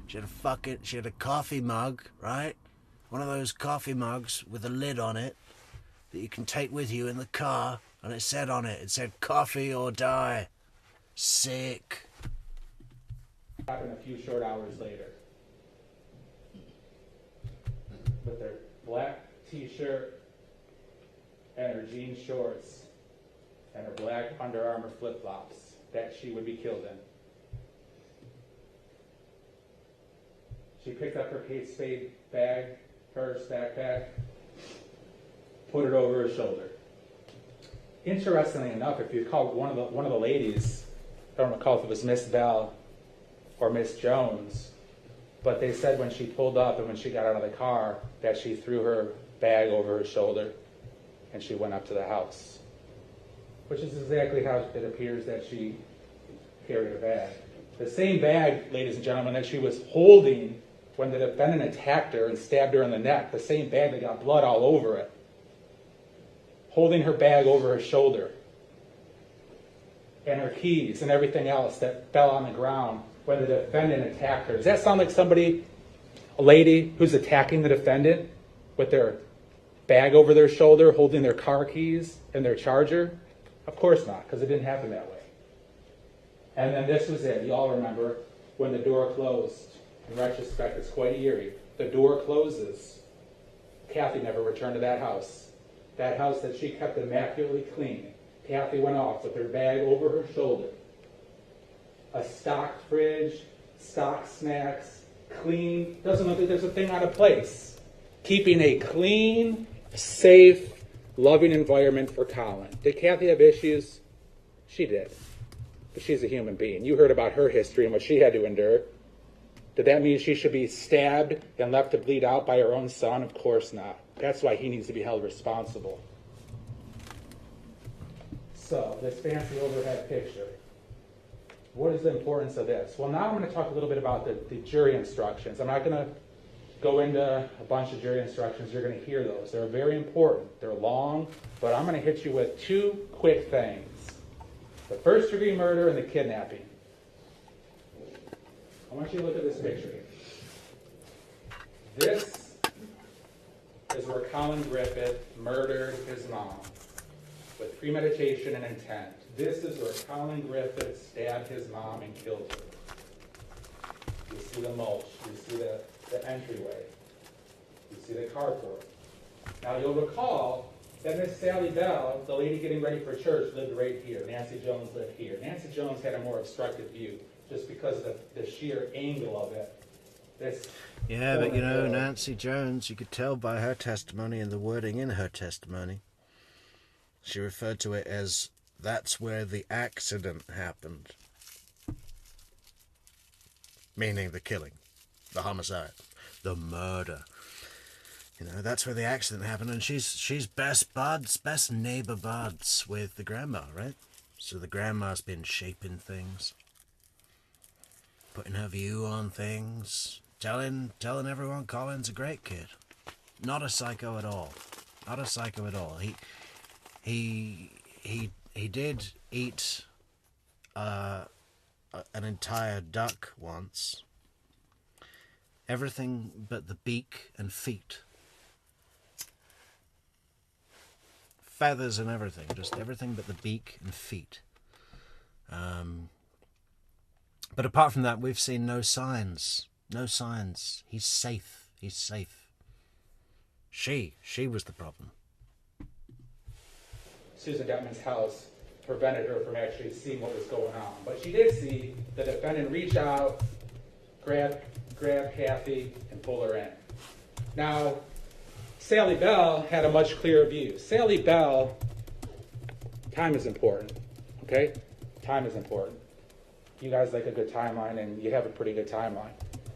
She had a coffee mug, right? One of those coffee mugs with a lid on it that you can take with you in the car, and it said coffee or die. Sick. Happened a few short hours later. With their black t-shirt and her jean shorts and her black Under Armour flip-flops that she would be killed in. She picked up her Kate Spade bag, purse, backpack, put it over her shoulder. Interestingly enough, if you call one of the ladies, I don't recall if it was Miss Bell or Miss Jones, but they said when she pulled up and when she got out of the car that she threw her bag over her shoulder and she went up to the house, which is exactly how it appears that she carried a bag. The same bag, ladies and gentlemen, that she was holding when the defendant attacked her and stabbed her in the neck, the same bag that got blood all over it, holding her bag over her shoulder, and her keys and everything else that fell on the ground when the defendant attacked her. Does that sound like somebody, a lady who's attacking the defendant with their bag over their shoulder, holding their car keys and their charger? Of course not, because it didn't happen that way. And then this was it. You all remember when the door closed. In retrospect, it's quite eerie. The door closes. Cathy never returned to that house. That house that she kept immaculately clean. Cathy went off with her bag over her shoulder. A stocked fridge, stocked snacks, clean. Doesn't look like there's a thing out of place. Keeping a clean, safe, loving environment for Collin. Did Cathy have issues? She did. But she's a human being. You heard about her history and what she had to endure. Did that mean she should be stabbed and left to bleed out by her own son? Of course not. That's why he needs to be held responsible. So, this fancy overhead picture. What is the importance of this? Well, now I'm going to talk a little bit about the jury instructions. I'm not going to go into a bunch of jury instructions. You're going to hear those. They're very important. They're long, but I'm going to hit you with two quick things. The first-degree murder and the kidnapping. I want you to look at this picture. This is where Collin Griffith murdered his mom with premeditation and intent. This is where Collin Griffith stabbed his mom and killed her. You see the mulch. You see the entryway. You see the carport. Now you'll recall that Miss Sally Bell, the lady getting ready for church, lived right here. Nancy Jones lived here. Nancy Jones had a more obstructive view just because of the sheer angle of it. Yeah, but you know, Nancy Jones, you could tell by her testimony and the wording in her testimony. She referred to it as, that's where the accident happened. Meaning the killing, the homicide, the murder. You know, that's where the accident happened, and she's best neighbor buds with the grandma, right? So the grandma's been shaping things, putting her view on things, telling everyone Collin's a great kid. Not a psycho at all. Not a psycho at all. He did eat an entire duck once. Everything but the beak and feet. Feathers and everything. Just everything but the beak and feet. But apart from that, we've seen no signs. No signs. He's safe. He's safe. She was the problem. Susan Detman's house prevented her from actually seeing what was going on. But she did see the defendant reach out, grab Cathy, and pull her in. Now, Sally Bell had a much clearer view. Sally Bell, time is important, okay? Time is important. You guys like a good timeline, and you have a pretty good timeline.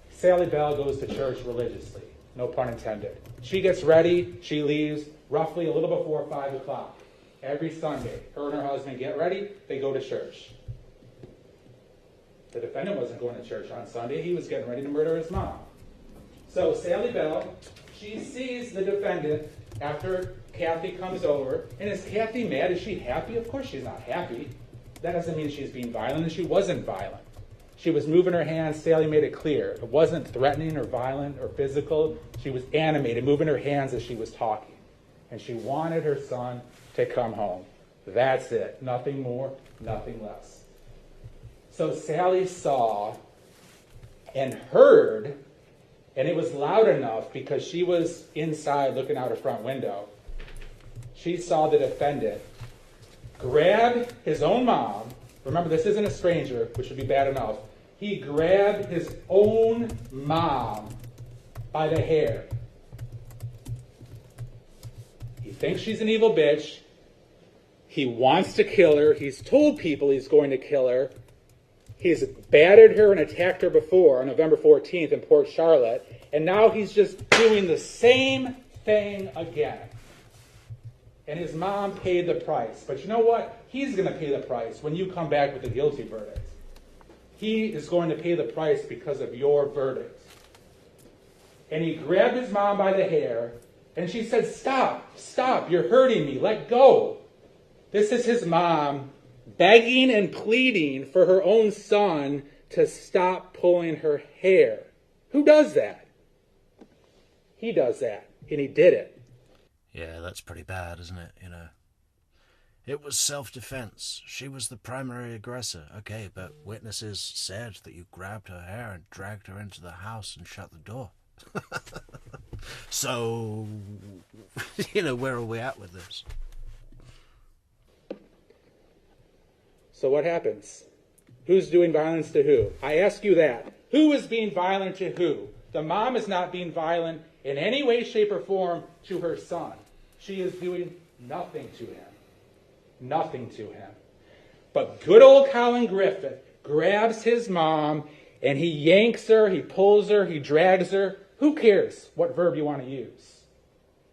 Sally Bell goes to church religiously, no pun intended. She gets ready, she leaves roughly a little before 5 o'clock. Every Sunday, her and her husband get ready, they go to church. The defendant wasn't going to church on Sunday, he was getting ready to murder his mom. So Sally Bell, she sees the defendant after Cathy comes over, and is Cathy mad? Is she happy? Of course she's not happy. That doesn't mean she's being violent, and she wasn't violent. She was moving her hands. Sally made it clear. It wasn't threatening or violent or physical. She was animated, moving her hands as she was talking. And she wanted her son to come home. That's it. Nothing more, nothing less. So Sally saw and heard, and it was loud enough because she was inside looking out her front window. She saw the defendant grab his own mom. Remember, this isn't a stranger, which would be bad enough. He grabbed his own mom by the hair. He thinks she's an evil bitch. He wants to kill her. He's told people he's going to kill her. He's battered her and attacked her before on November 14th in Port Charlotte. And now he's just doing the same thing again. And his mom paid the price. But you know what? He's going to pay the price when you come back with a guilty verdict. He is going to pay the price because of your verdict. And he grabbed his mom by the hair, and she said, "Stop, stop, you're hurting me, let go." This is his mom begging and pleading for her own son to stop pulling her hair. Who does that? He does that, and he did it. Yeah, that's pretty bad, isn't it? You know, it was self-defense. She was the primary aggressor. Okay, but witnesses said that you grabbed her hair and dragged her into the house and shut the door. So, you know, where are we at with this? So what happens? Who's doing violence to who? I ask you that. Who is being violent to who? The mom is not being violent in any way, shape, or form to her son. She is doing nothing to him. Nothing to him. But good old Collin Griffith grabs his mom and he yanks her, he pulls her, he drags her. Who cares what verb you want to use?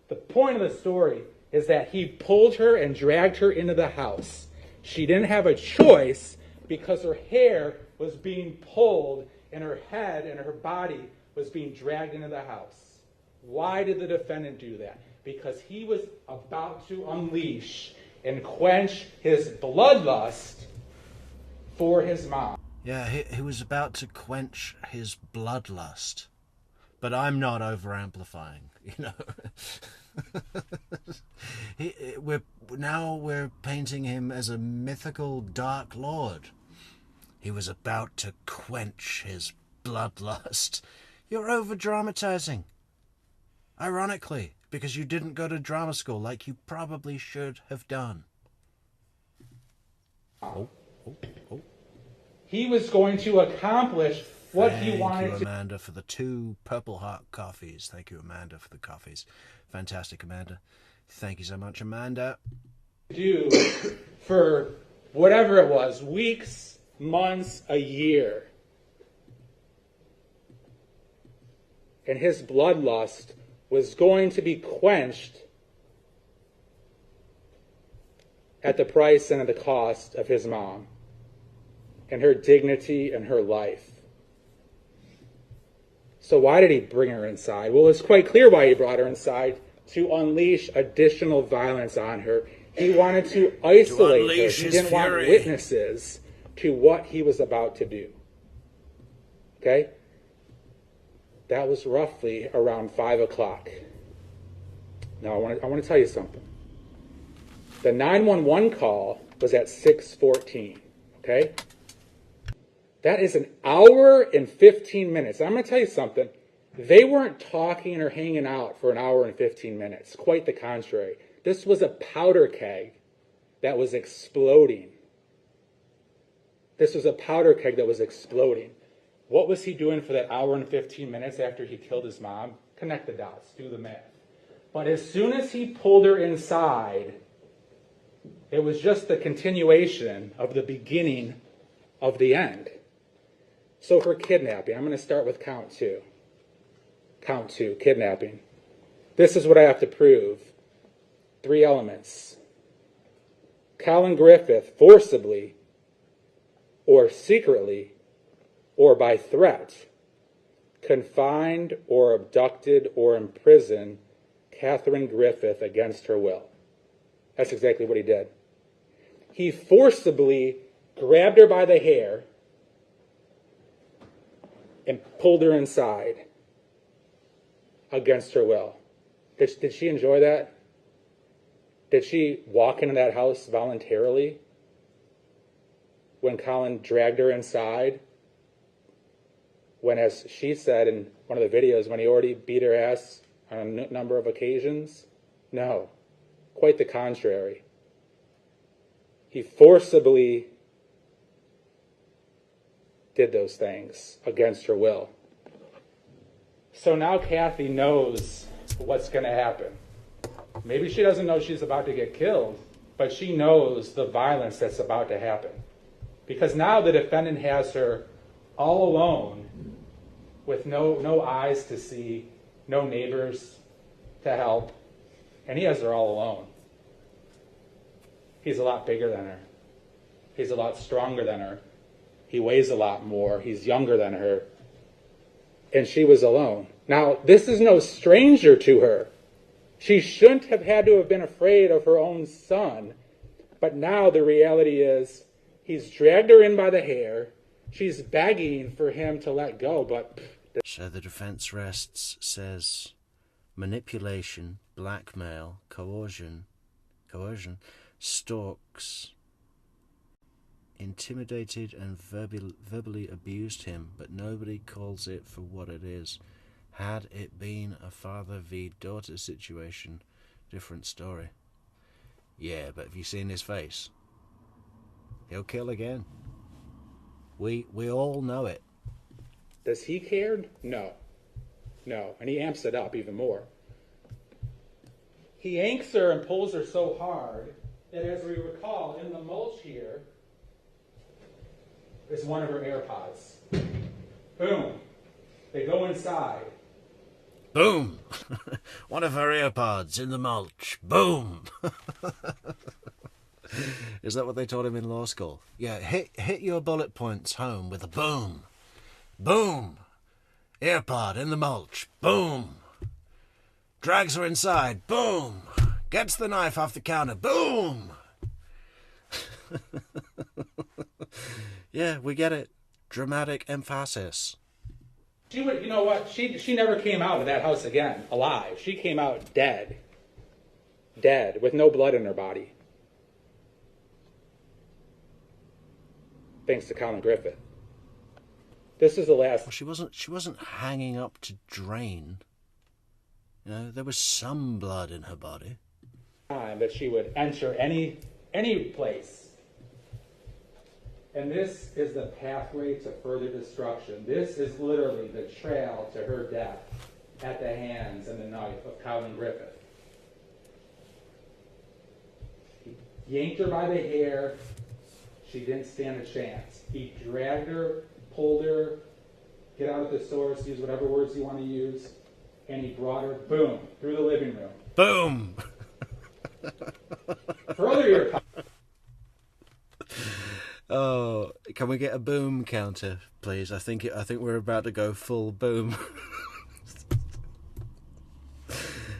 The point of the story is that he pulled her and dragged her into the house. She didn't have a choice because her hair was being pulled and her head and her body was being dragged into the house. Why did the defendant do that? Because he was about to unleash and quench his bloodlust for his mom. Yeah, he was about to quench his bloodlust. But I'm not over-amplifying, you know. We're painting him as a mythical dark lord. He was about to quench his bloodlust. You're over-dramatizing. Ironically, because you didn't go to drama school like you probably should have done. Oh. He was going to accomplish what he wanted to. Thank you, Amanda, for the 2 Purple Heart coffees. Thank you, Amanda, for the coffees. Fantastic, Amanda. Thank you so much, Amanda. Do for whatever it was, weeks, months, a year. And his bloodlust was going to be quenched at the price and at the cost of his mom and her dignity and her life. So why did he bring her inside? Well, it's quite clear why he brought her inside: to unleash additional violence on her. He wanted to isolate her. He didn't want witnesses to what he was about to do. Okay? That was roughly around 5 o'clock. Now, I want to tell you something. The 911 call was at 6:14. Okay? That is an hour and 15 minutes. I'm going to tell you something. They weren't talking or hanging out for an hour and 15 minutes. Quite the contrary. This was a powder keg that was exploding. This was a powder keg that was exploding. What was he doing for that hour and 15 minutes after he killed his mom? Connect the dots. Do the math. But as soon as he pulled her inside, it was just the continuation of the beginning of the end. So for kidnapping, I'm going to start with count two. Count two, kidnapping. This is what I have to prove. 3 elements. Collin Griffith forcibly or secretly or by threat confined or abducted or imprisoned Catherine Griffith against her will. That's exactly what he did. He forcibly grabbed her by the hair and pulled her inside against her will. Did she enjoy that? Did she walk into that house voluntarily when Collin dragged her inside? When, as she said in one of the videos, when he already beat her ass on a number of occasions? No, quite the contrary. He forcibly did those things against her will. So now Cathy knows what's going to happen. Maybe she doesn't know she's about to get killed, but she knows the violence that's about to happen. Because now the defendant has her all alone with no eyes to see, no neighbors to help, and he has her all alone. He's a lot bigger than her. He's a lot stronger than her. He weighs a lot more. He's younger than her. And she was alone. Now, this is no stranger to her. She shouldn't have had to have been afraid of her own son. But now the reality is he's dragged her in by the hair. She's begging for him to let go, but... So the defense says manipulation, blackmail, coercion, stalks, intimidated and verbally abused him, but nobody calls it for what it is. Had it been a father v daughter situation, different story. Yeah, but have you seen his face? He'll kill again. We all know it. Does he care? No. No. And he amps it up even more. He yanks her and pulls her so hard that, as we recall, in the mulch here is one of her AirPods. Boom. They go inside. Boom! One of her AirPods in the mulch. Boom! Is that what they taught him in law school? Yeah, hit your bullet points home with a boom. Boom! AirPod in the mulch. Boom! Drags her inside. Boom! Gets the knife off the counter. Boom! Yeah, we get it. Dramatic emphasis. You know what? She never came out of that house again alive. She came out dead. Dead, with no blood in her body. Thanks to Collin Griffith. This is the last... Well, she wasn't hanging up to drain. You know, there was some blood in her body. Time that she would enter any place. And this is the pathway to further destruction. This is literally the trail to her death at the hands and the knife of Collin Griffith. He yanked her by the hair. She didn't stand a chance. He dragged her, pulled her, get out at the source, use whatever words you want to use, and he brought her, boom, through the living room. Boom! Earlier... Oh, can we get a boom counter, please? I think we're about to go full boom.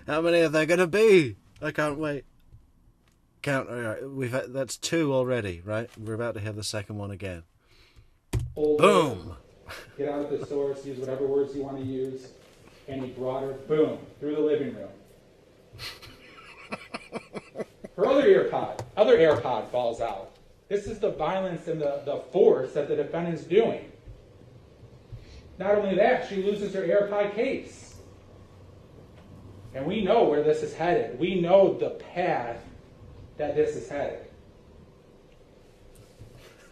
How many are there going to be? I can't wait. Count. All right, that's 2 already, right? We're about to have the second one again. Boom! Get out at the source, use whatever words you want to use, and he brought her, boom, through the living room. Her other AirPod falls out. This is the violence and the force that the defendant's doing. Not only that, she loses her AirPod case. And we know where this is headed. We know the path that this is headed.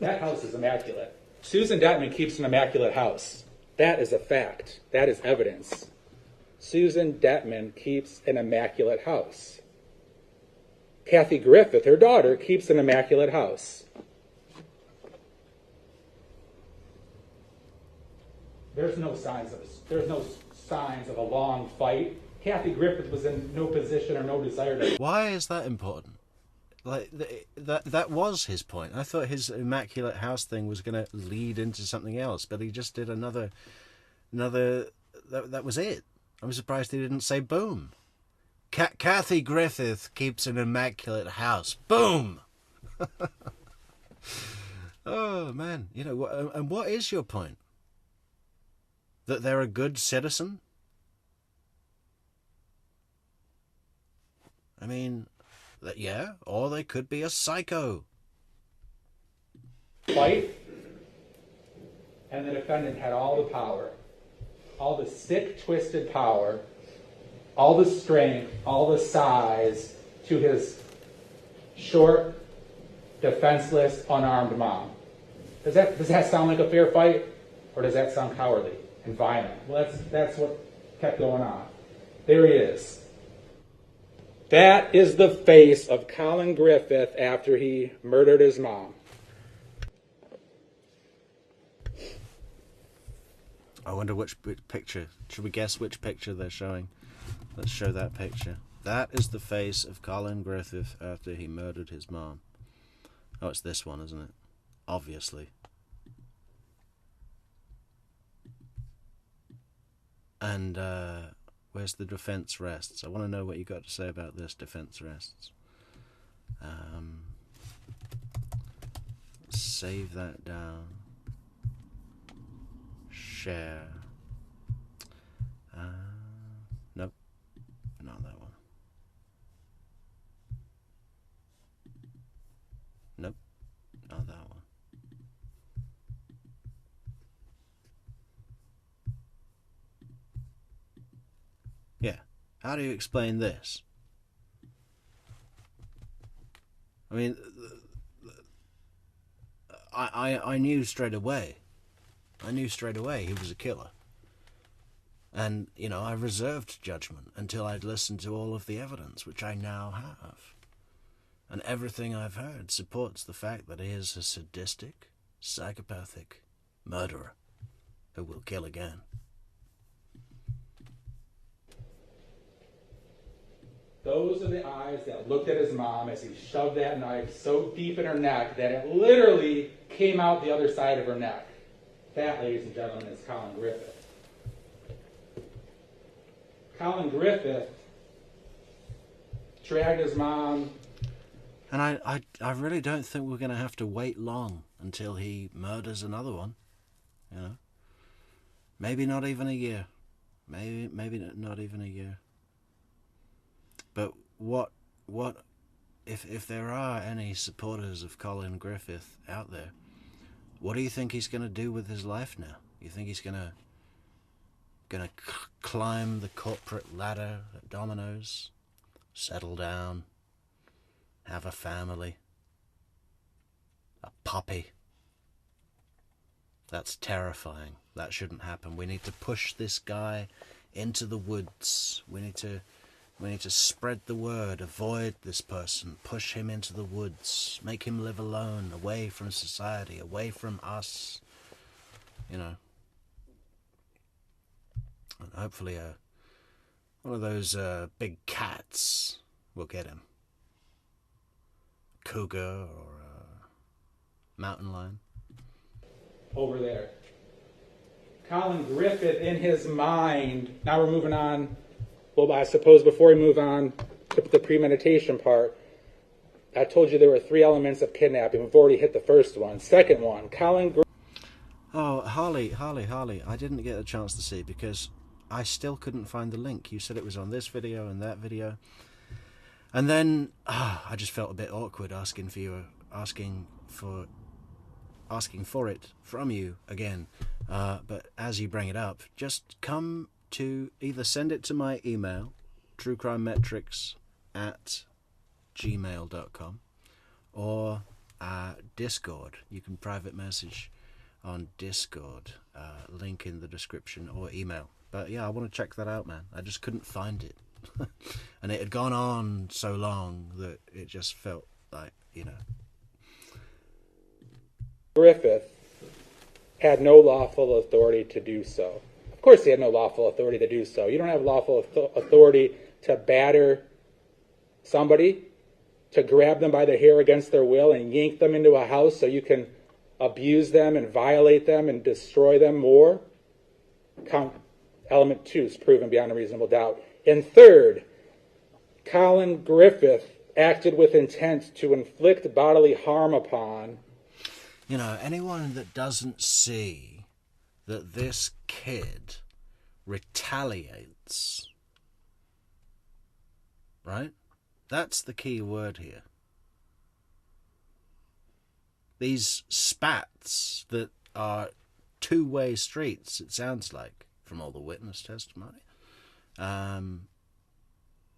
That house is immaculate. Susan Detman keeps an immaculate house. That is a fact. That is evidence. Susan Detman keeps an immaculate house. Cathy Griffith, her daughter, keeps an immaculate house. There's no signs of a long fight. Cathy Griffith was in no position or no desire to... Why is that important? Like, that was his point. I thought his immaculate house thing was going to lead into something else, but he just did another that was it. I'm surprised he didn't say boom. Cathy Griffith keeps an immaculate house. Boom! Oh, man. You know, and what is your point? That they're a good citizen? I mean, yeah, or they could be a psycho. Fight, and the defendant had all the power, all the sick, twisted power, all the strength, all the size to his short, defenseless, unarmed mom. Does that sound like a fair fight, or does that sound cowardly and violent? Well, that's what kept going on. There he is. That is the face of Collin Griffith after he murdered his mom. I wonder which picture. Should we guess which picture they're showing? Let's show that picture. That is the face of Collin Griffith after he murdered his mom. Oh, it's this one, isn't it? Obviously. And, where's the defense rests? I want to know what you got to say about this defense rests. Save that down. Share. Nope. Not that one. Nope. Not that one. Yeah. How do you explain this? I mean, I knew straight away. I knew straight away he was a killer. And, you know, I reserved judgment until I'd listened to all of the evidence, which I now have. And everything I've heard supports the fact that he is a sadistic, psychopathic murderer who will kill again. Those are the eyes that looked at his mom as he shoved that knife so deep in her neck that it literally came out the other side of her neck. That, ladies and gentlemen, is Collin Griffith. Collin Griffith dragged his mom. And I really don't think we're going to have to wait long until he murders another one. You know? Maybe not even a year. Maybe not even a year. But what if there are any supporters of Collin Griffith out there, what do you think he's going to do with his life now? You think he's going to climb the corporate ladder at Domino's, settle down, have a family, a puppy? That's terrifying. That shouldn't happen. We need to push this guy into the woods. We need to spread the word, avoid this person, push him into the woods, make him live alone, away from society, away from us, you know. And hopefully one of those big cats will get him. Cougar or mountain lion. Over there. Collin Griffith in his mind. Now we're moving on. Well, I suppose before we move on to the premeditation part, I told you there were 3 elements of kidnapping. We've already hit the first one. Second one, Collin Griffith. Oh, Harley, I didn't get a chance to see because I still couldn't find the link. You said it was on this video and that video. And then I just felt a bit awkward asking for it from you again. But as you bring it up, just come to either send it to my email, truecrimemetrics@gmail.com, or Discord. You can private message on Discord, link in the description, or email But yeah, I want to check that out, man. I just couldn't find it. And it had gone on so long that it just felt like, you know. Griffith had no lawful authority to do so. Of course he had no lawful authority to do so. You don't have lawful authority to batter somebody, to grab them by the hair against their will and yank them into a house so you can abuse them and violate them and destroy them more. Element 2 is proven beyond a reasonable doubt. And third, Collin Griffith acted with intent to inflict bodily harm upon. You know, anyone that doesn't see that this kid retaliates, right? That's the key word here. These spats that are two-way streets, it sounds like, from all the witness testimony.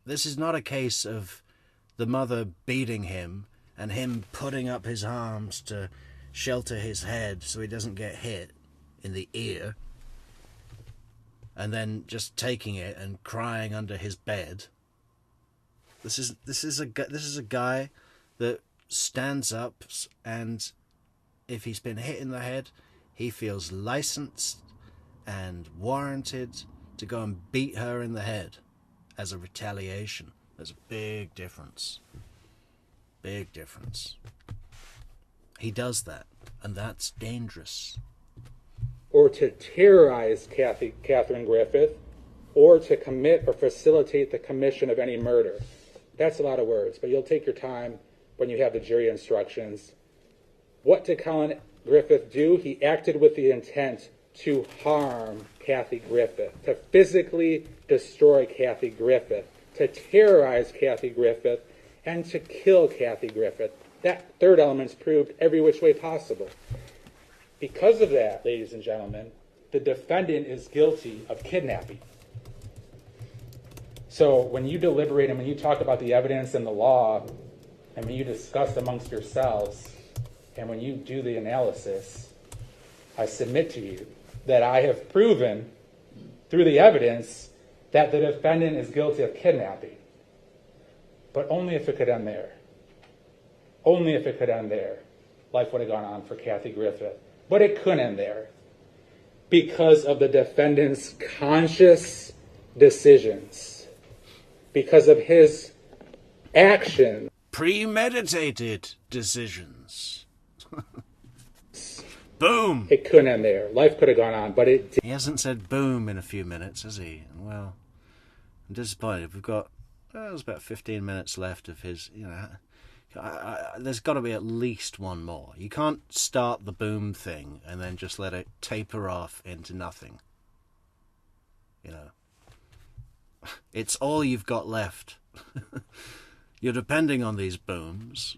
This is not a case of the mother beating him and him putting up his arms to shelter his head so he doesn't get hit in the ear, and then just taking it and crying under his bed. This is a guy that stands up, and if he's been hit in the head, he feels licensed and warranted to go and beat her in the head as a retaliation. There's a big difference. Big difference. He does that, and that's dangerous. Or to terrorize Catherine Griffith, or to commit or facilitate the commission of any murder. That's a lot of words, but you'll take your time when you have the jury instructions. What did Collin Griffith do? He acted with the intent to harm Cathy Griffith, to physically destroy Cathy Griffith, to terrorize Cathy Griffith, and to kill Cathy Griffith. That third element's proved every which way possible. Because of that, ladies and gentlemen, the defendant is guilty of kidnapping. So when you deliberate and when you talk about the evidence and the law, and when you discuss amongst yourselves, and when you do the analysis, I submit to you that I have proven through the evidence that the defendant is guilty of kidnapping. But only if it could end there. Only if it could end there. Life would have gone on for Cathy Griffith. But it couldn't end there because of the defendant's conscious decisions, because of his action. Premeditated decisions. Boom! It couldn't end there. Life could have gone on, but it did. He hasn't said boom in a few minutes, has he? Well, I'm disappointed. We've got, there's about 15 minutes left of his, you know, there's got to be at least one more. You can't start the boom thing and then just let it taper off into nothing. You know, it's all you've got left. You're depending on these booms.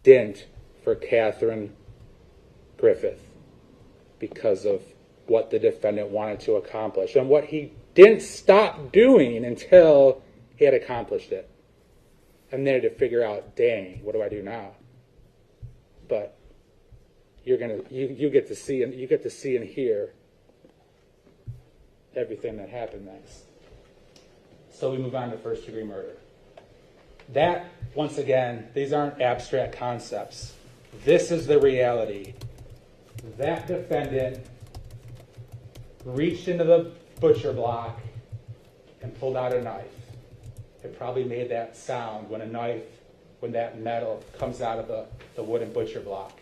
Didn't for Catherine Griffith because of what the defendant wanted to accomplish and what he didn't stop doing until he had accomplished it. And then to figure out, dang, what do I do now? But you get to see and hear everything that happened next. So we move on to first degree murder. That, once again, these aren't abstract concepts. This is the reality. That defendant reached into the butcher block and pulled out a knife. It probably made that sound when that metal comes out of the wooden butcher block.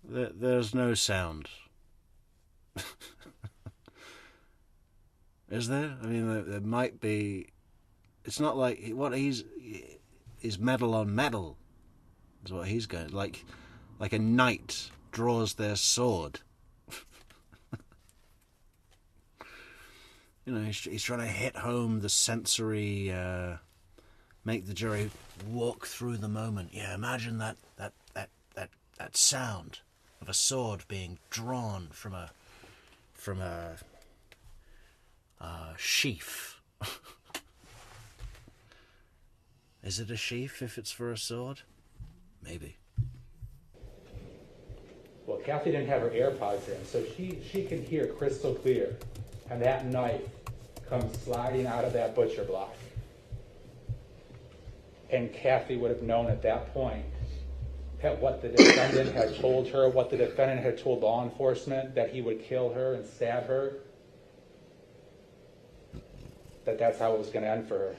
There's no sound. Is there? I mean, there might be. It's not like what he's metal on metal. Is what he's going like a knight draws their sword. You know, he's trying to hit home the sensory, make the jury walk through the moment. Yeah, imagine that sound of a sword being drawn from a sheath. Is it a sheath if it's for a sword? Maybe. Well, Cathy didn't have her AirPods in, so she can hear crystal clear. and that knife comes sliding out of that butcher block. And Cathy would have known at that point that what the defendant had told her, what the defendant had told law enforcement, that he would kill her and stab her, that's how it was going to end for her.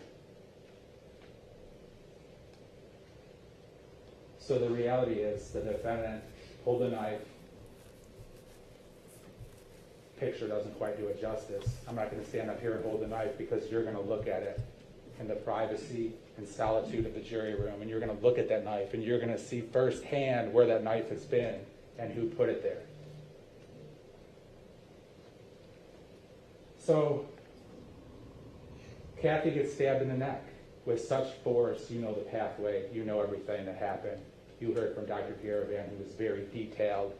So the reality is the defendant pulled the knife. Picture doesn't quite do it justice. I'm not going to stand up here and hold the knife because you're going to look at it in the privacy and solitude of the jury room, and you're going to look at that knife and you're going to see firsthand where that knife has been and who put it there. So Cathy gets stabbed in the neck with such force. You know the pathway, you know everything that happened. You heard from Dr. Garavan, who was very detailed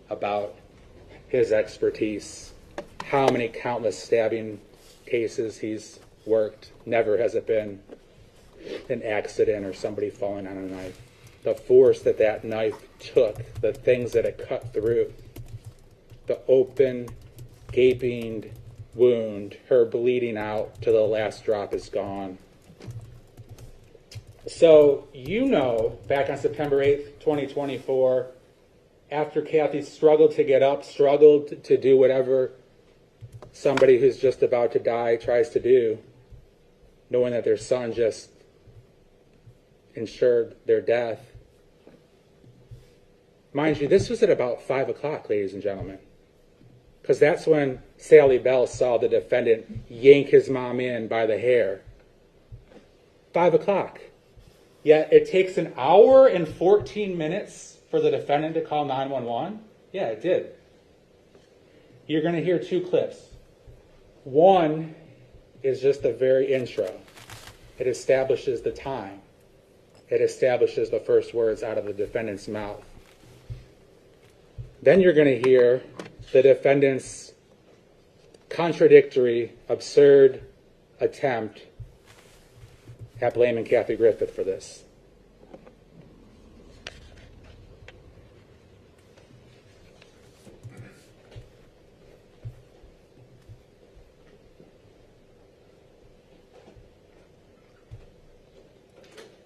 about his expertise, how many countless stabbing cases he's worked. Never has it been an accident or somebody falling on a knife. The force that that knife took, the things that it cut through, the open, gaping wound, her bleeding out to the last drop is gone. So, you know, back on September 8th, 2024, after Cathy struggled to get up, struggled to do whatever somebody who's just about to die tries to do, knowing that their son just ensured their death. Mind you, this was at about 5 o'clock, ladies and gentlemen, because that's when Sally Bell saw the defendant yank his mom in by the hair. 5 o'clock. Yet it takes an hour and 14 minutes for the defendant to call 911? Yeah, it did. You're going to hear two clips. One is just the very intro. It establishes the time. It establishes the first words out of the defendant's mouth. Then you're going to hear the defendant's contradictory, absurd attempt at blaming Cathy Griffith for this.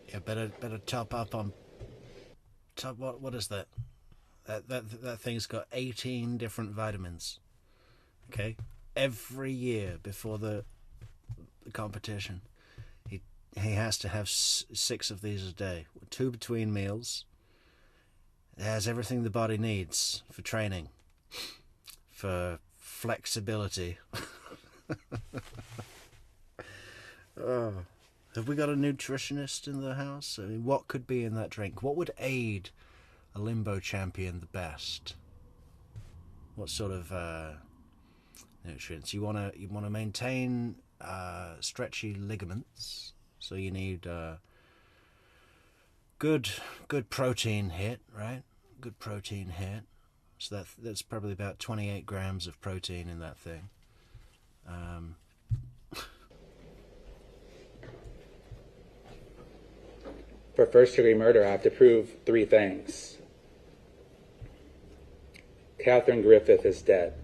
Yeah, better top up on top. What is that? That thing's got 18 different vitamins. Okay, every year before the competition, he has to have 6 of these a day, 2 between meals. It has everything the body needs for training, for flexibility. Oh. Have we got a nutritionist in the house? I mean, what could be in that drink? What would aid a limbo champion the best? What sort of nutrients? You want to maintain stretchy ligaments, so you need good protein hit, right? Good protein hit. So that's probably about 28 grams of protein in that thing. For first-degree murder, I have to prove 3 things. Catherine Griffith is dead.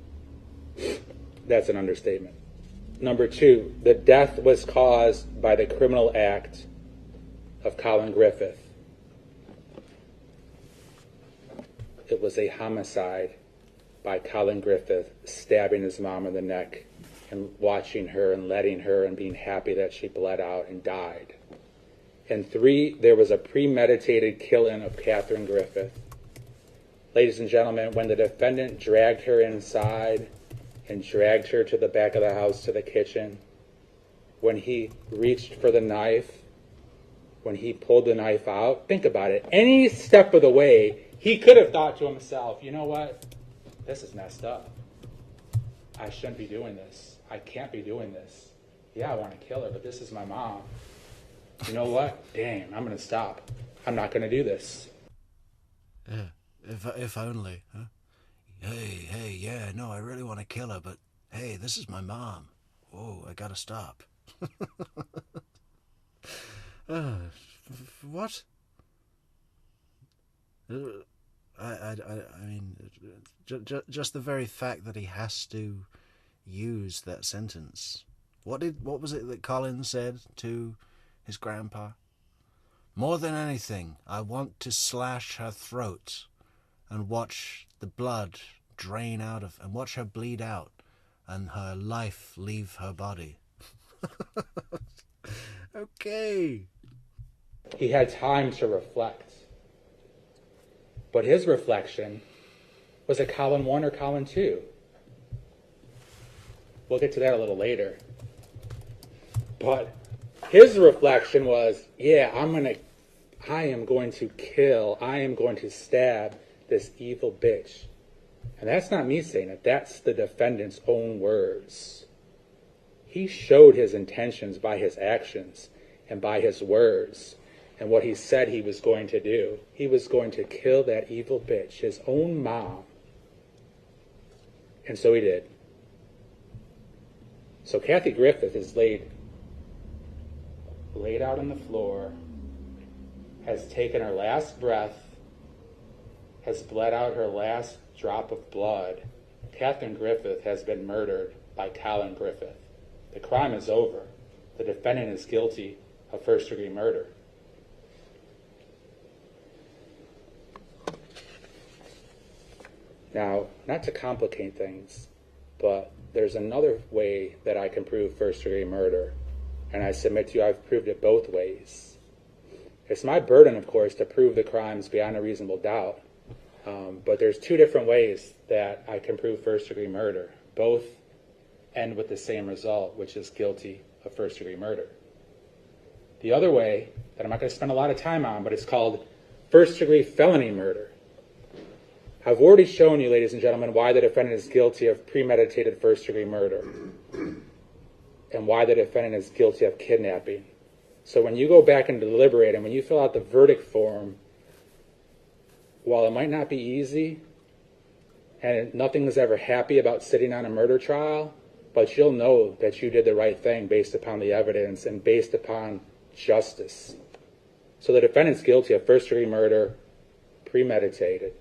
That's an understatement. Number 2, the death was caused by the criminal act of Collin Griffith. It was a homicide by Collin Griffith, stabbing his mom in the neck and watching her and letting her and being happy that she bled out and died. And 3, there was a premeditated killing of Catherine Griffith. Ladies and gentlemen, when the defendant dragged her inside and dragged her to the back of the house to the kitchen, when he reached for the knife, when he pulled the knife out, think about it. Any step of the way, he could have thought to himself, you know what? This is messed up. I shouldn't be doing this. I can't be doing this. Yeah, I want to kill her, but this is my mom. You know what? Damn, I'm going to stop. I'm not going to do this. Yeah, if only, huh? Hey, yeah, no, I really want to kill her, but hey, this is my mom. Oh, I gotta stop. What? I mean, just the very fact that he has to use that sentence. What was it that Collin said to his grandpa? More than anything, I want to slash her throat and watch the blood drain out of, and watch her bleed out and her life leave her body. Okay. He had time to reflect. But his reflection was it Collin 1 or Collin 2? We'll get to that a little later. But his reflection was, yeah, I am going to kill, I am going to stab this evil bitch. And that's not me saying it, that's the defendant's own words. He showed his intentions by his actions and by his words and what he said he was going to do. He was going to kill that evil bitch, his own mom. And so he did. So Cathy Griffith is laid out on the floor, has taken her last breath, has bled out her last drop of blood. Catherine Griffith has been murdered by Collin Griffith. The crime is over. The defendant is guilty of first-degree murder. Now, not to complicate things, but there's another way that I can prove first-degree murder, and I submit to you I've proved it both ways. It's my burden, of course, to prove the crimes beyond a reasonable doubt, but there's two different ways that I can prove first-degree murder. Both end with the same result, which is guilty of first-degree murder. The other way, that I'm not going to spend a lot of time on, but it's called first-degree felony murder. I've already shown you, ladies and gentlemen, why the defendant is guilty of premeditated first-degree murder and why the defendant is guilty of kidnapping. So when you go back and deliberate, and when you fill out the verdict form, while it might not be easy, and nothing is ever happy about sitting on a murder trial, but you'll know that you did the right thing based upon the evidence and based upon justice. So the defendant's guilty of first-degree murder, premeditated,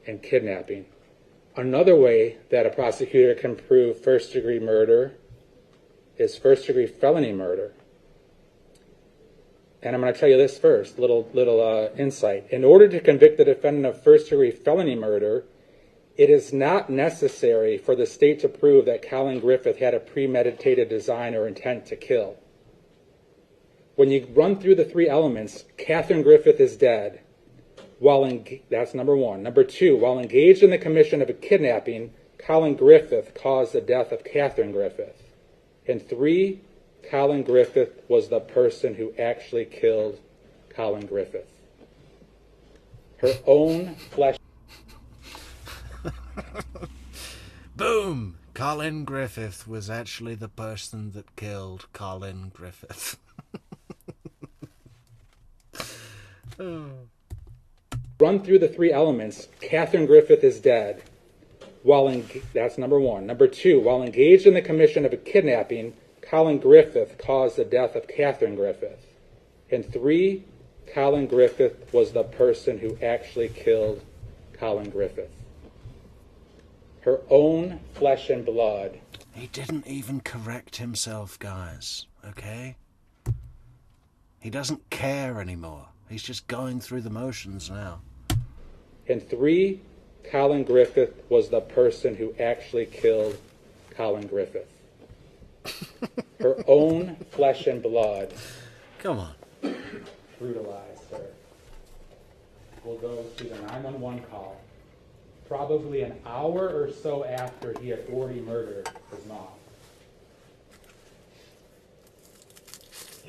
and kidnapping. Another way that a prosecutor can prove first-degree murder is first-degree felony murder. And I'm going to tell you this first, little insight. In order to convict the defendant of first-degree felony murder, it is not necessary for the state to prove that Collin Griffith had a premeditated design or intent to kill. When you run through the three elements, Catherine Griffith is dead. That's number one. Number two, while engaged in the commission of a kidnapping, Collin Griffith caused the death of Catherine Griffith. And three, Collin Griffith was the person who actually killed Collin Griffith. Her own flesh. Boom! Collin Griffith was actually the person that killed Collin Griffith. Oh. Run through the three elements. Catherine Griffith is dead. That's number one. Number two, while engaged in the commission of a kidnapping, Collin Griffith caused the death of Catherine Griffith. And three, Collin Griffith was the person who actually killed Collin Griffith. Her own flesh and blood. He didn't even correct himself, guys, okay? He doesn't care anymore. He's just going through the motions now. And three, Collin Griffith was the person who actually killed Collin Griffith. Her own flesh and blood. Come on. Brutalized her. We'll go to the 911 call. Probably an hour or so after he had already murdered his mom.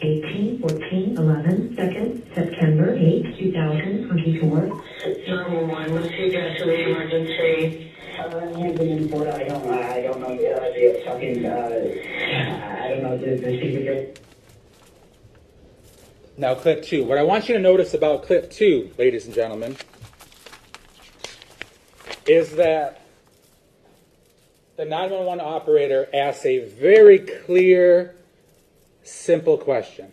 18:14:11 seconds, September 8, 2024. 911, what's your gasoline emergency? I've been in Florida. I don't know the fucking, I don't know the secret. Now, clip two. What I want you to notice about clip two, ladies and gentlemen, is that the 911 operator asks a very clear, simple question.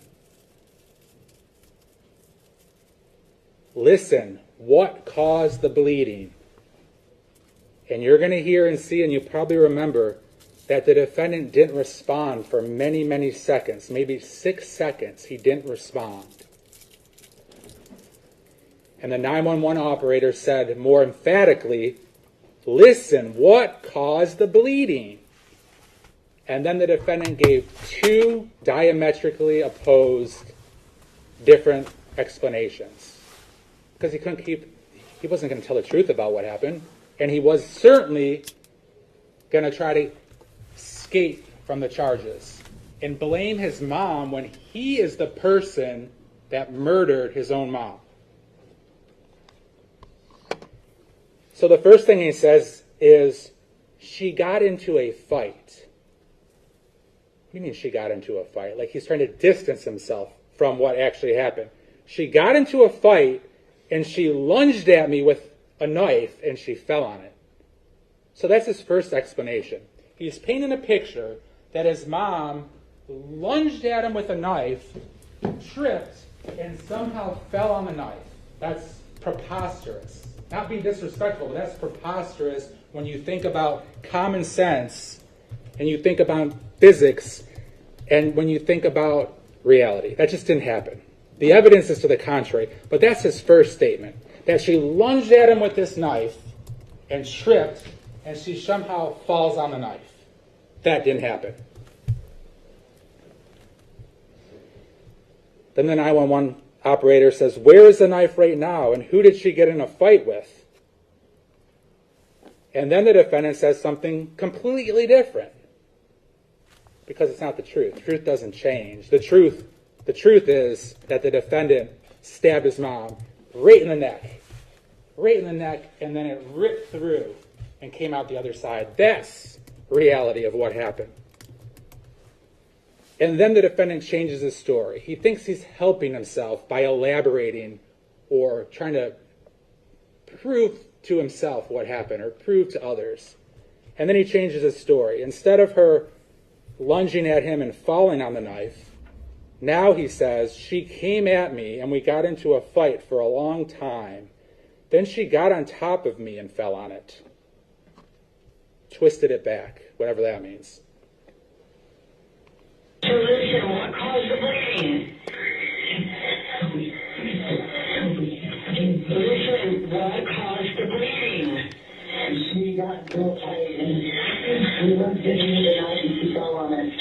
Listen, what caused the bleeding? And you're going to hear and see, and you probably remember, that the defendant didn't respond for many, many seconds, maybe 6 seconds, he didn't respond. And the 911 operator said more emphatically, "Listen, what caused the bleeding?" And then the defendant gave 2 diametrically opposed different explanations. Because he wasn't going to tell the truth about what happened. And he was certainly going to try to escape from the charges and blame his mom when he is the person that murdered his own mom. So the first thing he says is, she got into a fight. What do you mean she got into a fight? Like he's trying to distance himself from what actually happened. She got into a fight and she lunged at me with a knife and she fell on it. So that's his first explanation. He's painting a picture that his mom lunged at him with a knife, tripped, and somehow fell on the knife. That's preposterous. Not being disrespectful, but that's preposterous when you think about common sense and you think about physics and when you think about reality. That just didn't happen. The evidence is to the contrary, but that's his first statement, that she lunged at him with this knife and tripped and she somehow falls on the knife. That didn't happen. Then the 911 operator says, "Where is the knife right now and who did she get in a fight with?" And then the defendant says something completely different. Because it's not the truth. The truth doesn't change. The truth is that the defendant stabbed his mom right in the neck, and then it ripped through and came out the other side. That's reality of what happened. And then the defendant changes his story. He thinks he's helping himself by elaborating or trying to prove to himself what happened or prove to others. And then he changes his story. Instead of her lunging at him and falling on the knife, now he says, "She came at me and we got into a fight for a long time. Then she got on top of me and fell on it." Twisted it back, whatever that means. So listen, what caused the bleeding? Listen, what caused the bleeding? She got real tight and we went to the knife and she fell on it.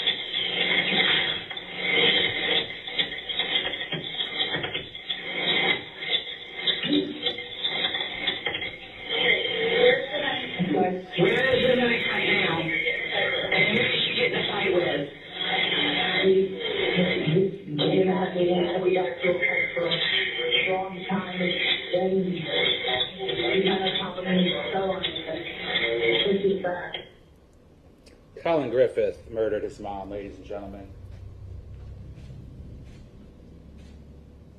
Where's the knife right now? And who did she get in a fight with? We got to for a long time. Then we got on top of me and fell on it. This is back. Collin Griffith murdered his mom, ladies and gentlemen.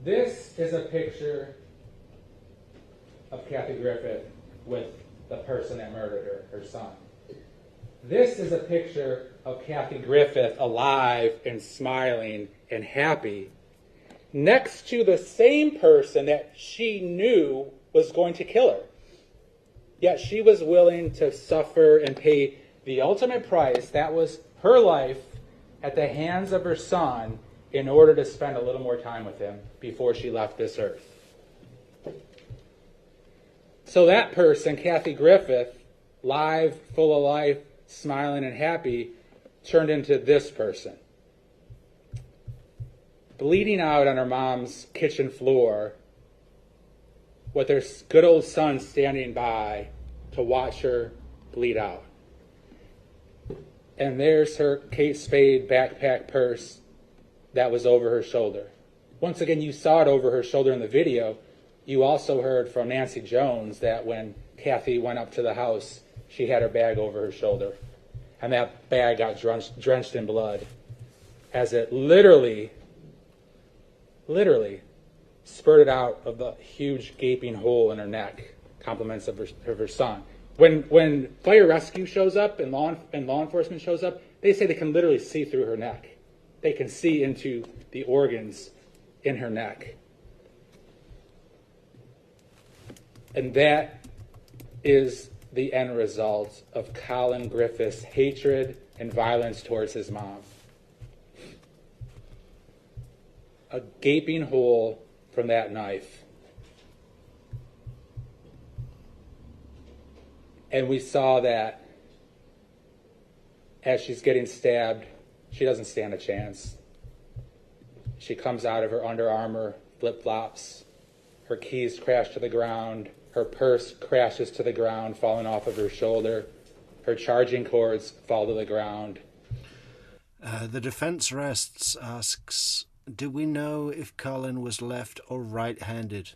This is a picture of Cathy Griffith with the person that murdered her son. This is a picture of Cathy Griffith alive and smiling and happy next to the same person that she knew was going to kill her. Yet she was willing to suffer and pay the ultimate price, that was her life, at the hands of her son in order to spend a little more time with him before she left this earth. So that person, Cathy Griffith, live, full of life, smiling and happy, turned into this person. Bleeding out on her mom's kitchen floor with her good old son standing by to watch her bleed out. And there's her Kate Spade backpack purse that was over her shoulder. Once again, you saw it over her shoulder in the video. You also heard from Nancy Jones that when Cathy went up to the house, she had her bag over her shoulder. And that bag got drenched in blood as it literally spurted out of the huge gaping hole in her neck, compliments of her son. When fire rescue shows up and law enforcement shows up, they say they can literally see through her neck. They can see into the organs in her neck. And that is the end result of Collin Griffith's hatred and violence towards his mom. A gaping hole from that knife. And we saw that as she's getting stabbed, she doesn't stand a chance. She comes out of her Under Armour flip-flops. Her keys crash to the ground. Her purse crashes to the ground, falling off of her shoulder. Her charging cords fall to the ground. The defense asks, do we know if Collin was left or right-handed?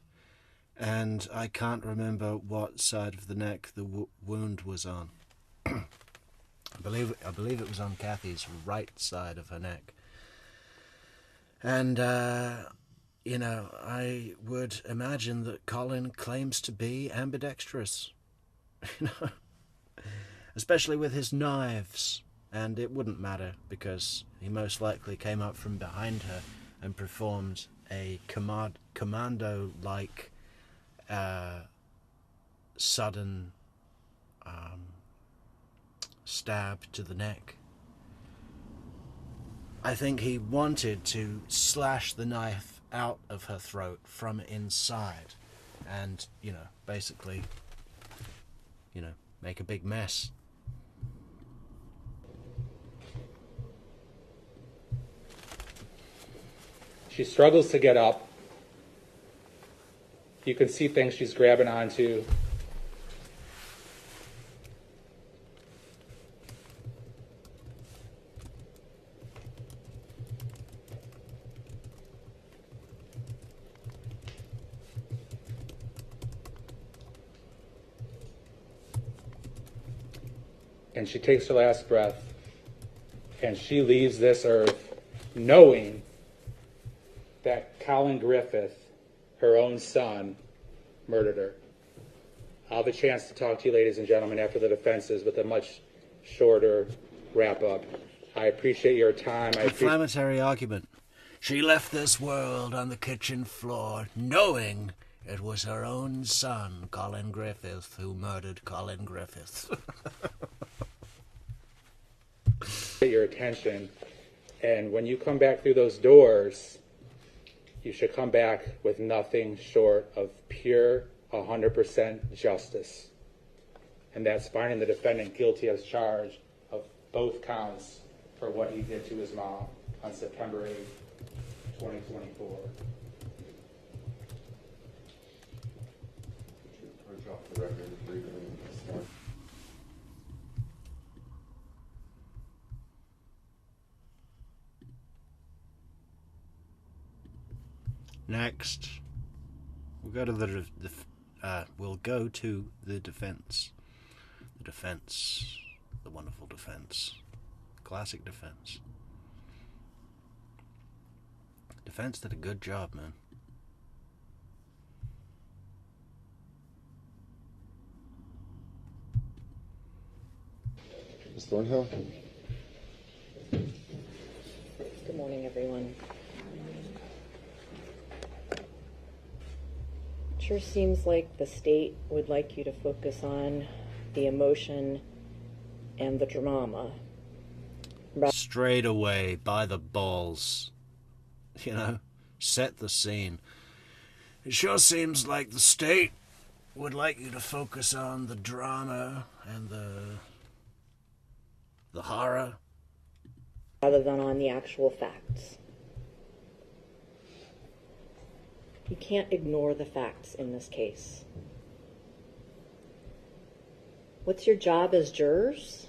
And I can't remember what side of the neck the wound was on. I believe it was on Cathy's right side of her neck. And, I would imagine that Collin claims to be ambidextrous. Especially with his knives. And it wouldn't matter, because he most likely came up from behind her and performed a commando-like sudden stab to the neck. I think he wanted to slash the knife out of her throat from inside and, basically, make a big mess. She struggles to get up. You can see things she's grabbing onto. And she takes her last breath, and she leaves this earth knowing that Collin Griffith, her own son, murdered her. I'll have a chance to talk to you, ladies and gentlemen, after the defenses with a much shorter wrap-up. I appreciate your time. Inflammatory argument. She left this world on the kitchen floor knowing it was her own son, Collin Griffith, who murdered Collin Griffith. Get your attention, and when you come back through those doors, you should come back with nothing short of pure 100% justice. And that's finding the defendant guilty as charged of both counts for what he did to his mom on September 8th, 2024. Drop the record briefly. Next, we'll go to the defense. The defense, the wonderful defense, classic defense. Defense did a good job, man. Ms. Thornhill? Good morning, everyone. Sure seems like the state would like you to focus on the emotion and the drama. Straight away, by the balls. Set the scene. It sure seems like the state would like you to focus on the drama and the horror, rather than on the actual facts. You can't ignore the facts in this case. What's your job as jurors?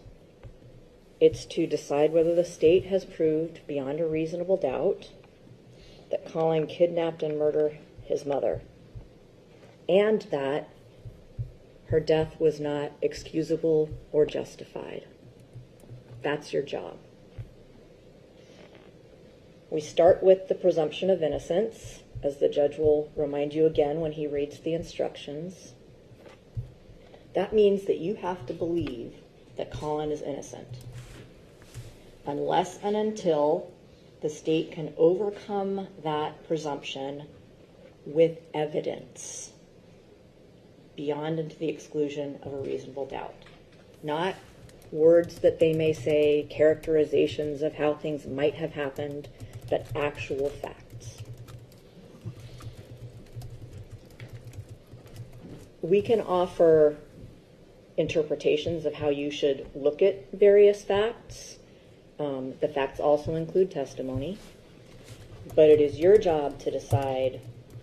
It's to decide whether the state has proved beyond a reasonable doubt that Collin kidnapped and murdered his mother, and that her death was not excusable or justified. That's your job. We start with the presumption of innocence, as the judge will remind you again when he reads the instructions. That means that you have to believe that Collin is innocent, unless and until the state can overcome that presumption with evidence beyond and to the exclusion of a reasonable doubt. Not words that they may say, characterizations of how things might have happened, but actual facts. We can offer interpretations of how you should look at various facts. The facts also include testimony, but it is your job to decide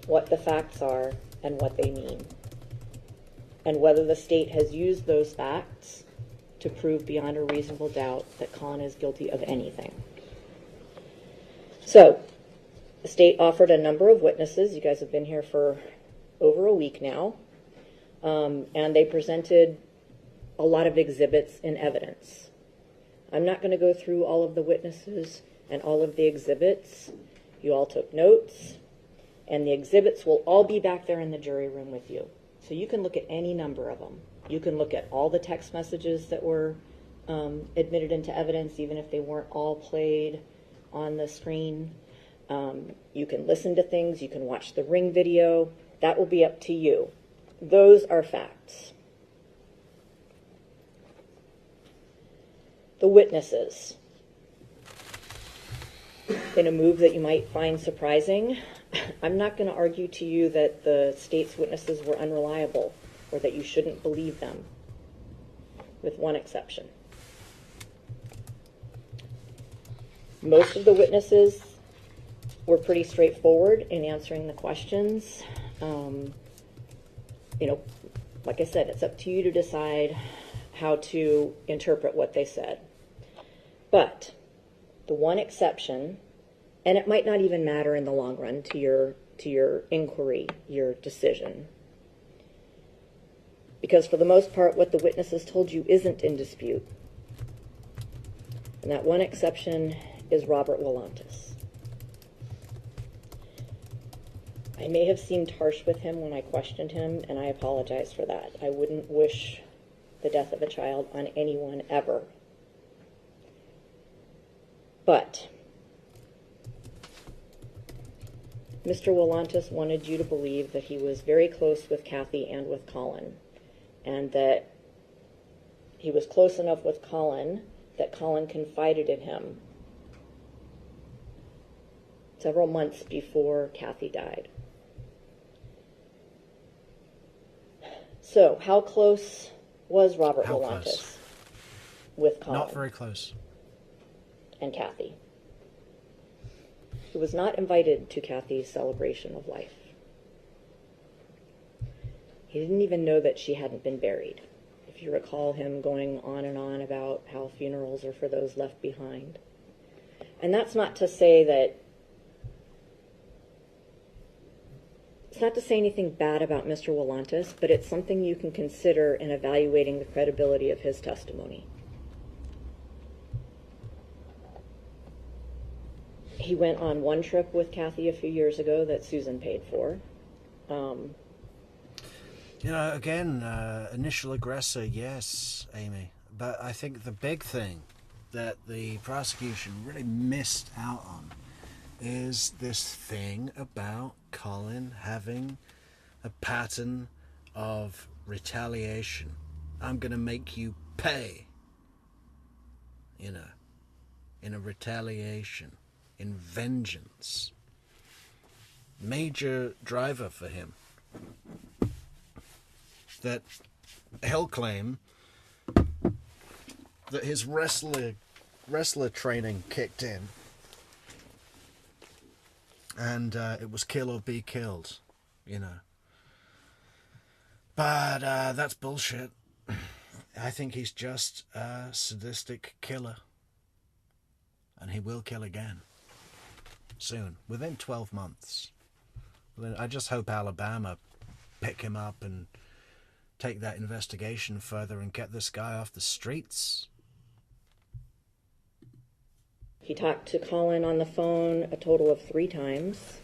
what the facts are and what they mean, and whether the state has used those facts to prove beyond a reasonable doubt that Collin is guilty of anything. So, the state offered a number of witnesses. You guys have been here for over a week now, and they presented a lot of exhibits and evidence. I'm not going to go through all of the witnesses and all of the exhibits. You all took notes, and the exhibits will all be back there in the jury room with you. So you can look at any number of them. You can look at all the text messages that were admitted into evidence, even if they weren't all played on the screen. You can listen to things. You can watch the Ring video. That will be up to you. Those are facts. The witnesses. In a move that you might find surprising, I'm not going to argue to you that the state's witnesses were unreliable or that you shouldn't believe them, with one exception. Most of the witnesses were pretty straightforward in answering the questions. Like I said, it's up to you to decide how to interpret what they said. But the one exception, and it might not even matter in the long run to your inquiry, your decision, because for the most part, what the witnesses told you isn't in dispute. And that one exception is Robert Willantis. I may have seemed harsh with him when I questioned him, and I apologize for that. I wouldn't wish the death of a child on anyone ever. But Mr. Willantis wanted you to believe that he was very close with Cathy and with Collin, and that he was close enough with Collin that Collin confided in him several months before Cathy died. So, how close was Robert Willantis with Collin? Not very close. And Cathy. He was not invited to Cathy's celebration of life. He didn't even know that she hadn't been buried. If you recall him going on and on about how funerals are for those left behind. And that's not to say that, it's not to say anything bad about Mr. Willantis, but it's something you can consider in evaluating the credibility of his testimony. He went on one trip with Cathy a few years ago that Susan paid for. Initial aggressor, yes, Amy. But I think the big thing that the prosecution really missed out on is this thing about Collin having a pattern of retaliation. I'm going to make you pay, in a retaliation. In vengeance. Major driver for him. That he'll claim that his wrestler training kicked in, and it was kill or be killed, But that's bullshit. I think he's just a sadistic killer, and he will kill again. Soon, within 12 months. I just hope Alabama pick him up and take that investigation further and get this guy off the streets. He talked to Collin on the phone a total of 3 times,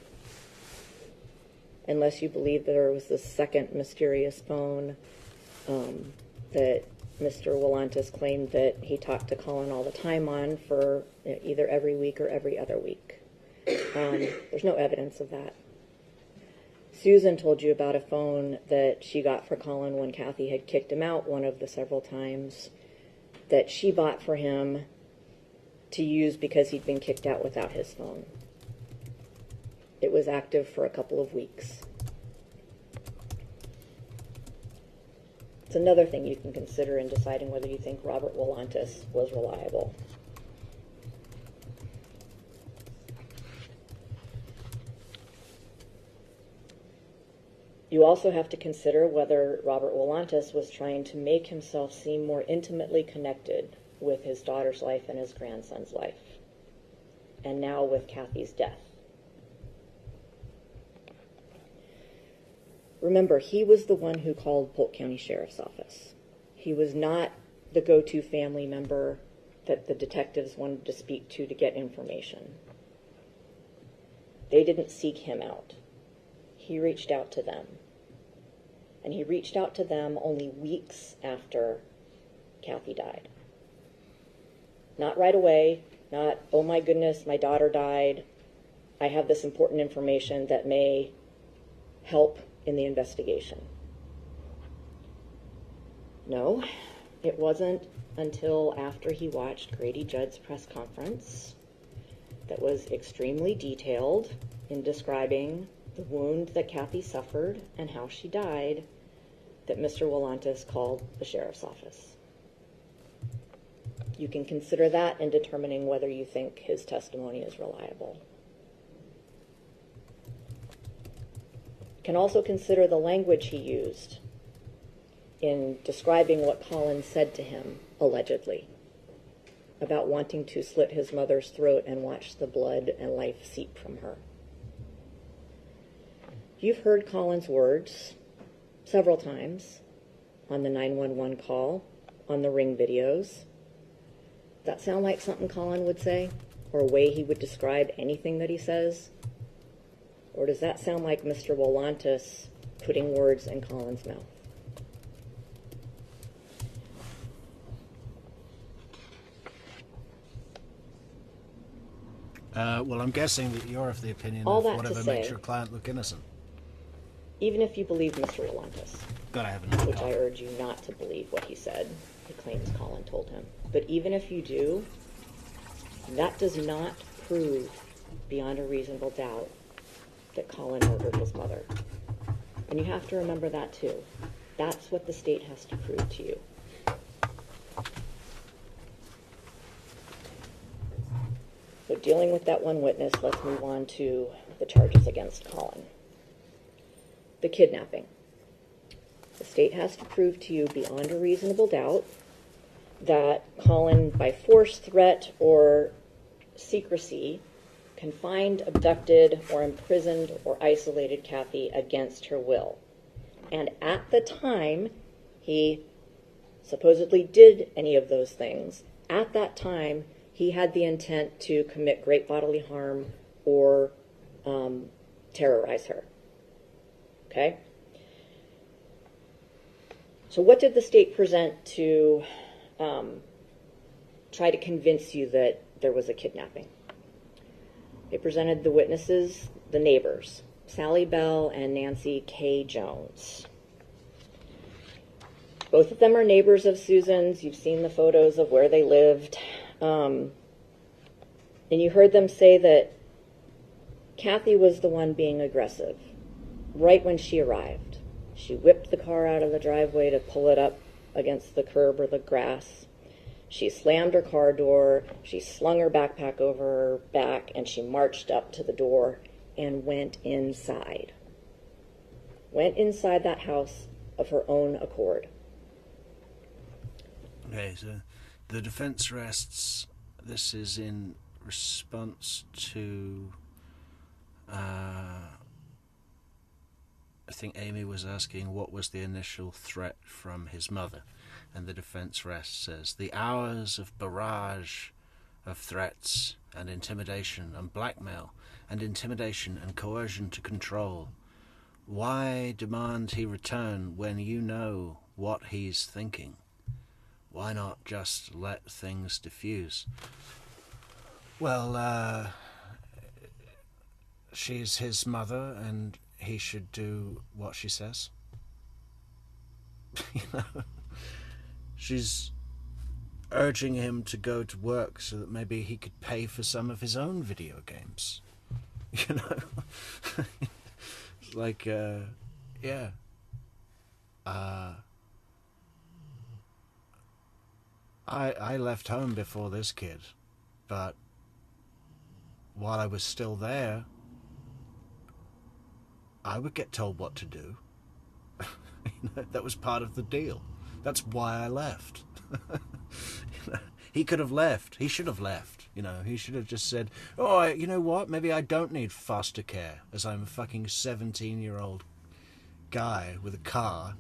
unless you believe that there was this second mysterious phone that Mr. Willantis claimed that he talked to Collin all the time on for either every week or every other week. There's no evidence of that. Susan told you about a phone that she got for Collin when Cathy had kicked him out one of the several times. that she bought for him to use because he'd been kicked out without his phone. It was active for a couple of weeks. It's another thing you can consider in deciding whether you think Robert Wolantis was reliable. You also have to consider whether Robert Wolantis was trying to make himself seem more intimately connected with his daughter's life and his grandson's life, and now with Cathy's death. Remember, he was the one who called Polk County Sheriff's Office. He was not the go-to family member that the detectives wanted to speak to get information. They didn't seek him out. He reached out to them. And he reached out to them only weeks after Cathy died. Not right away, not, oh my goodness, my daughter died. I have this important information that may help in the investigation. No, it wasn't until after he watched Grady Judd's press conference that was extremely detailed in describing the wound that Cathy suffered and how she died that Mr. Wolantis called the sheriff's office. You can consider that in determining whether you think his testimony is reliable. You can also consider the language he used in describing what Collin said to him, allegedly, about wanting to slit his mother's throat and watch the blood and life seep from her. You've heard Collin's words several times on the 911 call, on the Ring videos. Does that sound like something Collin would say, or a way he would describe anything that he says? Or does that sound like Mr. Wolantis putting words in Collin's mouth? Well, I'm guessing that you're of the opinion All of that to whatever say, makes your client look innocent. Even if you believe Mr. Wolantis, Gotta have another which call. I urge you not to believe what he said, he claims Collin told him. But even if you do, that does not prove beyond a reasonable doubt that Collin murdered his mother. And you have to remember that too. That's what the state has to prove to you. So dealing with that one witness, let's move on to the charges against Collin. The kidnapping. The state has to prove to you beyond a reasonable doubt that Collin, by force, threat, or secrecy, confined, abducted, or imprisoned, or isolated Cathy against her will. And at the time he supposedly did any of those things, at that time he had the intent to commit great bodily harm or terrorize her. Okay? So what did the state present to try to convince you that there was a kidnapping? They presented the witnesses, the neighbors, Sally Bell and Nancy K. Jones. Both of them are neighbors of Susan's. You've seen the photos of where they lived. And you heard them say that Cathy was the one being aggressive right when she arrived. She whipped the car out of the driveway to pull it up against the curb or the grass. She slammed her car door, she slung her backpack over her back, and she marched up to the door and went inside. Went inside that house of her own accord. Okay, so the defense rests. This is in response to I think Amy was asking what was the initial threat from his mother, and the defense rest says the hours of barrage of threats and intimidation and blackmail and intimidation and coercion to control. Why demand he return when you know what he's thinking? Why not just let things diffuse? Well, she's his mother, and he should do what she says. You know, she's urging him to go to work so that maybe he could pay for some of his own video games. You know? It's like, yeah. I left home before this kid, but while I was still there, I would get told what to do. You know, that was part of the deal. That's why I left. You know, he could have left. He should have left. You know, he should have just said, "Oh, you know what? Maybe I don't need foster care, as I'm a fucking 17-year-old guy with a car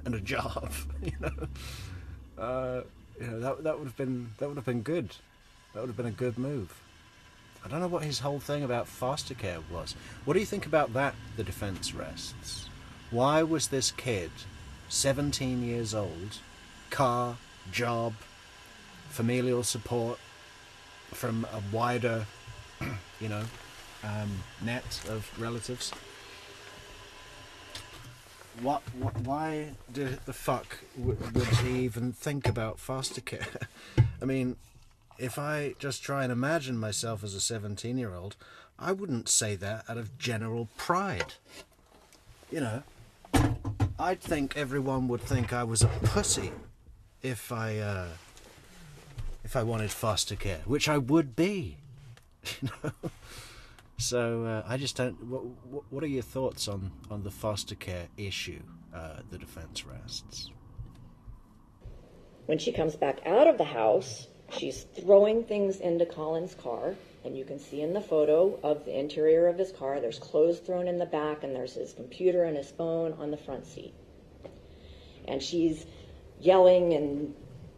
and a job." You know, that would have been good. That would have been a good move. I don't know what his whole thing about foster care was. What do you think about that? The defense rests. Why was this kid, 17 years old, car, job, familial support from a wider, you know, net of relatives? Why the fuck would he even think about foster care? I mean, if I just try and imagine myself as a 17-year-old, I wouldn't say that out of general pride. You know, I'd think everyone would think I was a pussy if I wanted foster care, which I would be. You know. So I just don't. What are your thoughts on the foster care issue? The defense rests. When she comes back out of the house, she's throwing things into Collin's car, and you can see in the photo of the interior of his car, there's clothes thrown in the back, and there's his computer and his phone on the front seat. And she's yelling and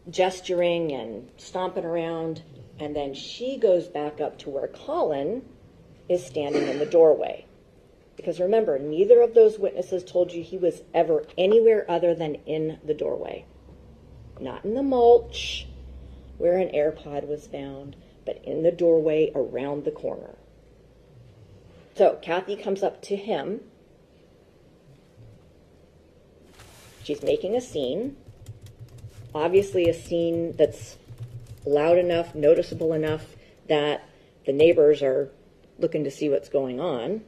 gesturing and stomping around, and then she goes back up to where Collin is standing in the doorway. Because remember, neither of those witnesses told you he was ever anywhere other than in the doorway. Not in the mulch, where an AirPod was found, but in the doorway around the corner. So Cathy comes up to him. She's making a scene. Obviously a scene that's loud enough, noticeable enough that the neighbors are looking to see what's going on.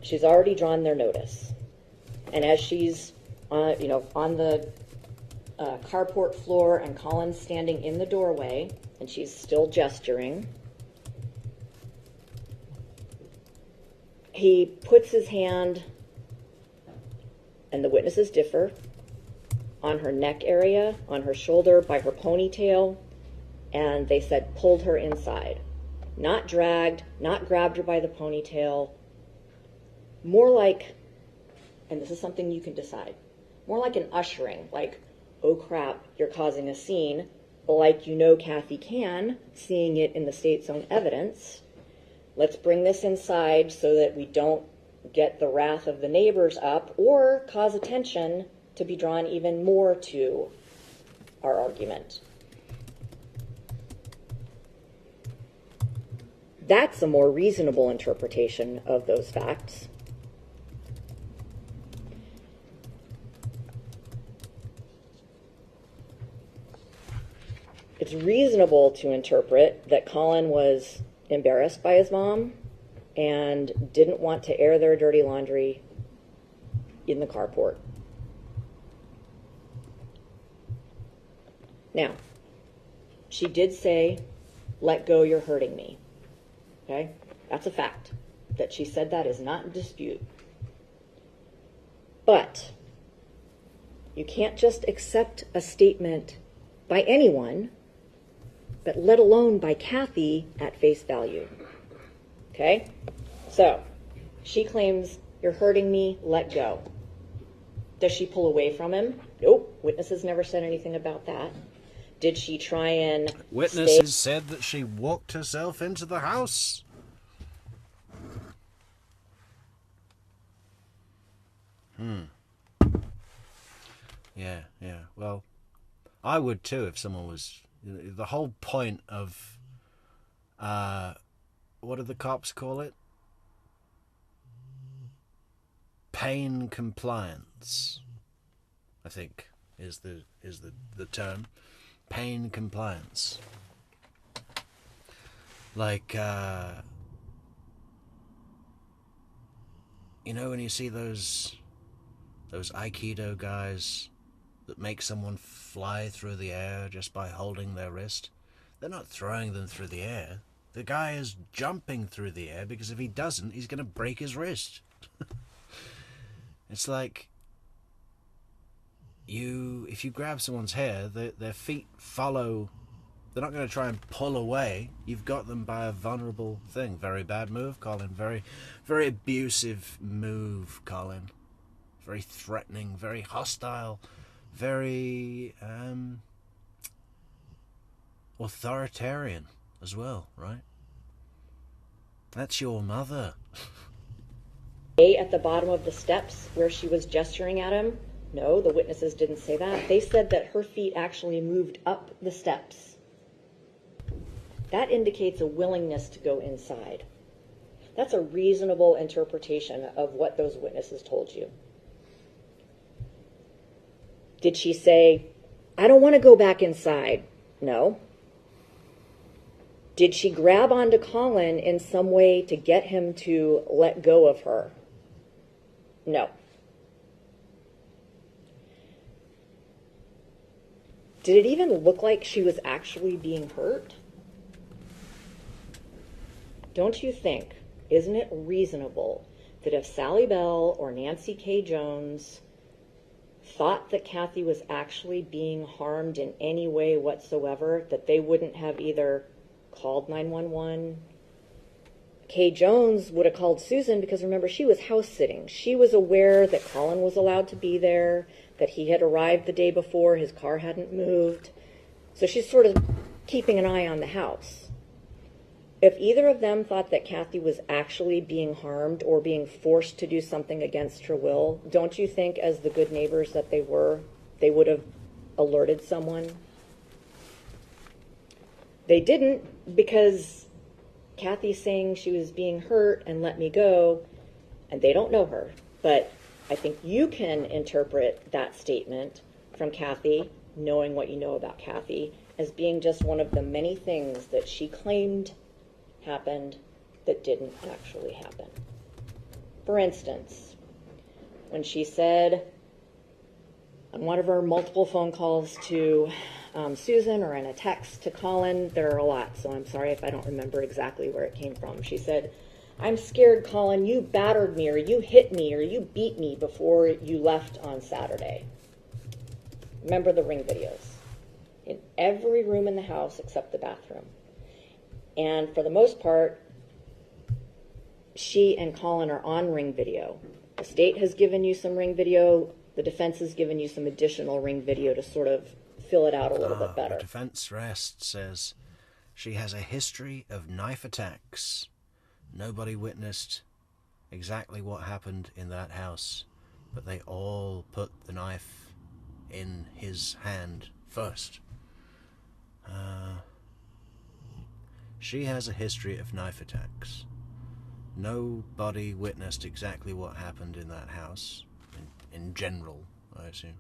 She's already drawn their notice. And as she's on the carport floor and Collin's standing in the doorway and she's still gesturing, he puts his hand, and the witnesses differ, on her neck area, on her shoulder, by her ponytail, and they said pulled her inside. Not dragged, not grabbed her by the ponytail, more like, and this is something you can decide, more like an ushering, like, oh crap, you're causing a scene, like you know Cathy can, seeing it in the state's own evidence. Let's bring this inside so that we don't get the wrath of the neighbors up or cause attention to be drawn even more to our argument. That's a more reasonable interpretation of those facts. It's reasonable to interpret that Collin was embarrassed by his mom and didn't want to air their dirty laundry in the carport. Now, she did say, "Let go, you're hurting me." Okay? That's a fact. That she said that is not in dispute. But you can't just accept a statement by anyone, but let alone by Cathy, at face value. Okay? So, she claims, "You're hurting me, let go." Does she pull away from him? Nope. Witnesses never said anything about that. Did she try and Witnesses said that she walked herself into the house. Yeah. Well, I would too if someone was... The whole point of... what do the cops call it? Pain compliance, I think. is the term. Pain compliance. Like, you know, when you see those Aikido guys that make someone fly through the air just by holding their wrist, they're not throwing them through the air. The guy is jumping through the air, because if he doesn't, he's going to break his wrist. It's like, if you grab someone's hair, their feet follow. They're not going to try and pull away. You've got them by a vulnerable thing. Very bad move, Collin. Very, very abusive move, Collin. Very threatening, very hostile, very authoritarian as well, right? That's your mother. At the bottom of the steps where she was gesturing at him? No, the witnesses didn't say that. They said that her feet actually moved up the steps. That indicates a willingness to go inside. That's a reasonable interpretation of what those witnesses told you. Did she say, I don't want to go back inside? No. Did she grab onto Collin in some way to get him to let go of her? No. Did it even look like she was actually being hurt? Don't you think, isn't it reasonable that if Sally Bell or Nancy K. Jones thought that Cathy was actually being harmed in any way whatsoever, that they wouldn't have either called 911? Kay Jones would have called Susan, because remember, she was house sitting. She was aware that Collin was allowed to be there, that he had arrived the day before, his car hadn't moved. So she's sort of keeping an eye on the house. If either of them thought that Cathy was actually being harmed or being forced to do something against her will, don't you think, as the good neighbors that they were, they would have alerted someone? They didn't, because Cathy's saying she was being hurt and let me go, and they don't know her. But I think you can interpret that statement from Cathy, knowing what you know about Cathy, as being just one of the many things that she claimed happened that didn't actually happen. For instance, when she said on one of her multiple phone calls to Susan, or in a text to Collin, there are a lot, so I'm sorry if I don't remember exactly where it came from. She said, I'm scared, Collin, you battered me, or you hit me, or you beat me before you left on Saturday. Remember the Ring videos. In every room in the house except the bathroom. And for the most part, she and Collin are on Ring video. The state has given you some Ring video. The defense has given you some additional Ring video to sort of fill it out a little bit better. The defense rest says she has a history of knife attacks. Nobody witnessed exactly what happened in that house, but they all put the knife in his hand first. She has a history of knife attacks. Nobody witnessed exactly what happened in that house, in general, I assume.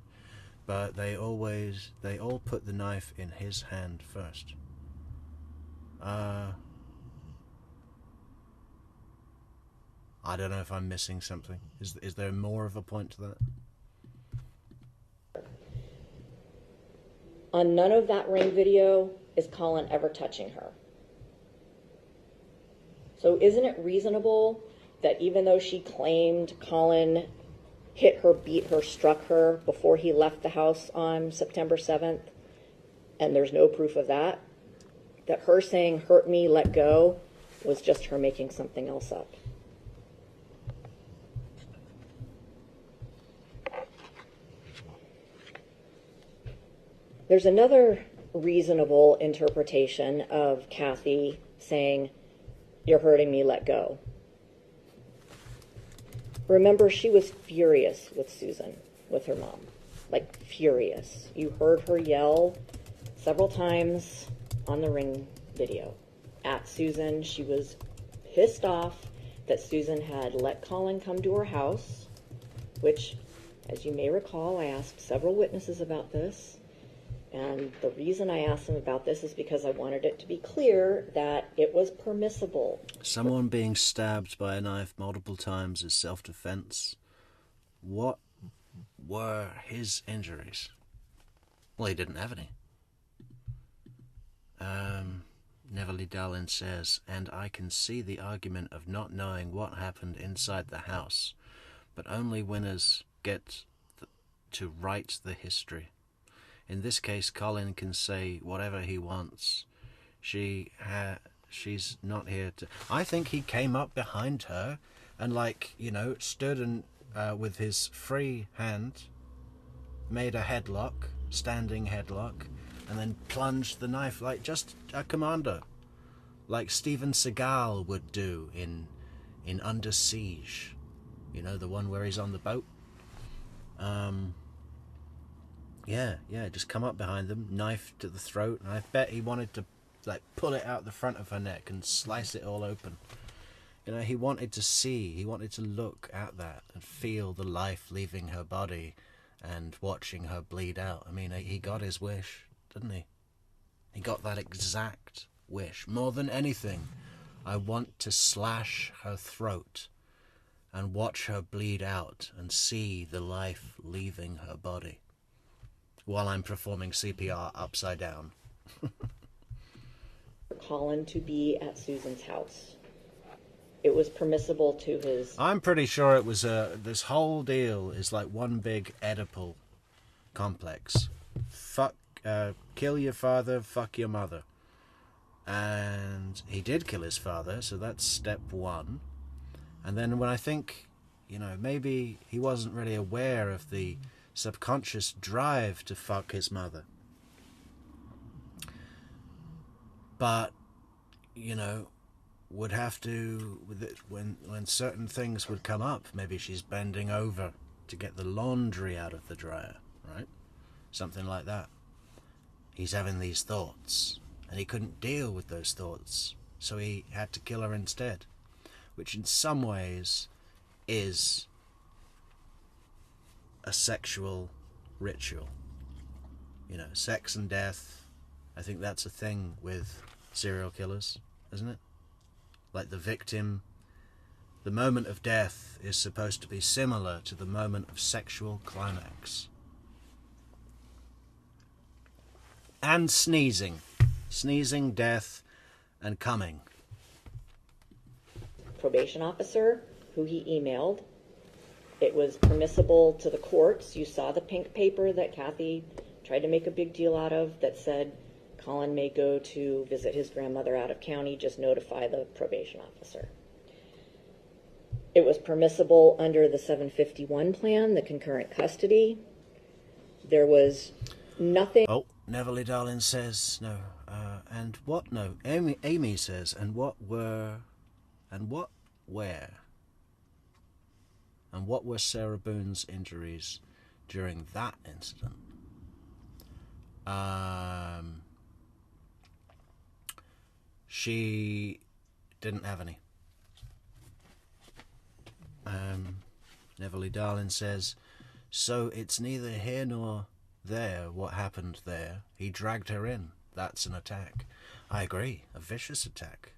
But they all put the knife in his hand first. I don't know if I'm missing something. Is there more of a point to that? On none of that Ring video is Collin ever touching her. So isn't it reasonable that even though she claimed Collin hit her, beat her, struck her before he left the house on September 7th, and there's no proof of that, that her saying, hurt me, let go, was just her making something else up? There's another reasonable interpretation of Cathy saying, you're hurting me, let go. Remember, she was furious with Susan, with her mom. Like, furious. You heard her yell several times on the Ring video at Susan. She was pissed off that Susan had let Collin come to her house, which As you may recall, I asked several witnesses about this, and the reason I asked them about this is because I wanted it to be clear that it was permissible. Someone being stabbed by a knife multiple times is self-defense. What were his injuries? Well, he didn't have any. Neverly Darlin says, and I can see the argument of not knowing what happened inside the house, but only winners get to write the history. In this case, Collin can say whatever he wants. She's not here to... I think he came up behind her and, like, you know, stood and with his free hand made a headlock, standing headlock, and then plunged the knife like just a commando, like Steven Seagal would do in Under Siege. You know, the one where he's on the boat. Yeah, just come up behind them, knife to the throat, and I bet he wanted to, like, pull it out the front of her neck and slice it all open. You know, he wanted to see, he wanted to look at that and feel the life leaving her body and watching her bleed out. I mean, he got his wish, didn't he? He got that exact wish. More than anything, I want to slash her throat and watch her bleed out and see the life leaving her body while I'm performing CPR upside down. Collin to be at Susan's house. It was permissible to his... I'm pretty sure it was this whole deal is like one big Oedipal complex. Kill your father, fuck your mother. And he did kill his father, so that's step one. And then when I think, you know, maybe he wasn't really aware of the subconscious drive to fuck his mother. But, you know, would have to, when certain things would come up, maybe she's bending over to get the laundry out of the dryer, right? Something like that. He's having these thoughts, and he couldn't deal with those thoughts, so he had to kill her instead, which in some ways is a sexual ritual. You know, sex and death, I think that's a thing with serial killers, isn't it? Like the victim, the moment of death is supposed to be similar to the moment of sexual climax. And sneezing. Sneezing, death, and coming. Probation officer, who he emailed. It was permissible to the courts. You saw the pink paper that Cathy tried to make a big deal out of that said Collin may go to visit his grandmother out of county, just notify the probation officer. It was permissible under the 751 plan, the concurrent custody. There was nothing... Oh, Neverly Darlin says, no. And what? No. Amy says, and what were... And what? Where? And what were Sarah Boone's injuries during that incident? She didn't have any. Neverly Darlin says, so it's neither here nor there what happened there. He dragged her in. That's an attack. I agree. A vicious attack.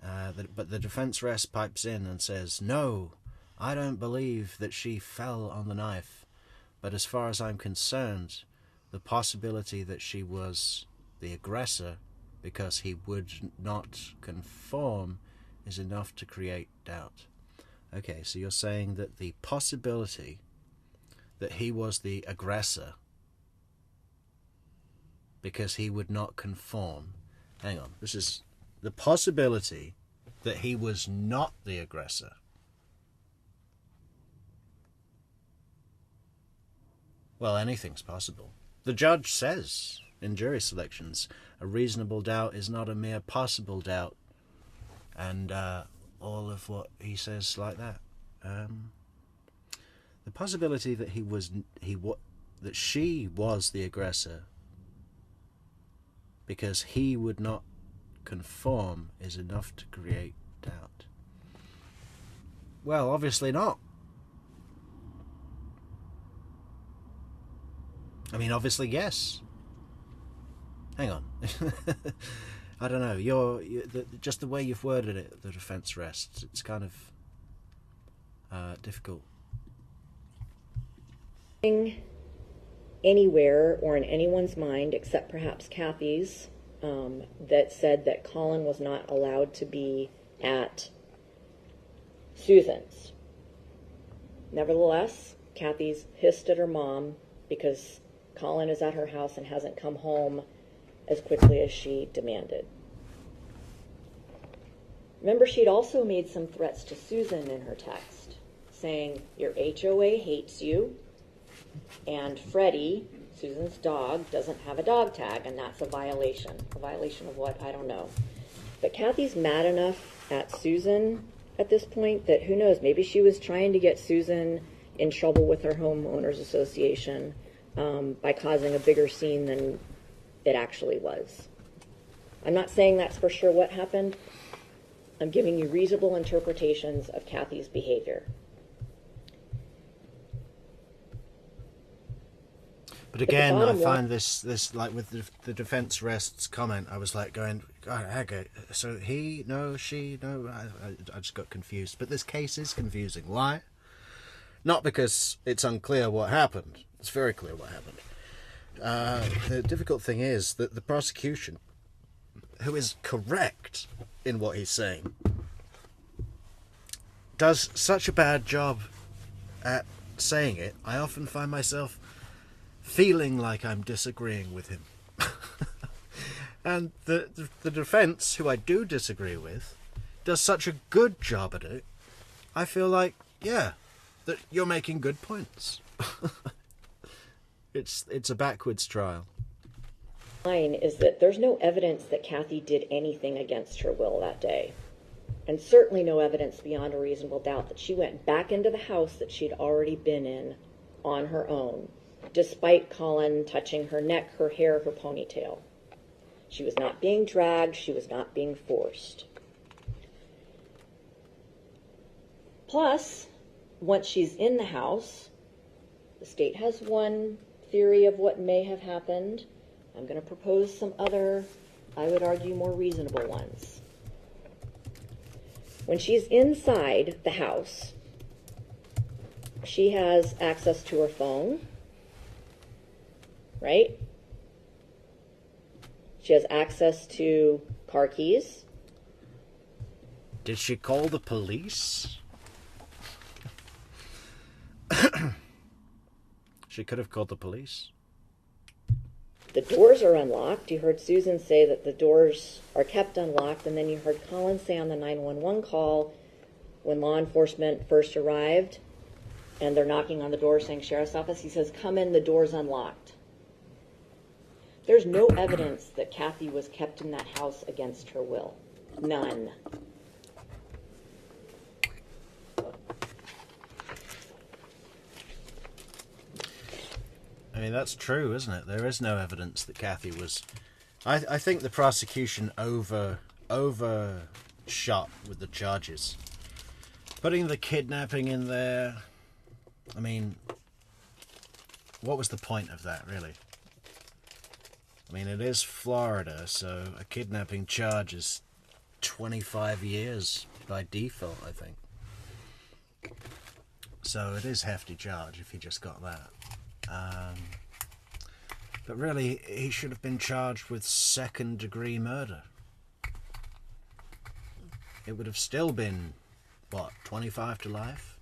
But the defense rest pipes in and says, no, I don't believe that she fell on the knife. But as far as I'm concerned, the possibility that she was the aggressor because he would not conform is enough to create doubt. Okay, so you're saying that the possibility that he was the aggressor because he would not conform... Hang on, this is the possibility that he was not the aggressor. Well, anything's possible. The judge says in jury selections, a reasonable doubt is not a mere possible doubt. And all of what he says like that. The possibility that that she was the aggressor because he would not conform is enough to create doubt. Well, obviously not. I mean, obviously, yes. Hang on. I don't know. Just the way you've worded it, the defence rests. It's kind of difficult. Anywhere or in anyone's mind, except perhaps Cathy's, that said that Collin was not allowed to be at Susan's. Nevertheless, Cathy's pissed at her mom because Collin is at her house and hasn't come home as quickly as she demanded. Remember, she'd also made some threats to Susan in her text, saying, your HOA hates you, and Freddie, Susan's dog, doesn't have a dog tag, and that's a violation. A violation of what? I don't know. But Cathy's mad enough at Susan at this point that who knows, maybe she was trying to get Susan in trouble with her homeowners association by causing a bigger scene than it actually was. I'm not saying that's for sure what happened. I'm giving you reasonable interpretations of Cathy's behavior. But again, I find this like with the defence rests comment, I was like going, God, okay, so he, no, she, no, I just got confused. But this case is confusing. Why? Not because it's unclear what happened. It's very clear what happened. The difficult thing is that the prosecution, who is correct in what he's saying, does such a bad job at saying it, I often find myself feeling like I'm disagreeing with him. And the defence, who I do disagree with, does such a good job at it, I feel like, yeah, that you're making good points. It's a backwards trial. Line is that there's no evidence that Cathy did anything against her will that day. And certainly no evidence beyond a reasonable doubt that she went back into the house that she'd already been in on her own, despite Collin touching her neck, her hair, her ponytail. She was not being dragged. She was not being forced. Plus, once she's in the house, the state has one theory of what may have happened. I'm going to propose some other, I would argue, more reasonable ones. When she's inside the house, she has access to her phone, right? She has access to car keys. Did she call the police? She could have called the police. The doors are unlocked. You heard Susan say that the doors are kept unlocked, and then you heard Collin say on the 911 call when law enforcement first arrived and they're knocking on the door saying sheriff's office, he says, come in, the door's unlocked. There's no evidence that Cathy was kept in that house against her will. None. I mean, that's true, isn't it? There is no evidence that Cathy was... I think the prosecution overshot with the charges. Putting the kidnapping in there... I mean, what was the point of that, really? I mean, it is Florida, so a kidnapping charge is 25 years by default, I think. So it is a hefty charge if he just got that. But really, he should have been charged with second-degree murder. It would have still been, what, 25 to life?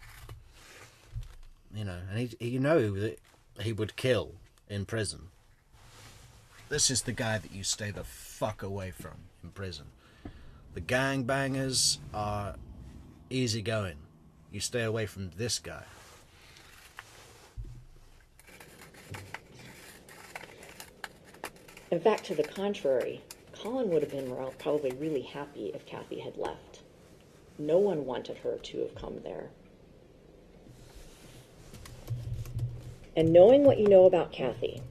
You know, and you know that he would kill in prison. This is the guy that you stay the fuck away from in prison. The gangbangers are easygoing. You stay away from this guy. In fact, to the contrary, Collin would have been probably really happy if Cathy had left. No one wanted her to have come there. And knowing what you know about Cathy,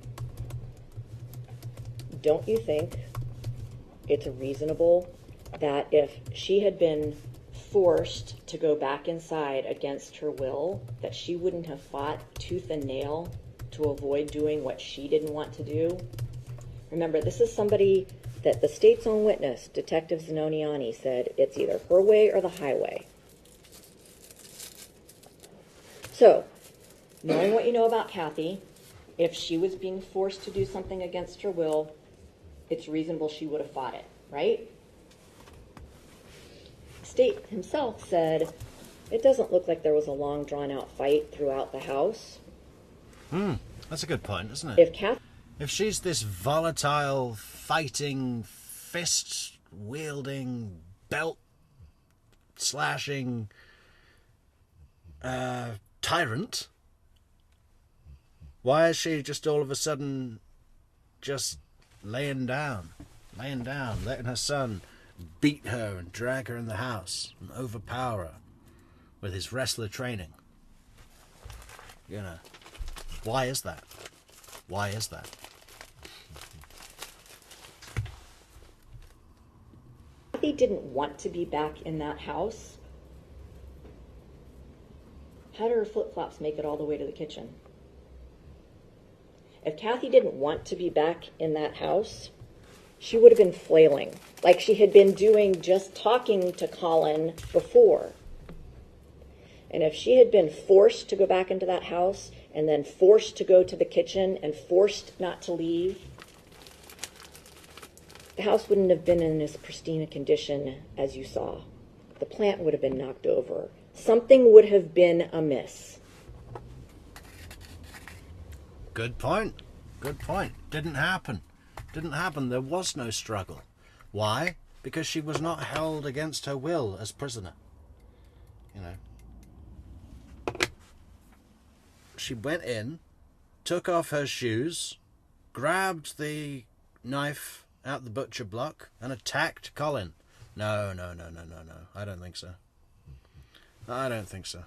don't you think it's reasonable that if she had been forced to go back inside against her will, that she wouldn't have fought tooth and nail to avoid doing what she didn't want to do. Remember, this is somebody that the state's own witness, Detective Zanoniani, said it's either her way or the highway. So, knowing what you know about Cathy, if she was being forced to do something against her will, it's reasonable she would have fought it, right? State himself said it doesn't look like there was a long, drawn-out fight throughout the house. That's a good point, isn't it? If she's this volatile, fighting, fist-wielding, belt-slashing tyrant, why is she just all of a sudden just laying down, letting her son beat her and drag her in the house and overpower her with his wrestler training? You know, why is that? Why is that? Cathy didn't want to be back in that house. How did her flip-flops make it all the way to the kitchen? If Cathy didn't want to be back in that house, she would have been flailing, like she had been doing just talking to Collin before. And if she had been forced to go back into that house and then forced to go to the kitchen and forced not to leave, the house wouldn't have been in as pristine a condition as you saw. The plant would have been knocked over. Something would have been amiss. Good point. Good point. Didn't happen. There was no struggle. Why? Because she was not held against her will as prisoner. You know. She went in, took off her shoes, grabbed the knife out the butcher block, and attacked Collin. No. I don't think so.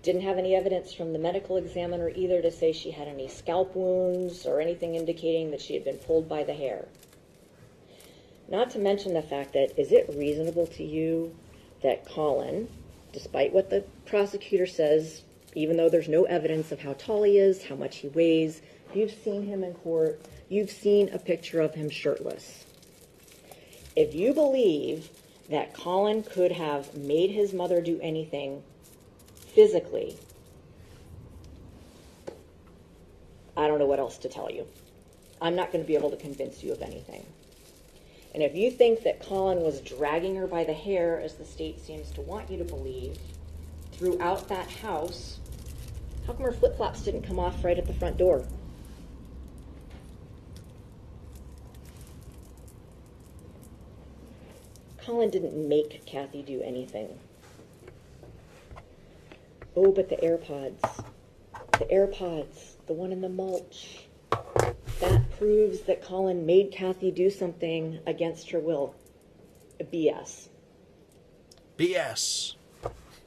Didn't have any evidence from the medical examiner either to say she had any scalp wounds or anything indicating that she had been pulled by the hair. Not to mention the fact that, is it reasonable to you that Collin, despite what the prosecutor says, even though there's no evidence of how tall he is, how much he weighs, you've seen him in court, you've seen a picture of him shirtless. If you believe that Collin could have made his mother do anything physically, I don't know what else to tell you. I'm not going to be able to convince you of anything. And if you think that Collin was dragging her by the hair, as the state seems to want you to believe, throughout that house, how come her flip-flops didn't come off right at the front door? Collin didn't make Cathy do anything. Oh, but the AirPods, the one in the mulch, that proves that Collin made Cathy do something against her will. BS.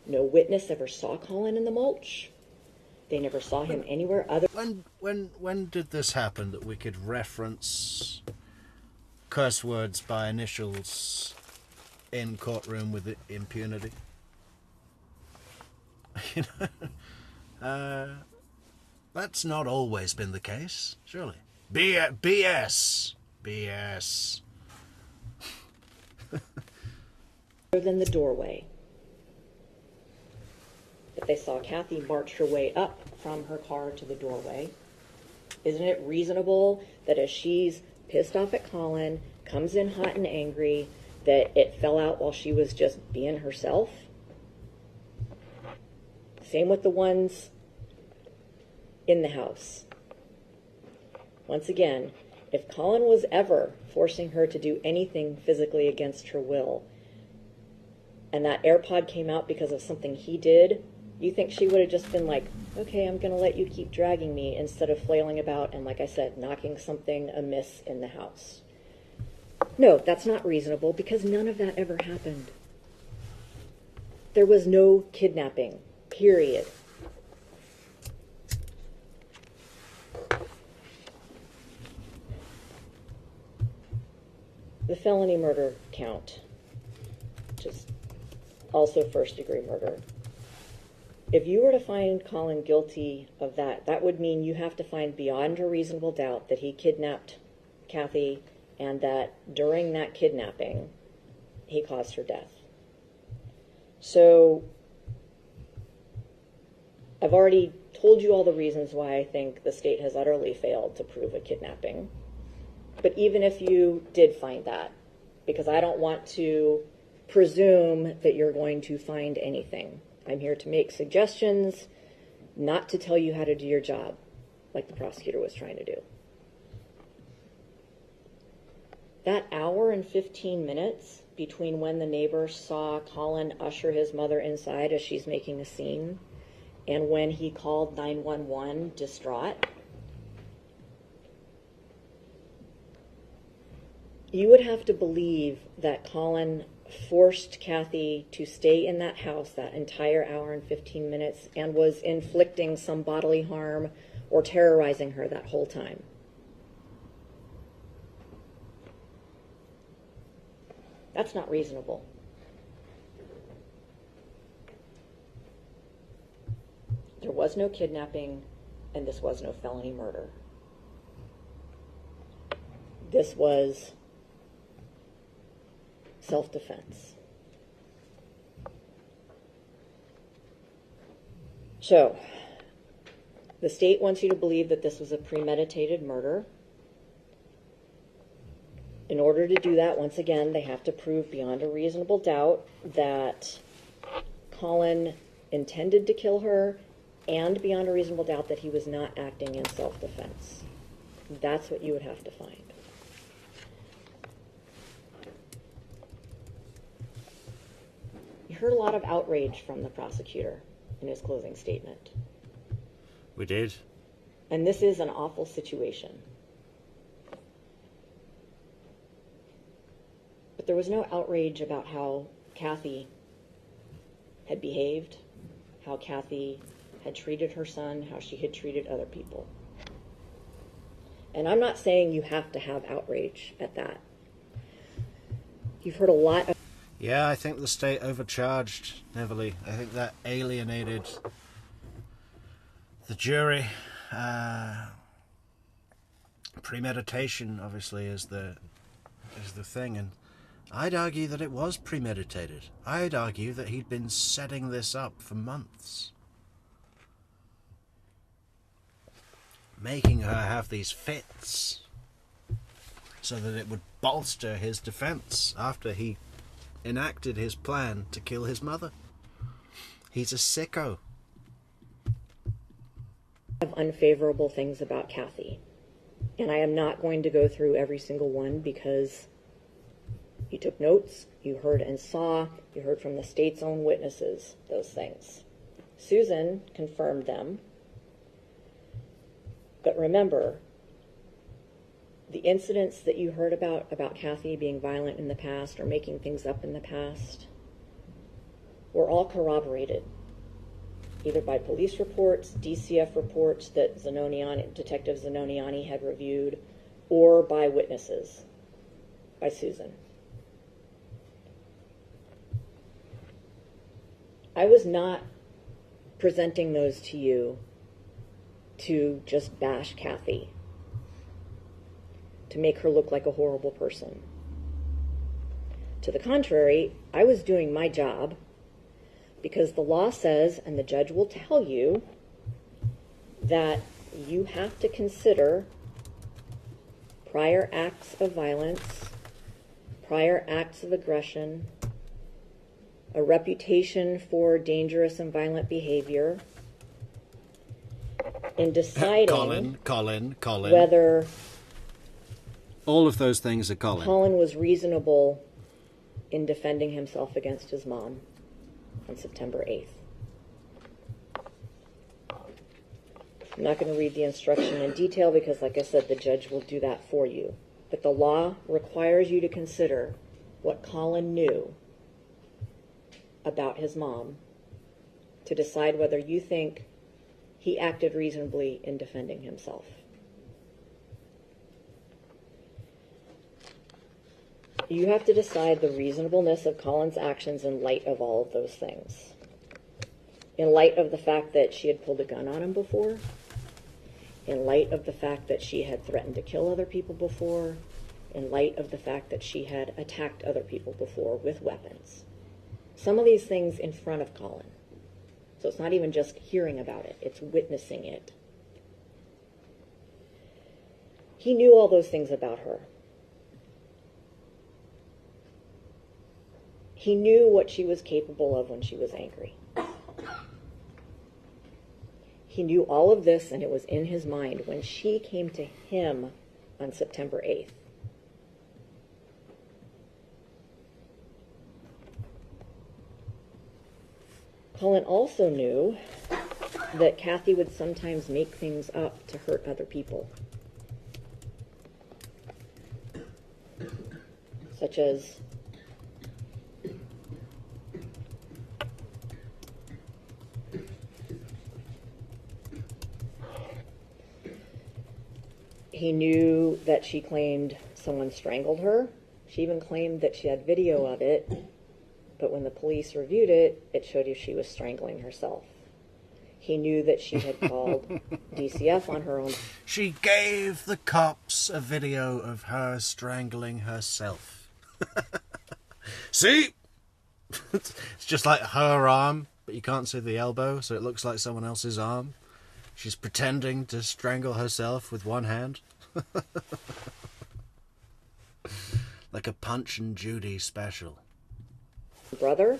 No witness ever saw Collin in the mulch. They never saw him anywhere other. When did this happen that we could reference curse words by initials in courtroom with impunity? You know, that's not always been the case, surely. BS. Other than the doorway. But they saw Cathy march her way up from her car to the doorway. Isn't it reasonable that as she's pissed off at Collin, comes in hot and angry, that it fell out while she was just being herself? Same with the ones in the house. Once again, if Collin was ever forcing her to do anything physically against her will, and that AirPod came out because of something he did, you think she would have just been like, okay, I'm going to let you keep dragging me, instead of flailing about and, like I said, knocking something amiss in the house? No, that's not reasonable, because none of that ever happened. There was no kidnapping. Period. The felony murder count, which is also first-degree murder. If you were to find Collin guilty of that, that would mean you have to find beyond a reasonable doubt that he kidnapped Cathy and that during that kidnapping, he caused her death. So I've already told you all the reasons why I think the state has utterly failed to prove a kidnapping. But even if you did find that, because I don't want to presume that you're going to find anything. I'm here to make suggestions, not to tell you how to do your job, like the prosecutor was trying to do. That hour and 15 minutes between when the neighbor saw Collin usher his mother inside as she's making a scene and when he called 911 distraught, you would have to believe that Collin forced Cathy to stay in that house that entire hour and 15 minutes and was inflicting some bodily harm or terrorizing her that whole time. That's not reasonable. There was no kidnapping, and this was no felony murder. This was self-defense. So, the state wants you to believe that this was a premeditated murder. In order to do that, once again, they have to prove beyond a reasonable doubt that Collin intended to kill her and beyond a reasonable doubt that he was not acting in self-defense. That's what you would have to find. You heard a lot of outrage from the prosecutor in his closing statement. We did. And this is an awful situation. But there was no outrage about how Cathy had behaved, how Cathy had treated her son, how she had treated other people. And I'm not saying you have to have outrage at that. You've heard a lot of... Yeah, I think the state overcharged heavily. I think that alienated the jury. Premeditation, obviously, is the thing, and I'd argue that it was premeditated. I'd argue that he'd been setting this up for months, making her have these fits so that it would bolster his defense after he enacted his plan to kill his mother. He's a sicko. Of unfavorable things about Cathy. And I am not going to go through every single one because you took notes, you heard and saw, you heard from the state's own witnesses those things. Susan confirmed them. But remember, the incidents that you heard about Cathy being violent in the past or making things up in the past were all corroborated, either by police reports, DCF reports that Detective Zanoniani had reviewed, or by witnesses, by Susan. I was not presenting those to you to just bash Cathy, to make her look like a horrible person. To the contrary, I was doing my job because the law says, and the judge will tell you, that you have to consider prior acts of violence, prior acts of aggression, a reputation for dangerous and violent behavior, in deciding Collin. whether all of those things are Collin was reasonable in defending himself against his mom on September 8th. I'm not going to read the instruction in detail because, like I said, the judge will do that for you. But the law requires you to consider what Collin knew about his mom to decide whether you think he acted reasonably in defending himself. You have to decide the reasonableness of Collin's actions in light of all of those things. in light of the fact that she had pulled a gun on him before, in light of the fact that she had threatened to kill other people before, in light of the fact that she had attacked other people before with weapons. Some of these things in front of Collin. So it's not even just hearing about it, it's witnessing it. He knew all those things about her. He knew what she was capable of when she was angry. He knew all of this, and it was in his mind when she came to him on September 8th. Collin also knew that Cathy would sometimes make things up to hurt other people. Such as he knew that she claimed someone strangled her. She even claimed that she had video of it, but when the police reviewed it, it showed you she was strangling herself. He knew that she had called DCF on her own. She gave the cops a video of her strangling herself. See? It's just like her arm, but you can't see the elbow, so it looks like someone else's arm. She's pretending to strangle herself with one hand. Like a Punch and Judy special. Brother,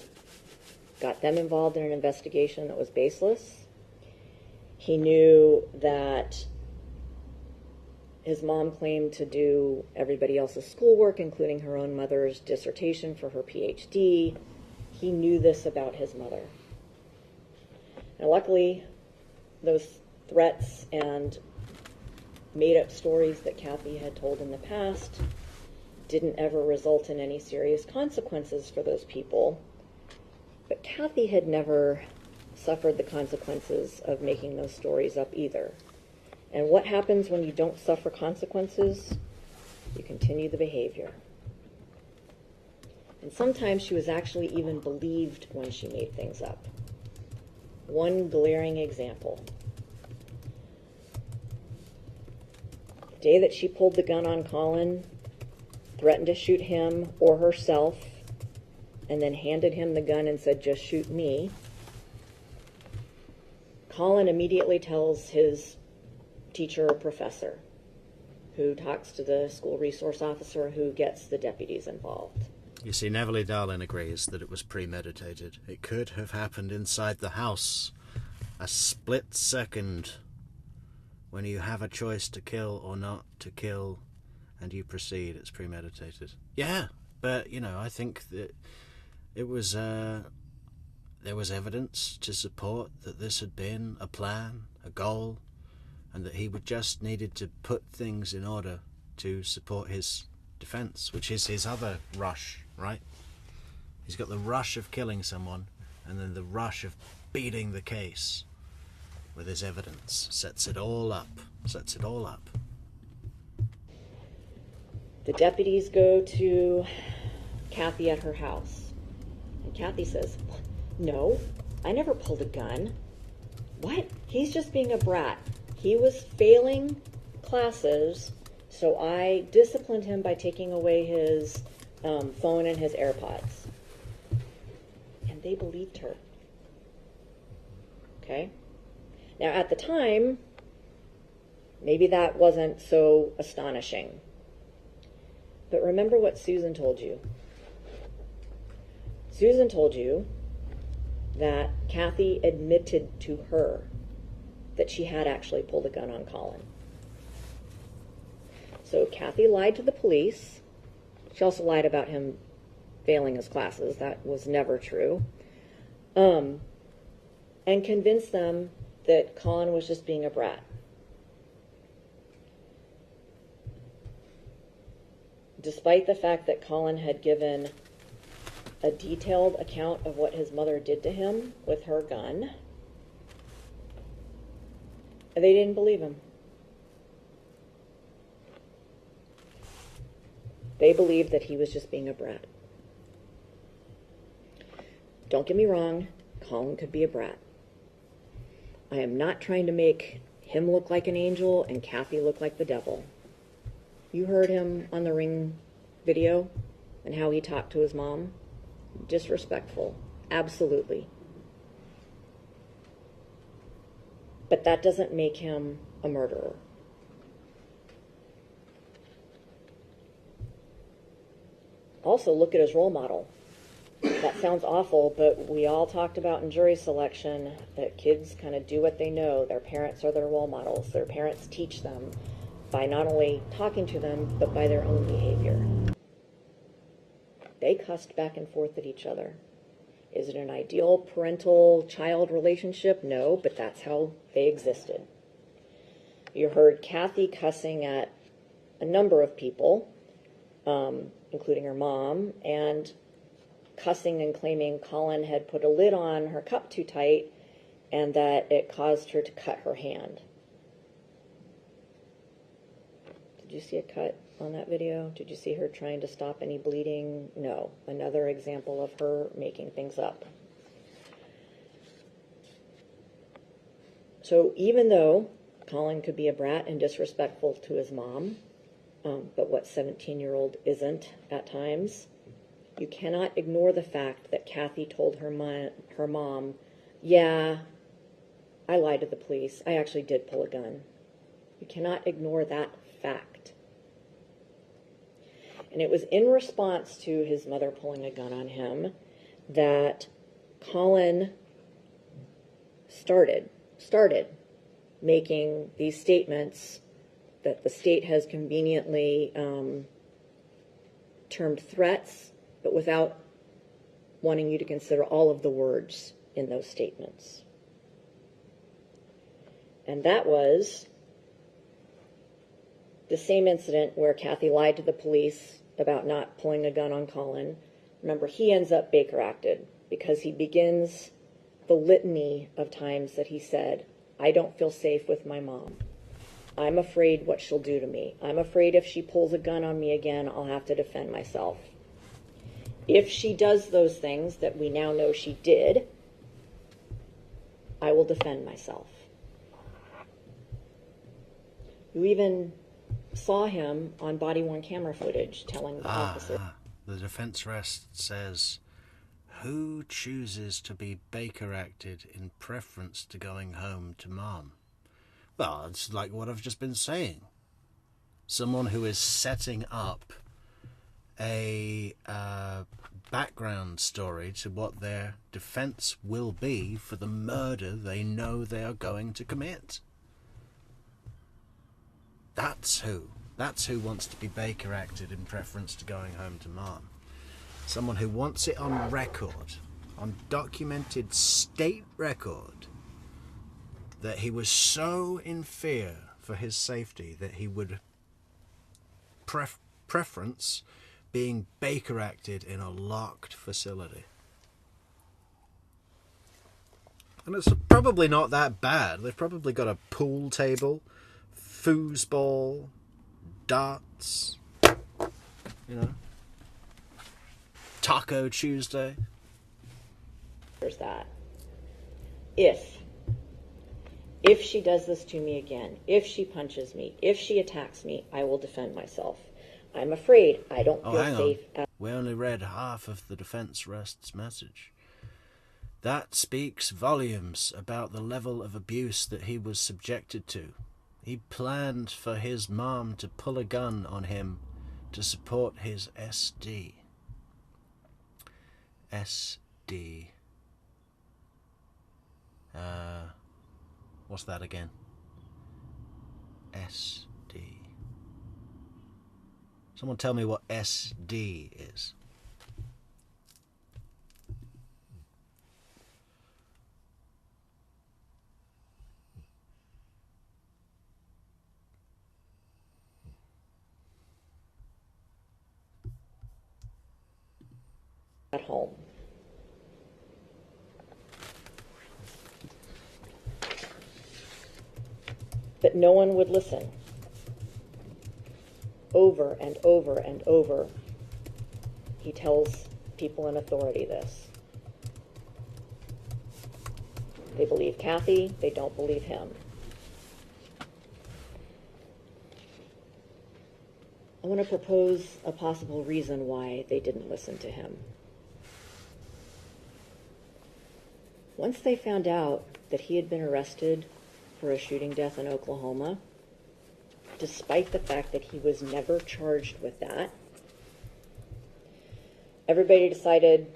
got them involved in an investigation that was baseless. He knew that his mom claimed to do everybody else's schoolwork, including her own mother's dissertation for her PhD. He knew this about his mother. Now, luckily, those threats and made-up stories that Cathy had told in the past didn't ever result in any serious consequences for those people. But Cathy had never suffered the consequences of making those stories up either. And what happens when you don't suffer consequences? You continue the behavior. And sometimes she was actually even believed when she made things up. One glaring example. The day that she pulled the gun on Collin, threatened to shoot him or herself, and then handed him the gun and said, "Just shoot me," Collin immediately tells his teacher or professor, who talks to the school resource officer, who gets the deputies involved. You see, Neverly Darling agrees that it was premeditated. It could have happened inside the house. A split second when you have a choice to kill or not to kill, and you proceed, it's premeditated. Yeah, but, you know, I think that it was, there was evidence to support that this had been a plan, a goal, and that he would just needed to put things in order to support his defense, which is his other rush, right? He's got the rush of killing someone, and then the rush of beating the case with his evidence. Sets it all up. The deputies go to Cathy at her house. And Cathy says, "No, I never pulled a gun." "What? He's just being a brat. He was failing classes, so I disciplined him by taking away his phone and his AirPods." And they believed her. Okay? Now, at the time, maybe that wasn't so astonishing. But remember what Susan told you. Susan told you that Cathy admitted to her that she had actually pulled a gun on Collin. So Cathy lied to the police. She also lied about him failing his classes. That was never true. And convinced them that Collin was just being a brat. Despite the fact that Collin had given a detailed account of what his mother did to him with her gun, they didn't believe him. They believed that he was just being a brat. Don't get me wrong, Collin could be a brat. I am not trying to make him look like an angel and Cathy look like the devil. You heard him on the Ring video and how he talked to his mom. Disrespectful. Absolutely. But that doesn't make him a murderer. Also, look at his role model. That sounds awful, but we all talked about in jury selection that kids kind of do what they know. Their parents are their role models. Their parents teach them by not only talking to them, but by their own behavior. They cussed back and forth at each other. Is it an ideal parental-child relationship? No, but that's how they existed. You heard Cathy cussing at a number of people, including her mom, and cussing and claiming Collin had put a lid on her cup too tight and that it caused her to cut her hand. Did you see a cut on that video? Did you see her trying to stop any bleeding? No. Another example of her making things up. So even though Collin could be a brat and disrespectful to his mom, but what 17-year-old isn't at times, you cannot ignore the fact that Cathy told her mom, yeah, I lied to the police. I actually did pull a gun. You cannot ignore that fact. And it was in response to his mother pulling a gun on him that Collin started making these statements that the state has conveniently termed threats, but without wanting you to consider all of the words in those statements. And that was the same incident where Cathy lied to the police about not pulling a gun on Collin. Remember, he ends up Baker acted because he begins the litany of times that he said, I don't feel safe with my mom. I'm afraid what she'll do to me. I'm afraid if she pulls a gun on me again, I'll have to defend myself. If she does those things that we now know she did, I will defend myself. You even saw him on body-worn camera footage telling the officer. The defense rest says, who chooses to be Baker acted in preference to going home to mom? Well, it's like what I've just been saying. Someone who is setting up a background story to what their defense will be for the murder they know they are going to commit. That's who wants to be Baker acted in preference to going home to mom. Someone who wants it on record, on documented state record, that he was so in fear for his safety that he would preference being Baker acted in a locked facility. And it's probably not that bad. They've probably got a pool table, foosball, darts, Taco Tuesday. There's that. If she does this to me again, if she punches me, if she attacks me, I will defend myself. I'm afraid I don't feel safe. We only read half of the defense rest's message. That speaks volumes about the level of abuse that he was subjected to. He planned for his mom to pull a gun on him to support his SD. SD. What's that again? SD. Someone tell me what SD is. At home. But no one would listen. Over and over and over, he tells people in authority this. They believe Cathy, they don't believe him. I want to propose a possible reason why they didn't listen to him. Once they found out that he had been arrested for a shooting death in Oklahoma, despite the fact that he was never charged with that, everybody decided,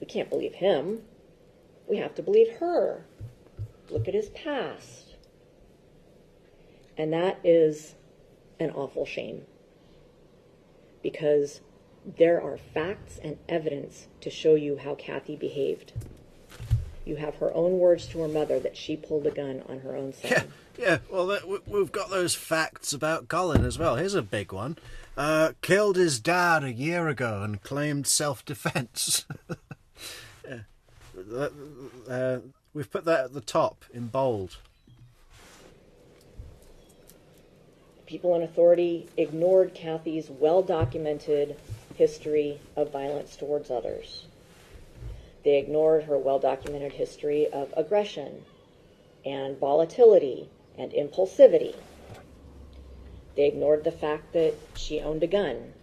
we can't believe him. We have to believe her. Look at his past. And that is an awful shame, because there are facts and evidence to show you how Cathy behaved. You have her own words to her mother that she pulled a gun on her own son. Yeah. Well, we've got those facts about Collin as well. Here's a big one. Killed his dad a year ago and claimed self-defense. We've put that at the top in bold. People in authority ignored Cathy's well-documented history of violence towards others. They ignored her well-documented history of aggression and volatility and impulsivity. They ignored the fact that she owned a gun.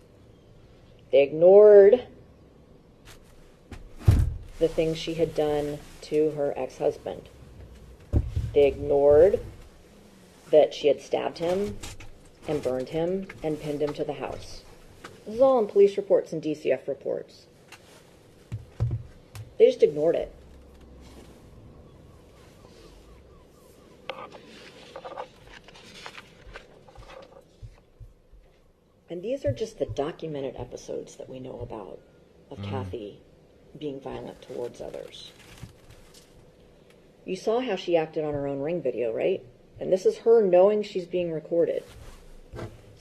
They ignored the things she had done to her ex-husband. They ignored that she had stabbed him and burned him and pinned him to the house. This is all in police reports and DCF reports. They just ignored it. And these are just the documented episodes that we know about of Cathy being violent towards others. You saw how she acted on her own Ring video, right? And this is her knowing she's being recorded.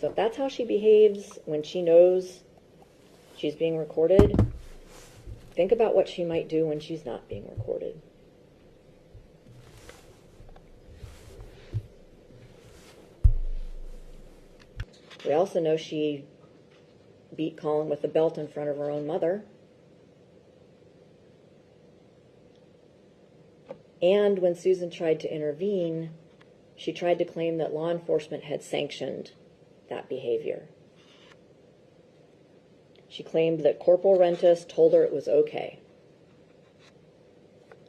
So if that's how she behaves when she knows she's being recorded, think about what she might do when she's not being recorded. We also know she beat Collin with a belt in front of her own mother. And when Susan tried to intervene, she tried to claim that law enforcement had sanctioned that behavior. She claimed that Corporal Rentis told her it was okay.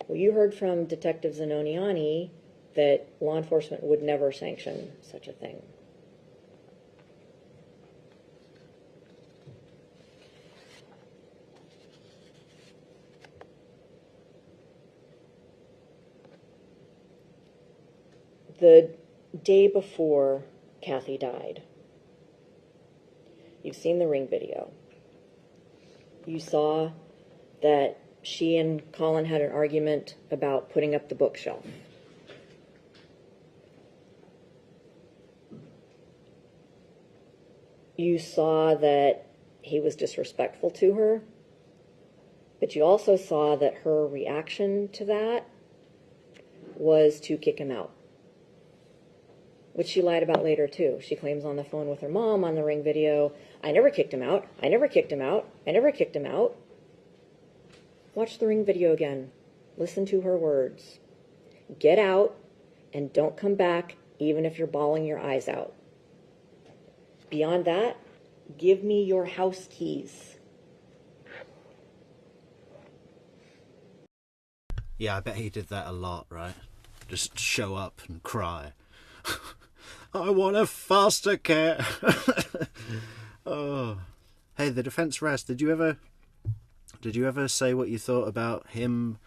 Well, you heard from Detective Zanoniani that law enforcement would never sanction such a thing. The day before Cathy died, you've seen the Ring video. You saw that she and Collin had an argument about putting up the bookshelf. You saw that he was disrespectful to her, but you also saw that her reaction to that was to kick him out, which she lied about later too. She claims on the phone with her mom on the Ring video, I never kicked him out, I never kicked him out, I never kicked him out. Watch the Ring video again. Listen to her words. Get out and don't come back even if you're bawling your eyes out. Beyond that, give me your house keys. Yeah, I bet he did that a lot, right? Just show up and cry. I want a foster care. Oh, hey, the defense rest. Did you ever say what you thought about him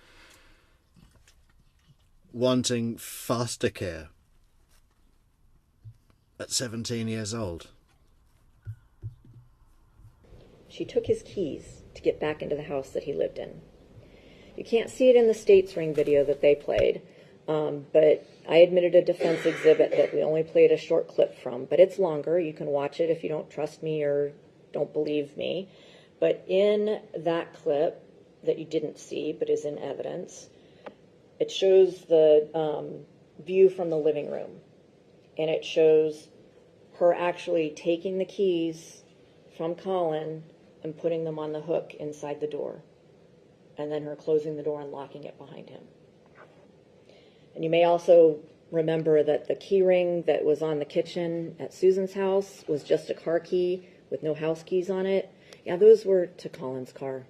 wanting foster care at 17 years old? She took his keys to get back into the house that he lived in. You can't see it in the States Ring video that they played, but I admitted a defense exhibit that we only played a short clip from, but it's longer. You can watch it if you don't trust me or don't believe me. But in that clip that you didn't see but is in evidence, it shows the view from the living room. And it shows her actually taking the keys from Collin and putting them on the hook inside the door. And then her closing the door and locking it behind him. And you may also remember that the key ring that was on the kitchen at Susan's house was just a car key with no house keys on it. Yeah, those were to Collin's car.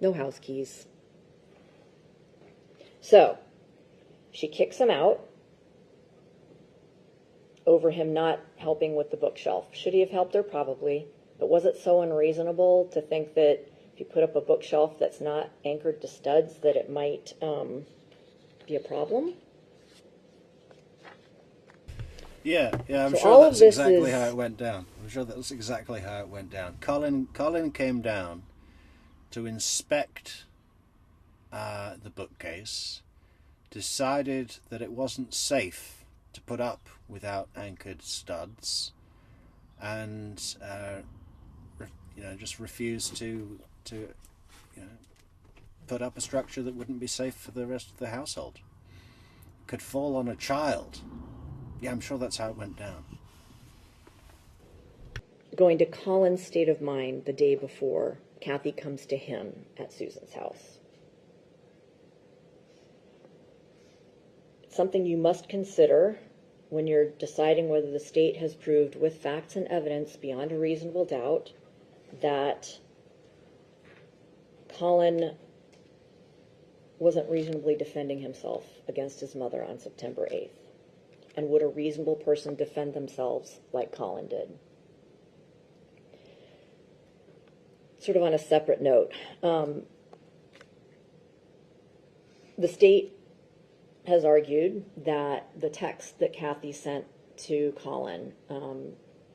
No house keys. So, she kicks him out over him not helping with the bookshelf. Should he have helped her? Probably. But was it so unreasonable to think that if you put up a bookshelf that's not anchored to studs that it might be a problem? Yeah, I'm So sure all of that's this exactly is- how it went down. I'm sure that's exactly how it went down. Collin came down to inspect the bookcase, decided that it wasn't safe to put up without anchored studs, and just refused to put up a structure that wouldn't be safe for the rest of the household. Could fall on a child. Yeah, I'm sure that's how it went down. Going to Collin's state of mind the day before Cathy comes to him at Susan's house. It's something you must consider when you're deciding whether the state has proved with facts and evidence beyond a reasonable doubt that Collin wasn't reasonably defending himself against his mother on September 8th. And would a reasonable person defend themselves like Collin did? Sort of on a separate note, the state has argued that the text that Cathy sent to Collin,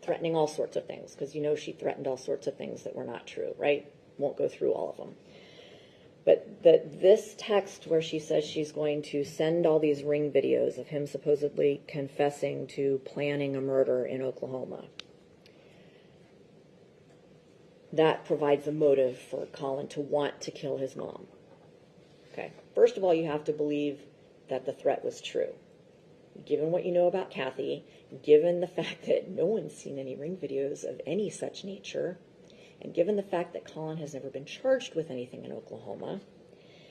threatening all sorts of things, because she threatened all sorts of things that were not true, right? Won't go through all of them. But that this text where she says she's going to send all these ring videos of him supposedly confessing to planning a murder in Oklahoma, that provides a motive for Collin to want to kill his mom. Okay, first of all, you have to believe that the threat was true. Given what you know about Cathy, given the fact that no one's seen any ring videos of any such nature, and given the fact that Collin has never been charged with anything in Oklahoma,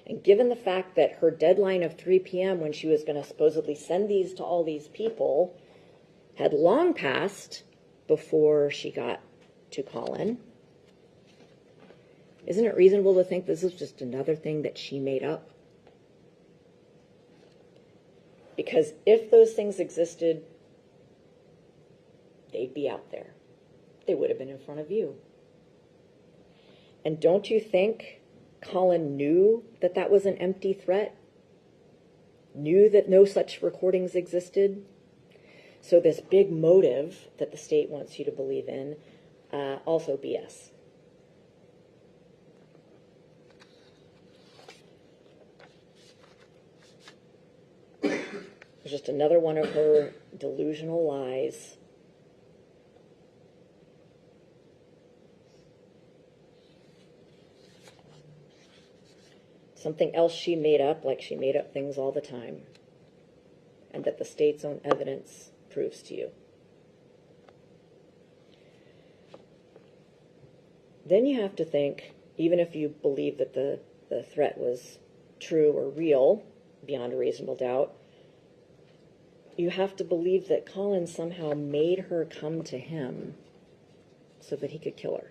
and given the fact that her deadline of 3 p.m. when she was going to supposedly send these to all these people had long passed before she got to Collin, isn't it reasonable to think this is just another thing that she made up? Because if those things existed, they'd be out there. They would have been in front of you. And don't you think Collin knew that that was an empty threat? Knew that no such recordings existed? So this big motive that the state wants you to believe in, also BS. It's just another one of her delusional lies. Something else she made up, like she made up things all the time, and that the state's own evidence proves to you. Then you have to think, even if you believe that the threat was true or real, beyond a reasonable doubt, you have to believe that Collin somehow made her come to him so that he could kill her.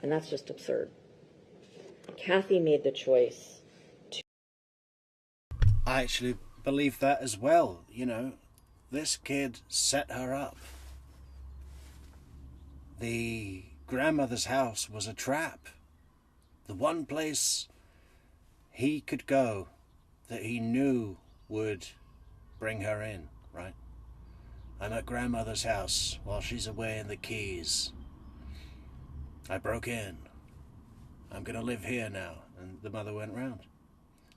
And that's just absurd. Cathy made the choice to... I actually believe that as well. This kid set her up. The grandmother's house was a trap. The one place he could go that he knew would bring her in, right? I'm at grandmother's house while she's away in the Keys. I broke in. I'm going to live here now. And the mother went round.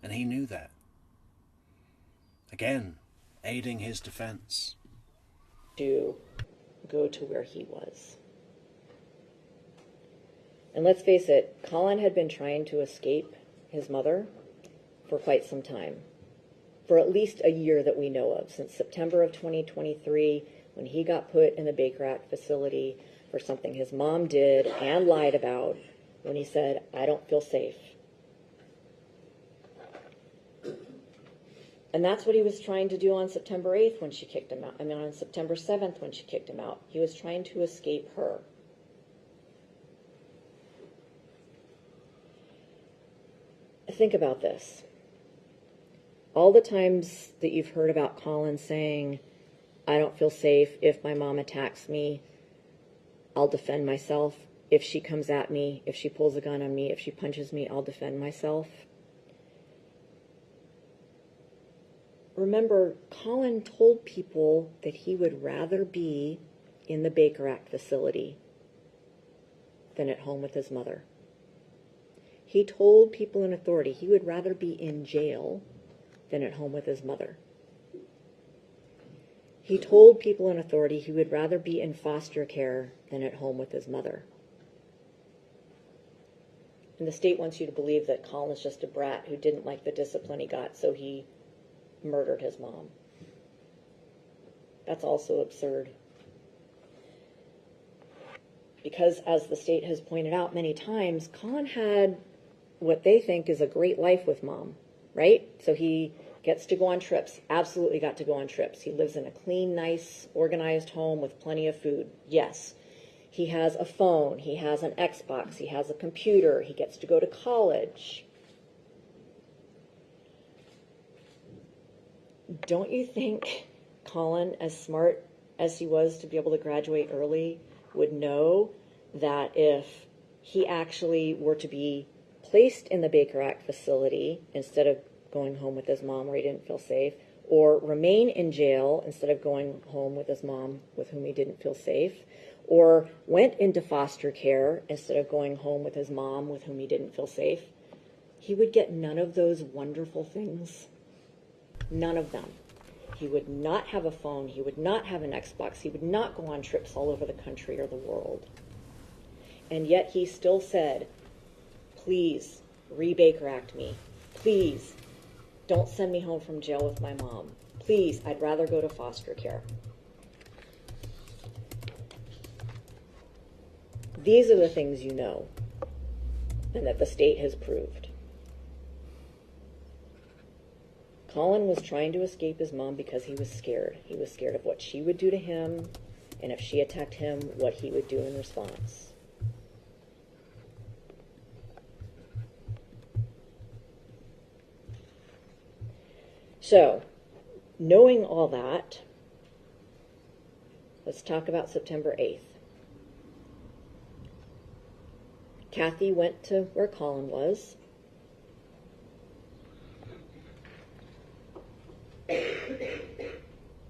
And he knew that. Again, aiding his defense. To go to where he was. And let's face it, Collin had been trying to escape his mother for quite some time. For at least a year that we know of, since September of 2023, when he got put in the Baker Act facility for something his mom did and lied about, when he said, "I don't feel safe." And that's what he was trying to do on September 8th when she kicked him out. I mean, on September 7th when she kicked him out. He was trying to escape her. Think about this. All the times that you've heard about Collin saying, I don't feel safe. If my mom attacks me, I'll defend myself. If she comes at me, if she pulls a gun on me, if she punches me, I'll defend myself. Remember, Collin told people that he would rather be in the Baker Act facility than at home with his mother. He told people in authority he would rather be in jail than at home with his mother. He told people in authority he would rather be in foster care than at home with his mother. And the state wants you to believe that Collin is just a brat who didn't like the discipline he got, so he murdered his mom. That's also absurd. Because, as the state has pointed out many times, Collin had what they think is a great life with mom, right? So he gets to go on trips, absolutely got to go on trips. He lives in a clean, nice, organized home with plenty of food, yes. He has a phone, he has an Xbox, he has a computer, he gets to go to college. Don't you think Collin, as smart as he was to be able to graduate early, would know that if he actually were to be placed in the Baker Act facility instead of going home with his mom where he didn't feel safe, or remain in jail instead of going home with his mom with whom he didn't feel safe, or went into foster care instead of going home with his mom with whom he didn't feel safe, he would get none of those wonderful things. None of them. He would not have a phone. He would not have an Xbox. He would not go on trips all over the country or the world. And yet he still said, please, re-Baker Act me. Please, don't send me home from jail with my mom. Please, I'd rather go to foster care. These are the things you know, and that the state has proved. Collin was trying to escape his mom because he was scared. He was scared of what she would do to him, and if she attacked him, what he would do in response. So, knowing all that, let's talk about September 8th. Cathy went to where Collin was.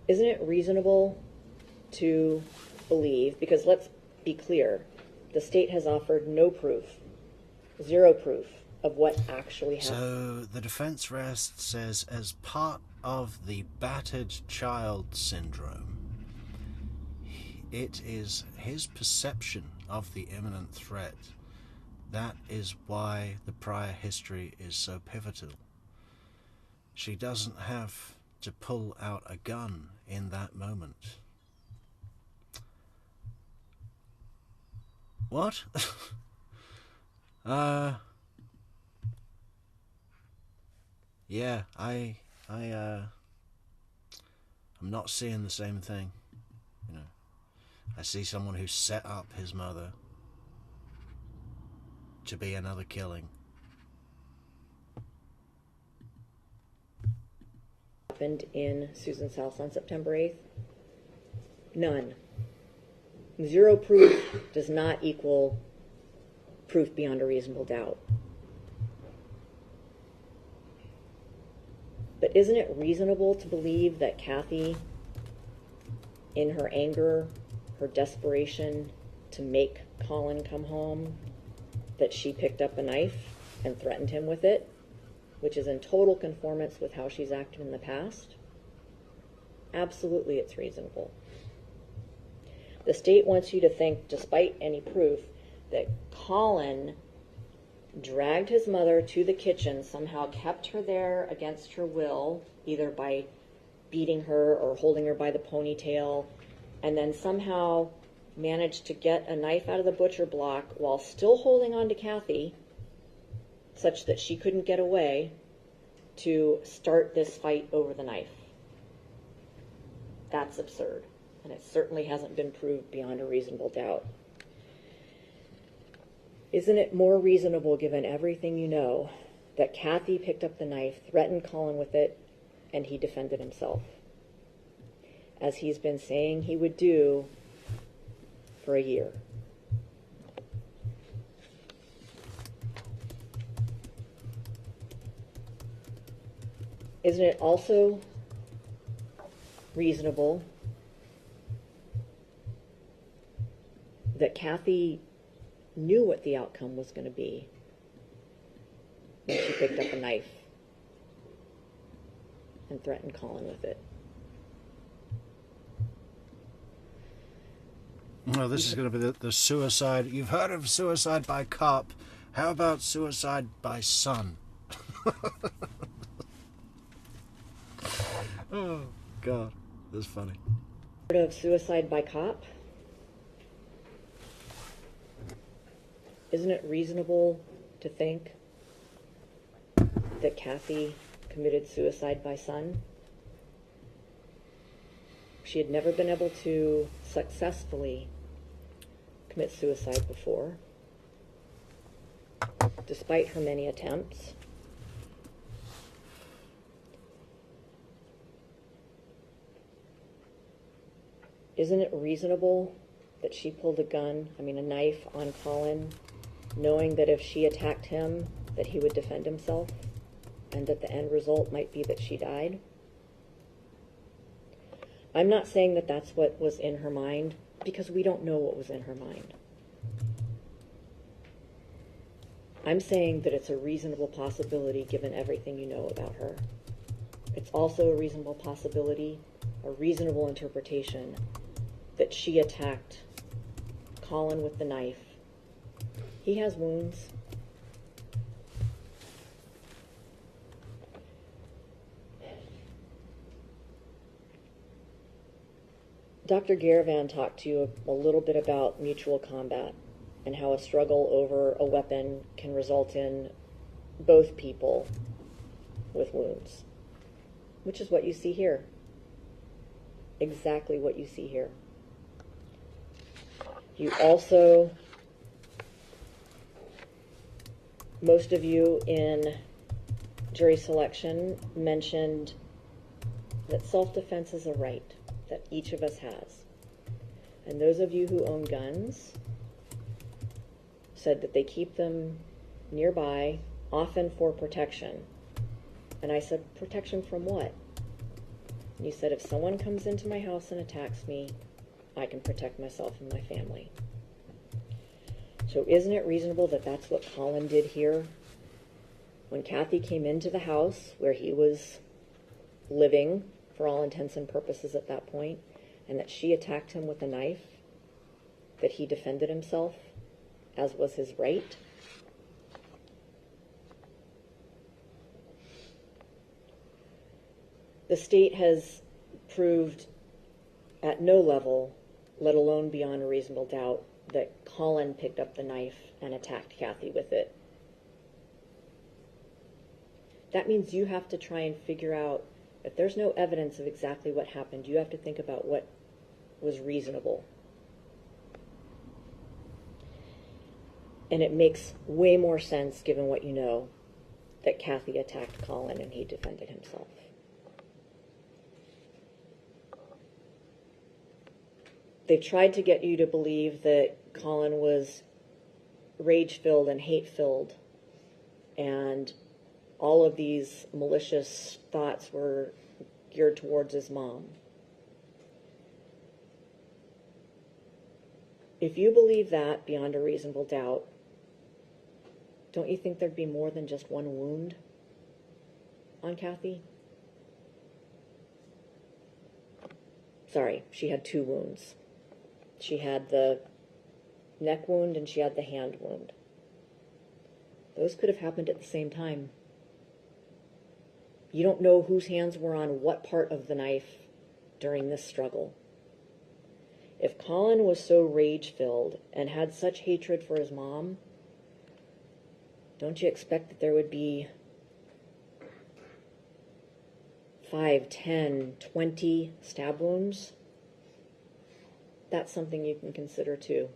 Isn't it reasonable to believe, because let's be clear, the state has offered no proof, zero proof of what actually happened. So the defense rest says, as part of the battered child syndrome, it is his perception of the imminent threat. That is why the prior history is so pivotal. She doesn't have to pull out a gun in that moment. What? Yeah, I'm not seeing the same thing. You know, I see someone who set up his mother to be another killing. Happened in Susan's house on September 8th? None. Zero proof does not equal proof beyond a reasonable doubt. But isn't it reasonable to believe that Cathy, in her anger, her desperation to make Collin come home, that she picked up a knife and threatened him with it, which is in total conformance with how she's acted in the past? Absolutely, it's reasonable. The state wants you to think, despite any proof, that Collin dragged his mother to the kitchen, somehow kept her there against her will, either by beating her or holding her by the ponytail, and then somehow managed to get a knife out of the butcher block while still holding on to Cathy, such that she couldn't get away, to start this fight over the knife. That's absurd, and it certainly hasn't been proved beyond a reasonable doubt. Isn't it more reasonable, given everything you know, that Cathy picked up the knife, threatened Collin with it, and he defended himself, as he's been saying he would do for a year? Isn't it also reasonable that Cathy knew what the outcome was going to be when she picked up a knife and threatened Collin with it? Well, this is going to be the suicide. You've heard of suicide by cop. How about suicide by son? Oh, God. That's funny. Heard of suicide by cop? Isn't it reasonable to think that Cathy committed suicide by son? She had never been able to successfully commit suicide before, despite her many attempts. Isn't it reasonable that she pulled a knife on Collin, knowing that if she attacked him, that he would defend himself, and that the end result might be that she died? I'm not saying that that's what was in her mind, because we don't know what was in her mind. I'm saying that it's a reasonable possibility given everything you know about her. It's also a reasonable possibility, a reasonable interpretation, that she attacked Collin with the knife. He has wounds. Dr. Garavan talked to you a little bit about mutual combat and how a struggle over a weapon can result in both people with wounds, which is what you see here. Exactly what you see here. You also, most of you in jury selection mentioned that self-defense is a right that each of us has. And those of you who own guns said that they keep them nearby, often for protection. And I said, protection from what? And you said, if someone comes into my house and attacks me, I can protect myself and my family. So isn't it reasonable that that's what Collin did here? When Cathy came into the house where he was living, for all intents and purposes at that point, and that she attacked him with a knife, that he defended himself, as was his right? The state has proved at no level, let alone beyond a reasonable doubt, that Collin picked up the knife and attacked Cathy with it. That means you have to try and figure out, if there's no evidence of exactly what happened, you have to think about what was reasonable. And it makes way more sense, given what you know, that Cathy attacked Collin and he defended himself. They've tried to get you to believe that Collin was rage-filled and hate-filled, and all of these malicious thoughts were geared towards his mom. If you believe that beyond a reasonable doubt, don't you think there'd be more than just one wound on Cathy? Sorry, she had two wounds. She had the neck wound and she had the hand wound. Those could have happened at the same time. You don't know whose hands were on what part of the knife during this struggle. If Collin was so rage-filled and had such hatred for his mom, don't you expect that there would be 5, 10, 20 stab wounds, that's something you can consider too.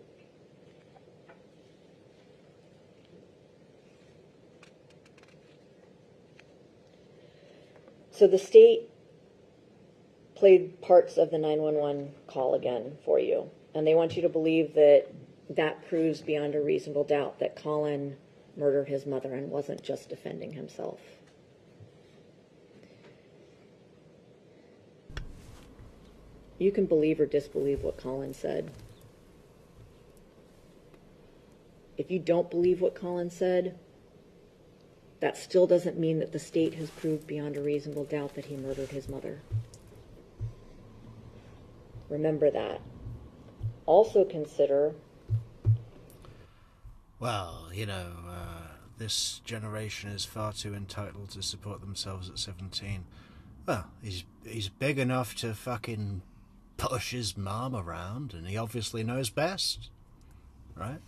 So the state played parts of the 911 call again for you, and they want you to believe that that proves beyond a reasonable doubt that Collin murdered his mother and wasn't just defending himself. You can believe or disbelieve what Collin said. If you don't believe what Collin said, that still doesn't mean that the state has proved beyond a reasonable doubt that he murdered his mother. Remember that. Also consider... Well, you know, this generation is far too entitled to support themselves at 17. Well, he's big enough to fucking push his mom around, and he obviously knows best, right?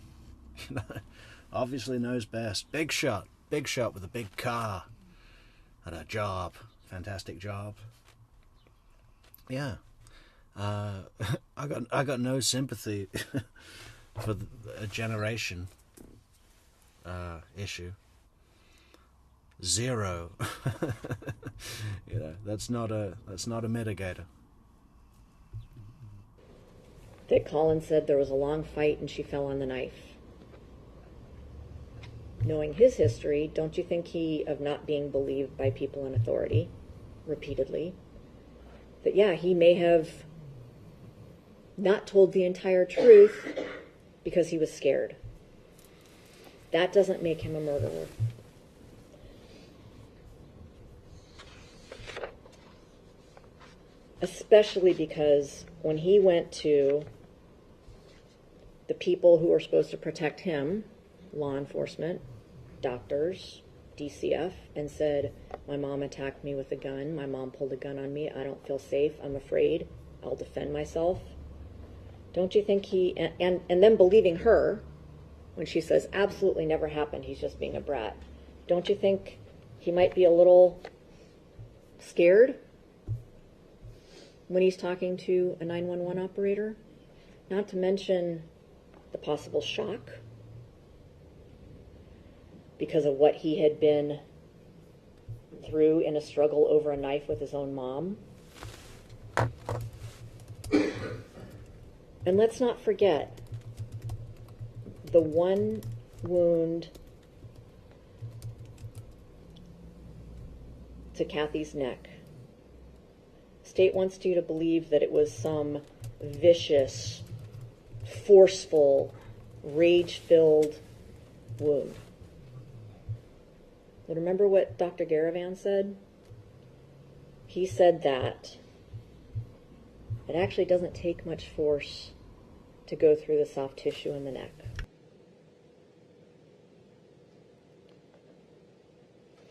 Obviously knows best. Big shot with a big car and a job, fantastic job. Yeah, I got no sympathy for a generation issue. Zero. You know, that's not a mitigator. That Collin said there was a long fight and she fell on the knife. Knowing his history, don't you think of not being believed by people in authority repeatedly, that yeah, he may have not told the entire truth because he was scared. That doesn't make him a murderer. Especially because when he went to the people who were supposed to protect him, law enforcement, doctors, DCF, and said, my mom attacked me with a gun, my mom pulled a gun on me, I don't feel safe, I'm afraid, I'll defend myself. Don't you think and then believing her, when she says, absolutely never happened, he's just being a brat, don't you think he might be a little scared when he's talking to a 911 operator? Not to mention the possible shock because of what he had been through in a struggle over a knife with his own mom. And let's not forget the one wound to Cathy's neck. State wants you to believe that it was some vicious, forceful, rage-filled wound. But remember what Dr. Garavan said? He said that it actually doesn't take much force to go through the soft tissue in the neck.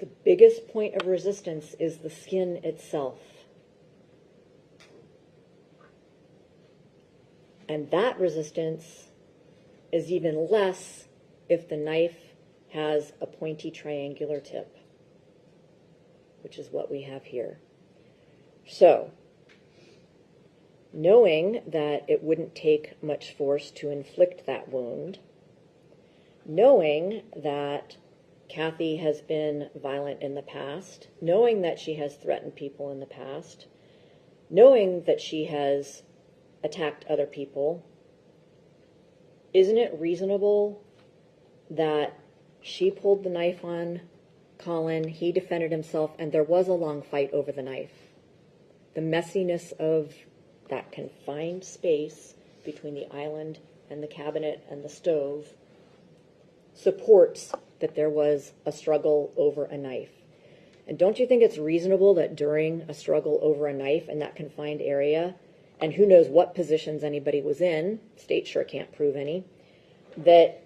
The biggest point of resistance is the skin itself. And that resistance is even less if the knife has a pointy triangular tip, which is what we have here. So, knowing that it wouldn't take much force to inflict that wound, knowing that Cathy has been violent in the past, knowing that she has threatened people in the past, knowing that she has attacked other people, isn't it reasonable that she pulled the knife on Collin, he defended himself, and there was a long fight over the knife? The messiness of that confined space between the island and the cabinet and the stove supports that there was a struggle over a knife. And don't you think it's reasonable that during a struggle over a knife in that confined area, and who knows what positions anybody was in, state sure can't prove any, that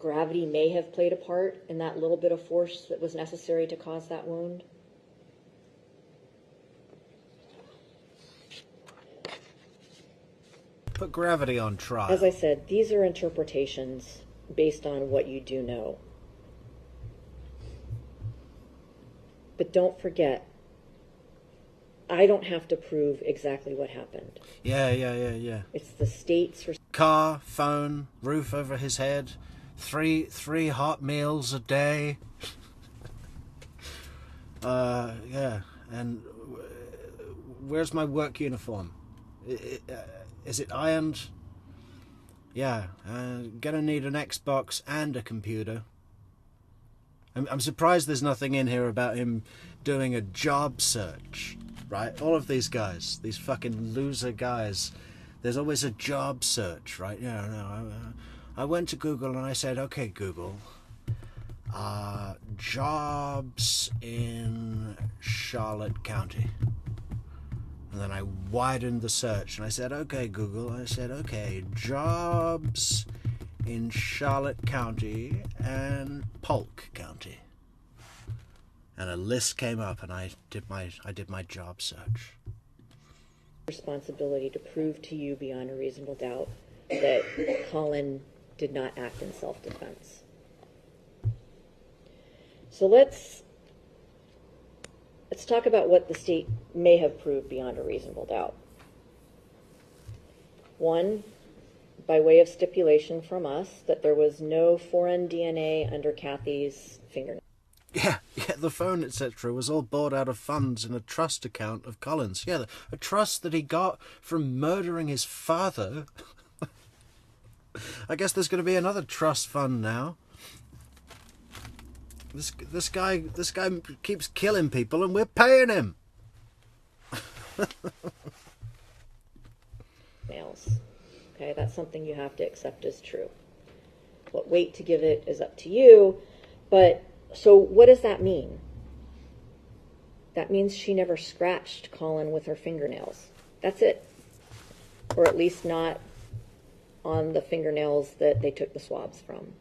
gravity may have played a part in that little bit of force that was necessary to cause that wound? Put gravity on trial. As I said, these are interpretations based on what you do know. But don't forget, I don't have to prove exactly what happened. Yeah. It's the state's car, phone, roof over his head, three hot meals a day. Yeah, and where's my work uniform? Is it ironed? Yeah, gonna need an Xbox and a computer. I'm surprised there's nothing in here about him doing a job search, right? All of these guys, these fucking loser guys, there's always a job search, right? Yeah, no, I went to Google and I said, okay, Google, jobs in Charlotte County. And then I widened the search and I said, okay, Google, I said, okay, jobs in Charlotte County and Polk County. And a list came up and I did my job search. Responsibility to prove to you beyond a reasonable doubt that Collin did not act in self-defense. So let's talk about what the state may have proved beyond a reasonable doubt. One, by way of stipulation from us, that there was no foreign DNA under Cathy's fingernail. Yeah, the phone, etc. was all bought out of funds in a trust account of Collin's. Yeah, a trust that he got from murdering his father. I guess there's going to be another trust fund now. This guy keeps killing people and we're paying him. Nails. Okay, that's something you have to accept as true. What weight to give it is up to you, but so what does that mean? That means she never scratched Collin with her fingernails. That's it. Or at least not on the fingernails that they took the swabs from.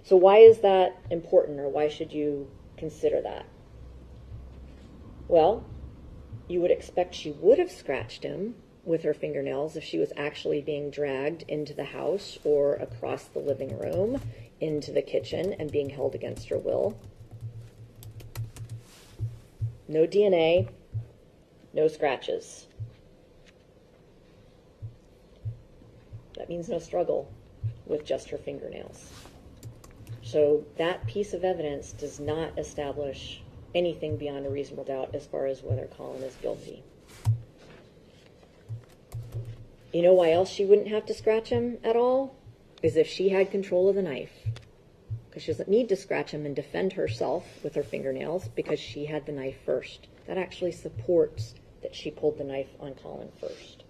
So why is that important, or why should you consider that? Well, you would expect she would have scratched him with her fingernails if she was actually being dragged into the house or across the living room into the kitchen and being held against her will. No DNA, no scratches. That means no struggle with just her fingernails. So that piece of evidence does not establish anything beyond a reasonable doubt as far as whether Collin is guilty. You know why else she wouldn't have to scratch him at all? Is if she had control of the knife. Because she doesn't need to scratch him and defend herself with her fingernails because she had the knife first. That actually supports that she pulled the knife on Collin first.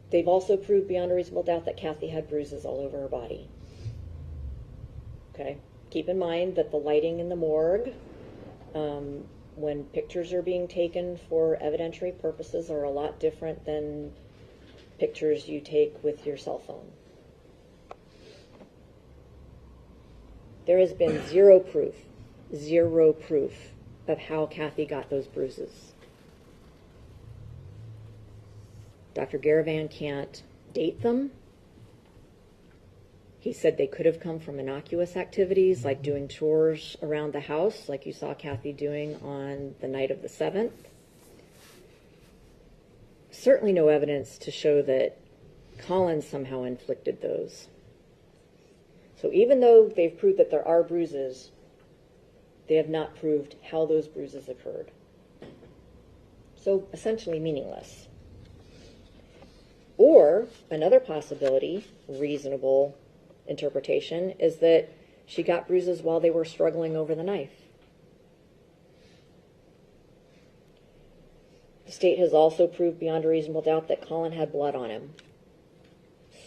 They've also proved beyond a reasonable doubt that Cathy had bruises all over her body. Okay? Keep in mind that the lighting in the morgue, when pictures are being taken for evidentiary purposes, are a lot different than pictures you take with your cell phone. There has been zero proof of how Cathy got those bruises. Dr. Garavan can't date them. He said they could have come from innocuous activities like doing chores around the house, like you saw Cathy doing on the night of the 7th. Certainly no evidence to show that Collin somehow inflicted those. So even though they've proved that there are bruises, they have not proved how those bruises occurred. So essentially meaningless. Or another possibility, reasonable interpretation, is that she got bruises while they were struggling over the knife. The state has also proved beyond a reasonable doubt that Collin had blood on him.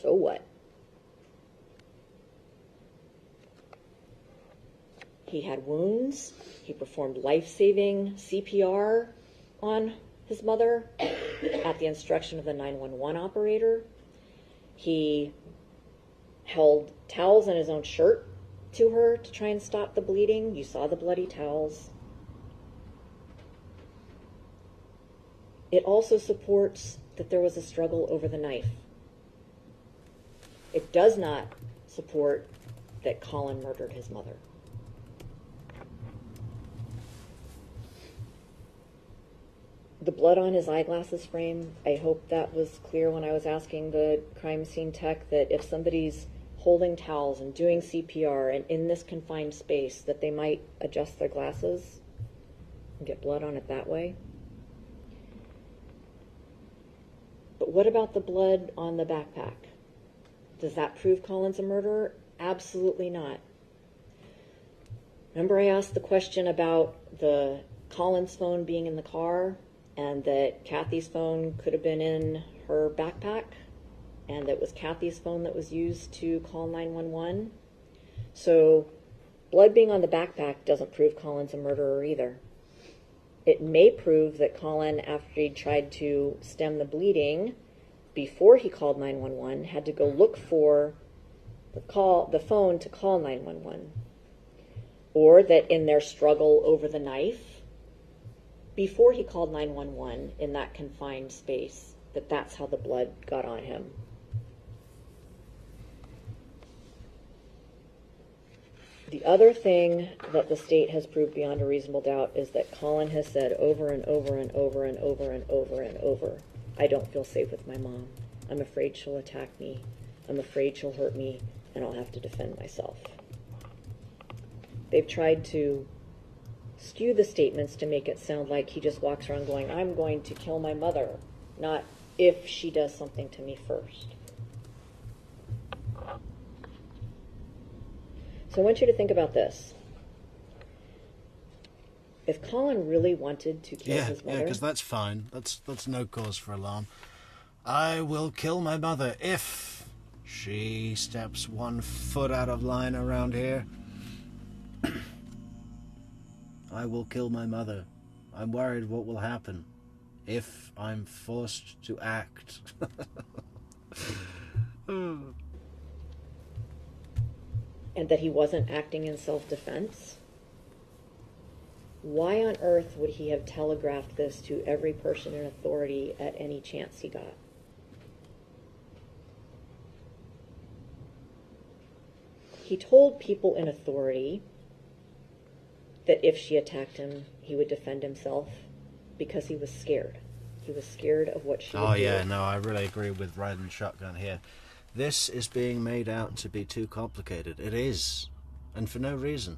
So what? He had wounds. He performed life-saving CPR on his mother at the instruction of the 911 operator. He held towels in his own shirt to her to try and stop the bleeding. You saw the bloody towels. It also supports that there was a struggle over the knife. It does not support that Collin murdered his mother. The blood on his eyeglasses frame, I hope that was clear when I was asking the crime scene tech that if somebody's holding towels and doing CPR and in this confined space, that they might adjust their glasses and get blood on it that way. But what about the blood on the backpack? Does that prove Collin's a murderer? Absolutely not. Remember I asked the question about the Collin's phone being in the car and that Cathy's phone could have been in her backpack and that it was Cathy's phone that was used to call 911? So blood being on the backpack doesn't prove Collin's a murderer either. It may prove that Collin, after he tried to stem the bleeding before he called 911, had to go look for the phone to call 911. Or that in their struggle over the knife, before he called 911 in that confined space, that's how the blood got on him. The other thing that the state has proved beyond a reasonable doubt is that Collin has said over and over and over and over and over and over, I don't feel safe with my mom. I'm afraid she'll attack me. I'm afraid she'll hurt me, and I'll have to defend myself. They've tried to skew the statements to make it sound like he just walks around going, I'm going to kill my mother, not if she does something to me first. So I want you to think about this. If Collin really wanted to kill his mother... Yeah, because that's fine. That's no cause for alarm. I will kill my mother if she steps 1 foot out of line around here. I will kill my mother. I'm worried what will happen if I'm forced to act. And that he wasn't acting in self-defense? Why on earth would he have telegraphed this to every person in authority at any chance he got? He told people in authority that if she attacked him, he would defend himself because he was scared. He was scared of what she would do. Oh yeah, no, I really agree with riding shotgun here. This is being made out to be too complicated. It is, and for no reason.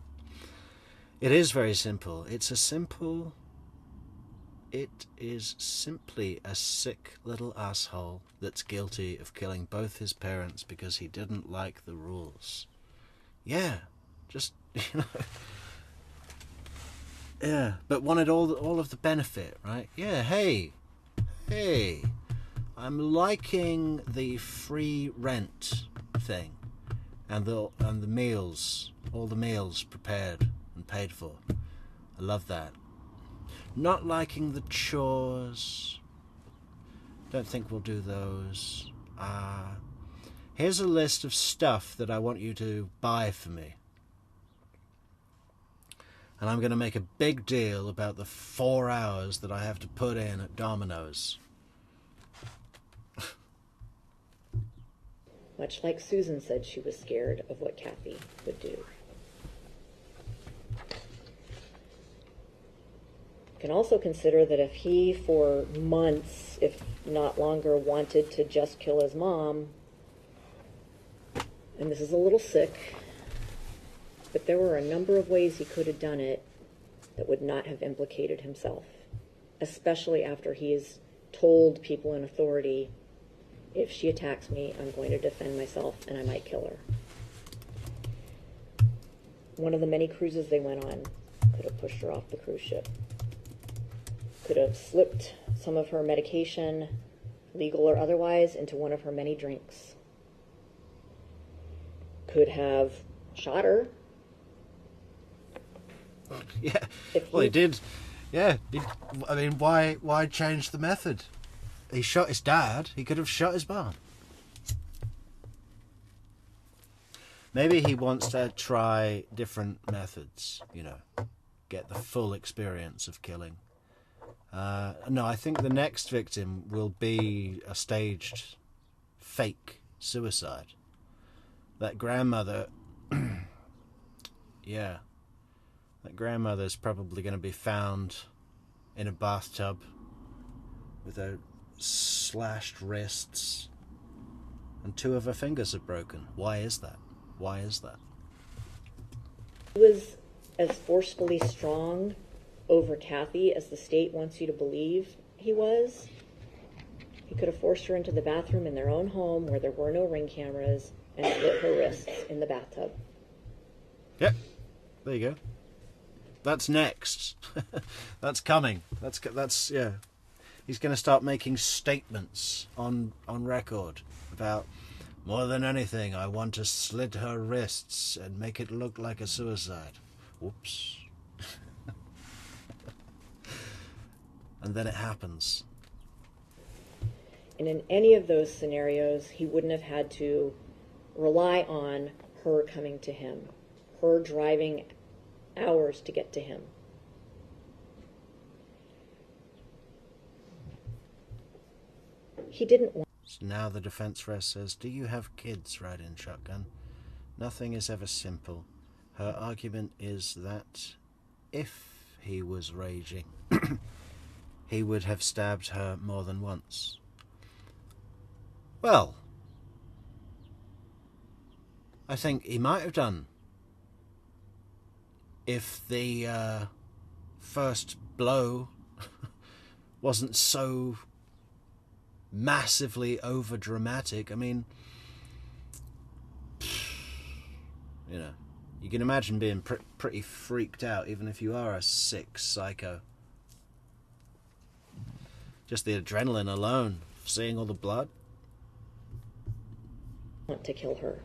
It is very simple. It is simply a sick little asshole that's guilty of killing both his parents because he didn't like the rules. Yeah, just, yeah, but wanted all of the benefit, right? Yeah, hey, I'm liking the free rent thing, and the meals, all the meals prepared and paid for. I love that. Not liking the chores. Don't think we'll do those. Here's a list of stuff that I want you to buy for me. And I'm going to make a big deal about the 4 hours that I have to put in at Domino's. Much like Susan said she was scared of what Cathy would do. You can also consider that if he, for months, if not longer, wanted to just kill his mom, and this is a little sick, but there were a number of ways he could have done it that would not have implicated himself, especially after he has told people in authority, if she attacks me, I'm going to defend myself and I might kill her. One of the many cruises they went on could have pushed her off the cruise ship. Could have slipped some of her medication, legal or otherwise, into one of her many drinks. Could have shot her. Yeah, well, he did. Yeah, I mean, why change the method? He shot his dad. He could have shot his mom. Maybe he wants to try different methods, get the full experience of killing. No, I think the next victim will be a staged fake suicide. That grandmother, yeah, that grandmother's probably going to be found in a bathtub with her slashed wrists, and 2 of her fingers are broken. Why is that? Why is that? He was as forcefully strong over Cathy as the state wants you to believe he was. He could have forced her into the bathroom in their own home where there were no ring cameras and slit her wrists in the bathtub. Yep, there you go. That's next. That's coming. That's yeah. He's going to start making statements on record about, more than anything, I want to slit her wrists and make it look like a suicide. Whoops. And then it happens. And in any of those scenarios, he wouldn't have had to rely on her coming to him, her driving hours to get to him. He didn't want. So now the defense rest says, do you have kids, ride-in shotgun? Nothing is ever simple. Her argument is that if he was raging, he would have stabbed her more than once. Well, I think he might have done. If the first blow wasn't so massively over dramatic. I mean, you know, you can imagine being pretty freaked out, even if you are a sick psycho. Just the adrenaline alone, seeing all the blood. Want to kill her.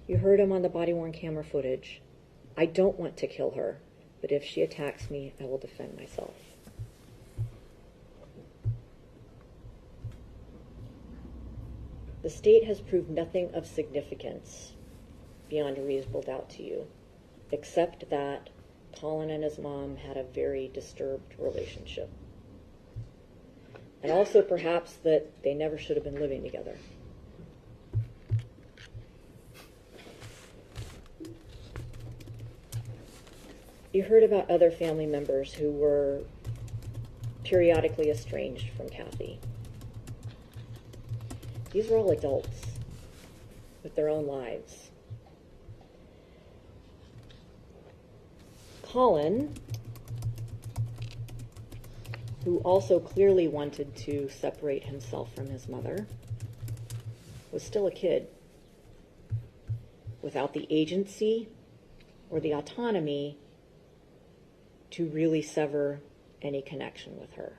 You heard him on the body-worn camera footage. I don't want to kill her, but if she attacks me, I will defend myself. The state has proved nothing of significance beyond a reasonable doubt to you, except that Collin and his mom had a very disturbed relationship. And also perhaps that they never should have been living together. You heard about other family members who were periodically estranged from Cathy. These were all adults with their own lives. Collin, who also clearly wanted to separate himself from his mother, was still a kid without the agency or the autonomy to really sever any connection with her.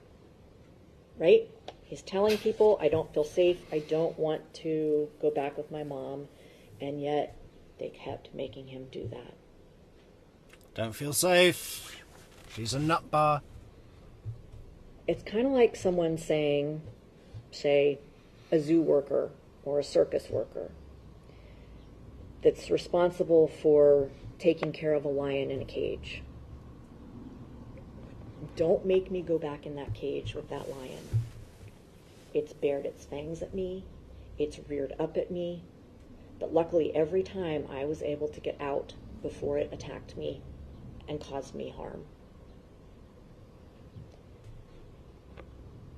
Right? He's telling people, I don't feel safe, I don't want to go back with my mom, and yet they kept making him do that. Don't feel safe. She's a nut bar. It's kind of like someone saying, say, a zoo worker or a circus worker that's responsible for taking care of a lion in a cage. Don't make me go back in that cage with that lion. It's bared its fangs at me. It's reared up at me. But luckily, every time I was able to get out before it attacked me and caused me harm.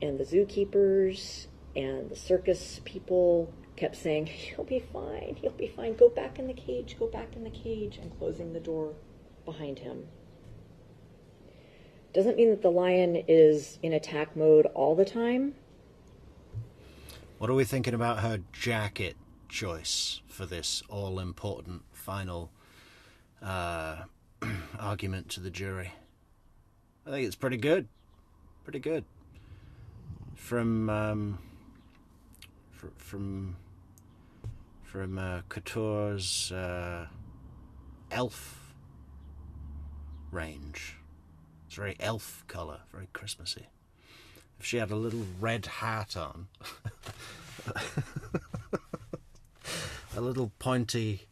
And the zookeepers and the circus people kept saying, he'll be fine, go back in the cage, and closing the door behind him. Doesn't mean that the lion is in attack mode all the time. What are we thinking about her jacket choice for this all-important final argument to the jury? I think it's pretty good. Pretty good. From Couture's elf range. It's very elf colour, very Christmassy. If she had a little red hat on, a little pointy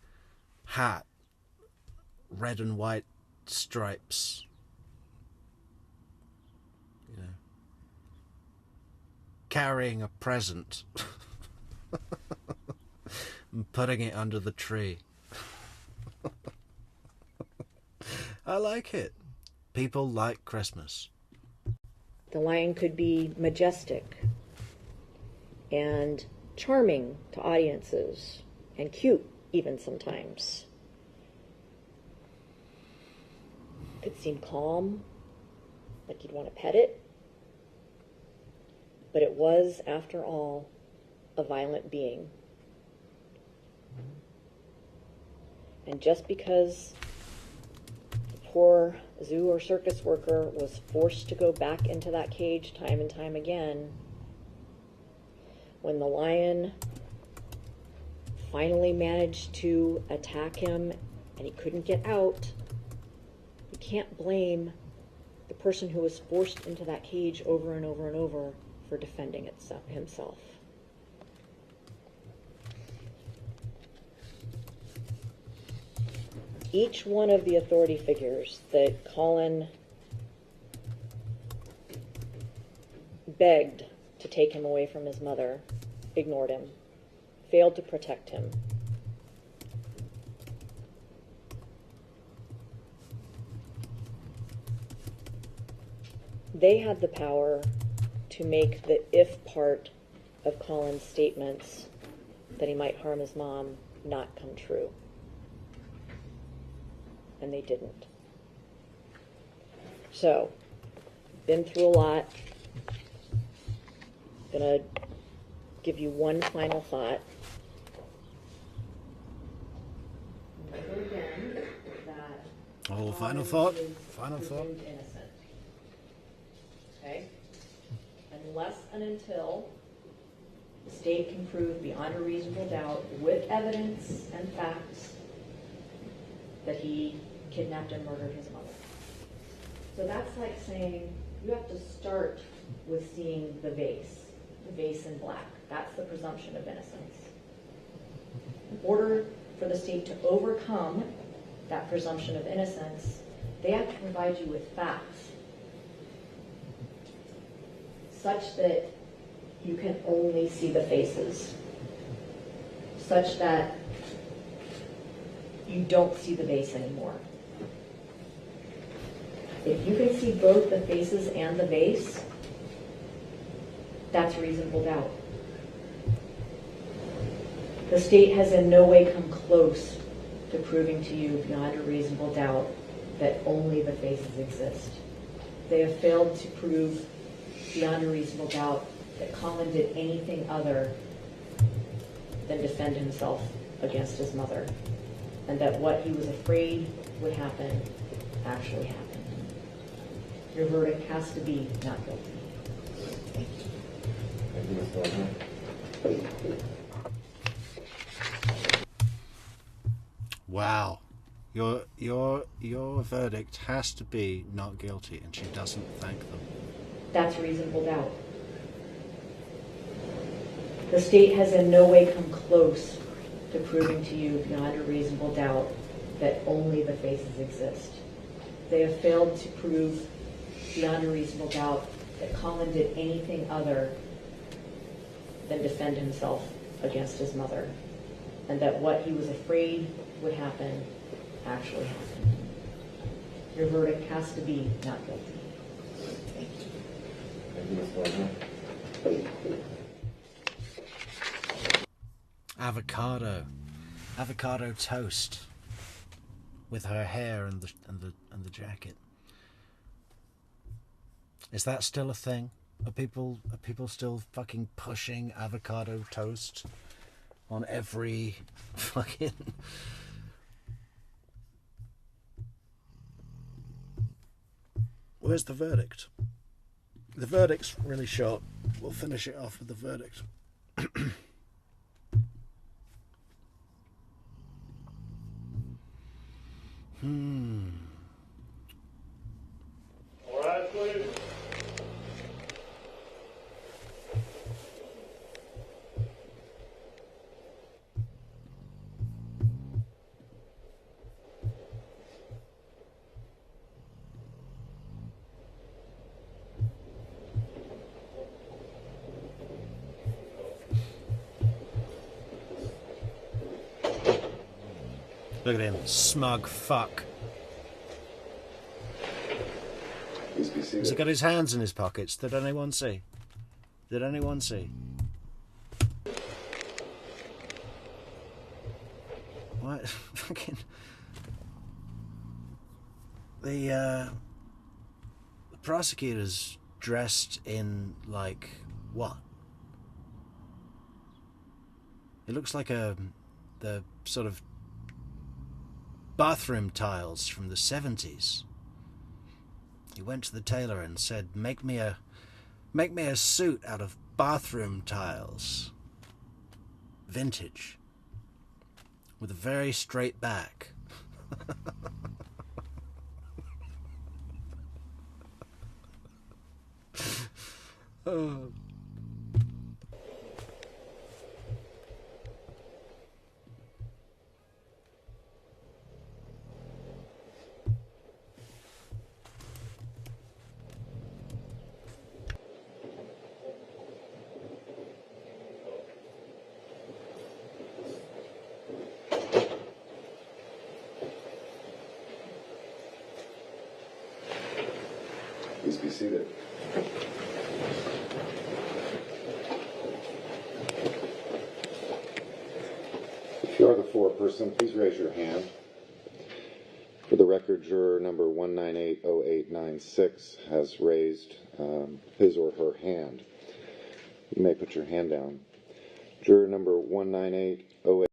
hat, red and white stripes, you know, carrying a present and putting it under the tree. I like it. People like Christmas. The lion could be majestic and charming to audiences and cute even sometimes. It could seem calm, like you'd want to pet it. But it was, after all, a violent being. And just because the poor zoo or circus worker was forced to go back into that cage time and time again, when the lion finally managed to attack him and he couldn't get out, you can't blame the person who was forced into that cage over and over and over for defending himself. Each one of the authority figures that Collin begged to take him away from his mother ignored him, failed to protect him. They had the power to make the if part of Collin's statements that he might harm his mom not come true. And they didn't. So, been through a lot. Gonna give you one final thought. Remember again that Oh, final Collin thought? is Final thought? presumed innocent. Okay? Unless and until the state can prove beyond a reasonable doubt with evidence and facts that he kidnapped and murdered his mother. So that's like saying you have to start with seeing the vase in black. That's the presumption of innocence. In order for the state to overcome that presumption of innocence, they have to provide you with facts such that you can only see the faces, such that you don't see the vase anymore. If you can see both the faces and the vase, that's reasonable doubt. The state has in no way come close to proving to you beyond a reasonable doubt that only the faces exist. They have failed to prove beyond a reasonable doubt that Collin did anything other than defend himself against his mother, and that what he was afraid would happen actually happened. Your verdict has to be not guilty. Thank you, Ms. Wagner. Wow. Your verdict has to be not guilty, and she doesn't thank them. That's reasonable doubt. The state has in no way come close to proving to you beyond a reasonable doubt that only the faces exist. They have failed to prove beyond a reasonable doubt that Collin did anything other than defend himself against his mother, and that what he was afraid would happen actually happened. Your verdict has to be not guilty. Thank you. Thank you, Ms. Wagner. Avocado toast with her hair and the jacket. Is that still a thing? Are people still fucking pushing avocado toast on every fucking... Where's the verdict? The verdict's really short. We'll finish it off with the verdict. All right, please. Look at him, smug fuck. Please be seated. seated. Has he got his hands in his pockets? Did anyone see? Did anyone see? What? Fucking... The prosecutor's dressed in, like, what? It looks like the sort of bathroom tiles from the 70s. He went to the tailor and said, make me a suit out of bathroom tiles. Vintage. With a very straight back. Oh. Please be seated. If you are the foreperson, please raise your hand. For the record, juror number 1980896 has raised his or her hand. You may put your hand down. Juror number 19808.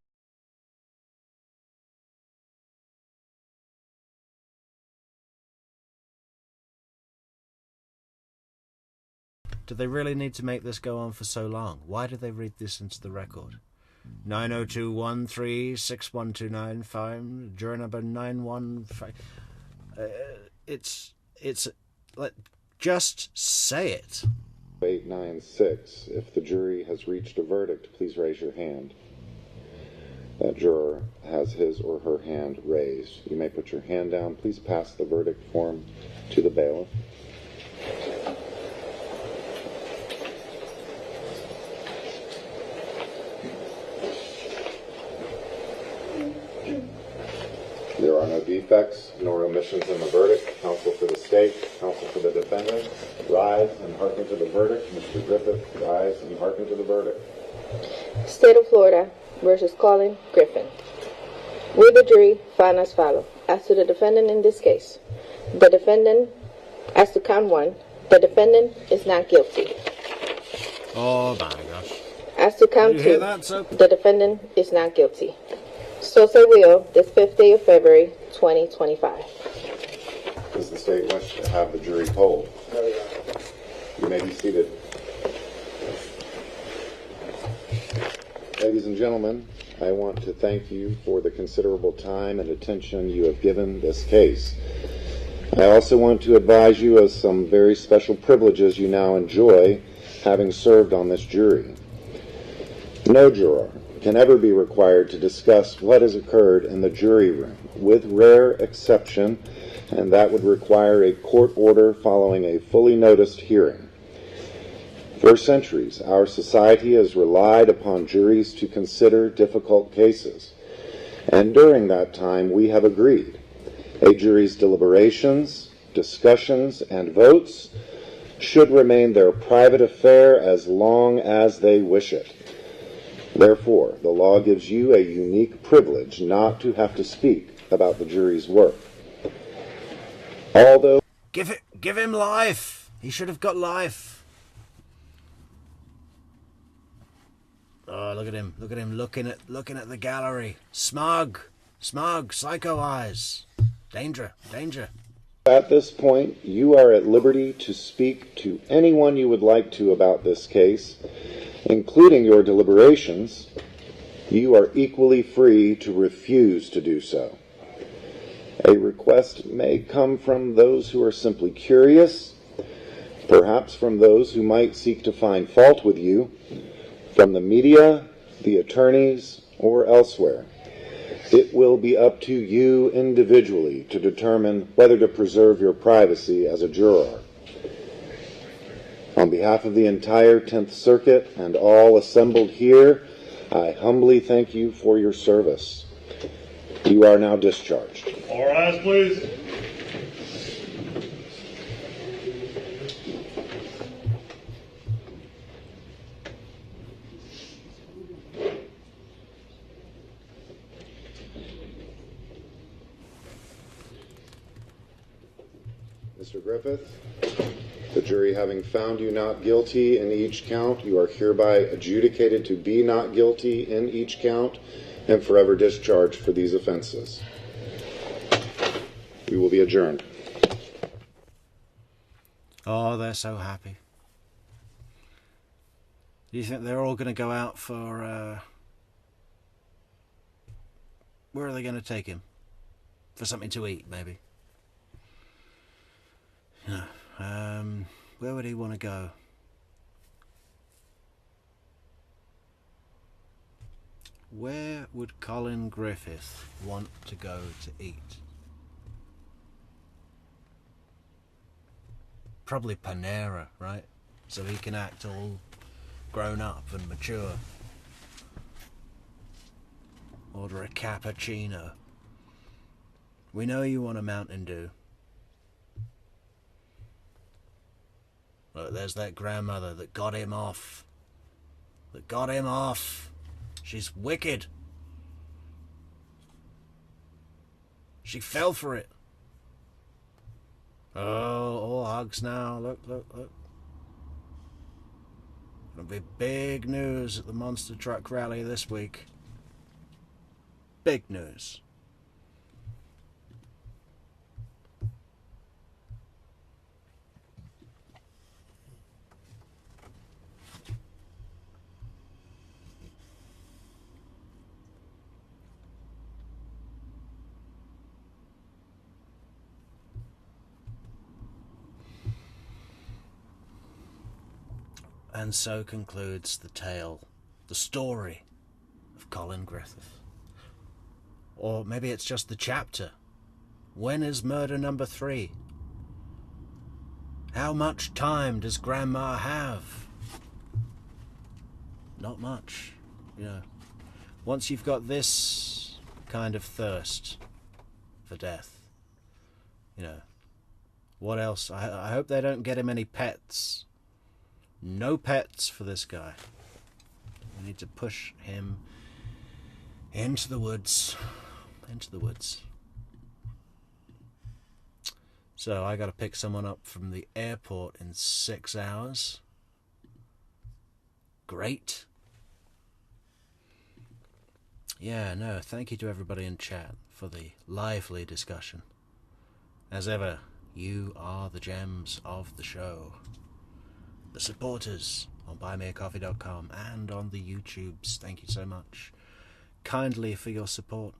Do they really need to make this go on for so long? Why did they read this into the record? 902136129, juror number 915. It's like, just say it. 896. If the jury has reached a verdict, please raise your hand. That juror has his or her hand raised. You may put your hand down. Please pass the verdict form to the bailiff. There are no defects nor omissions in the verdict. Counsel for the state, counsel for the defendant, rise and hearken to the verdict. Mr. Griffith, rise and hearken to the verdict. State of Florida versus Collin Griffith. Will the jury find as follows? As to the defendant in this case, the defendant, as to count one, the defendant is not guilty. Oh my gosh. As to count two, the defendant is not guilty. So say will, this 5th day of February, 2025. Does the state wish to have the jury polled? You may be seated. Ladies and gentlemen, I want to thank you for the considerable time and attention you have given this case. I also want to advise you of some very special privileges you now enjoy, having served on this jury. No juror can ever be required to discuss what has occurred in the jury room, with rare exception, and that would require a court order following a fully noticed hearing. For centuries, our society has relied upon juries to consider difficult cases, and during that time we have agreed a jury's deliberations, discussions, and votes should remain their private affair as long as they wish it. Therefore, the law gives you a unique privilege not to have to speak about the jury's work. Although... Give him life! He should have got life. Oh, look at him looking at the gallery. Smug, psycho eyes. Danger. At this point, you are at liberty to speak to anyone you would like to about this case, including your deliberations. You are equally free to refuse to do so. A request may come from those who are simply curious, perhaps from those who might seek to find fault with you, from the media, the attorneys, or elsewhere. It will be up to you individually to determine whether to preserve your privacy as a juror. On behalf of the entire 10th Circuit and all assembled here, I humbly thank you for your service. You are now discharged. All rise, please. Mr. Griffith, the jury having found you not guilty in each count, you are hereby adjudicated to be not guilty in each count and forever discharged for these offenses. We will be adjourned. Oh, they're so happy. Do you think they're all going to go out for... where are they going to take him? For something to eat, maybe? Where would he want to go? Where would Collin Griffith want to go to eat? Probably Panera, right? So he can act all grown up and mature. Order a cappuccino. We know you want a Mountain Dew. Look, there's that grandmother that got him off. She's wicked. She fell for it. Oh, all hugs now. Look. It'll be big news at the Monster Truck Rally this week. Big news. And so concludes the tale, the story of Collin Griffith. Or maybe it's just the chapter. When is murder number 3? How much time does Grandma have? Not much, you know. Once you've got this kind of thirst for death, you know, what else? I hope they don't get him any pets. No pets for this guy. We need to push him into the woods. So I got to pick someone up from the airport in 6 hours. Great. Yeah, no, thank you to everybody in chat for the lively discussion. As ever, you are the gems of the show. The supporters on buymeacoffee.com and on the YouTubes, thank you so much kindly for your support.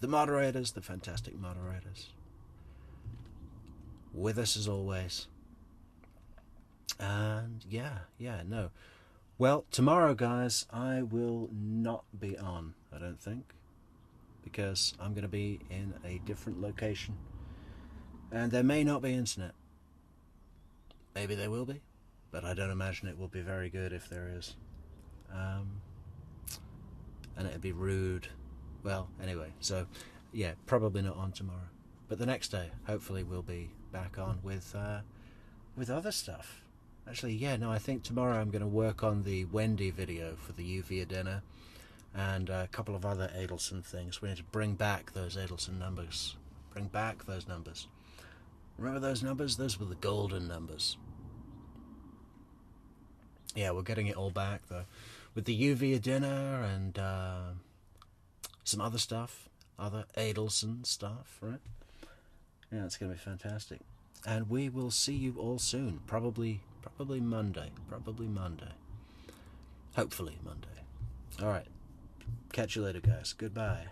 The moderators, the fantastic moderators, with us as always. And no. Well, tomorrow, guys, I will not be on, I don't think, because I'm going to be in a different location, and there may not be internet. Maybe there will be. But I don't imagine it will be very good if there is. And it'd be rude. Well, anyway, so, yeah, probably not on tomorrow. But the next day, hopefully we'll be back on with other stuff. Actually, yeah, no, I think tomorrow I'm going to work on the Wendy video for the UV dinner and a couple of other Adelson things. We need to bring back those Adelson numbers. Bring back those numbers. Remember those numbers? Those were the golden numbers. Yeah, we're getting it all back, though. With the UV dinner and some other stuff. Other Adelson stuff, right? Yeah, it's going to be fantastic. And we will see you all soon. Probably Monday. Hopefully Monday. Alright. Catch you later, guys. Goodbye.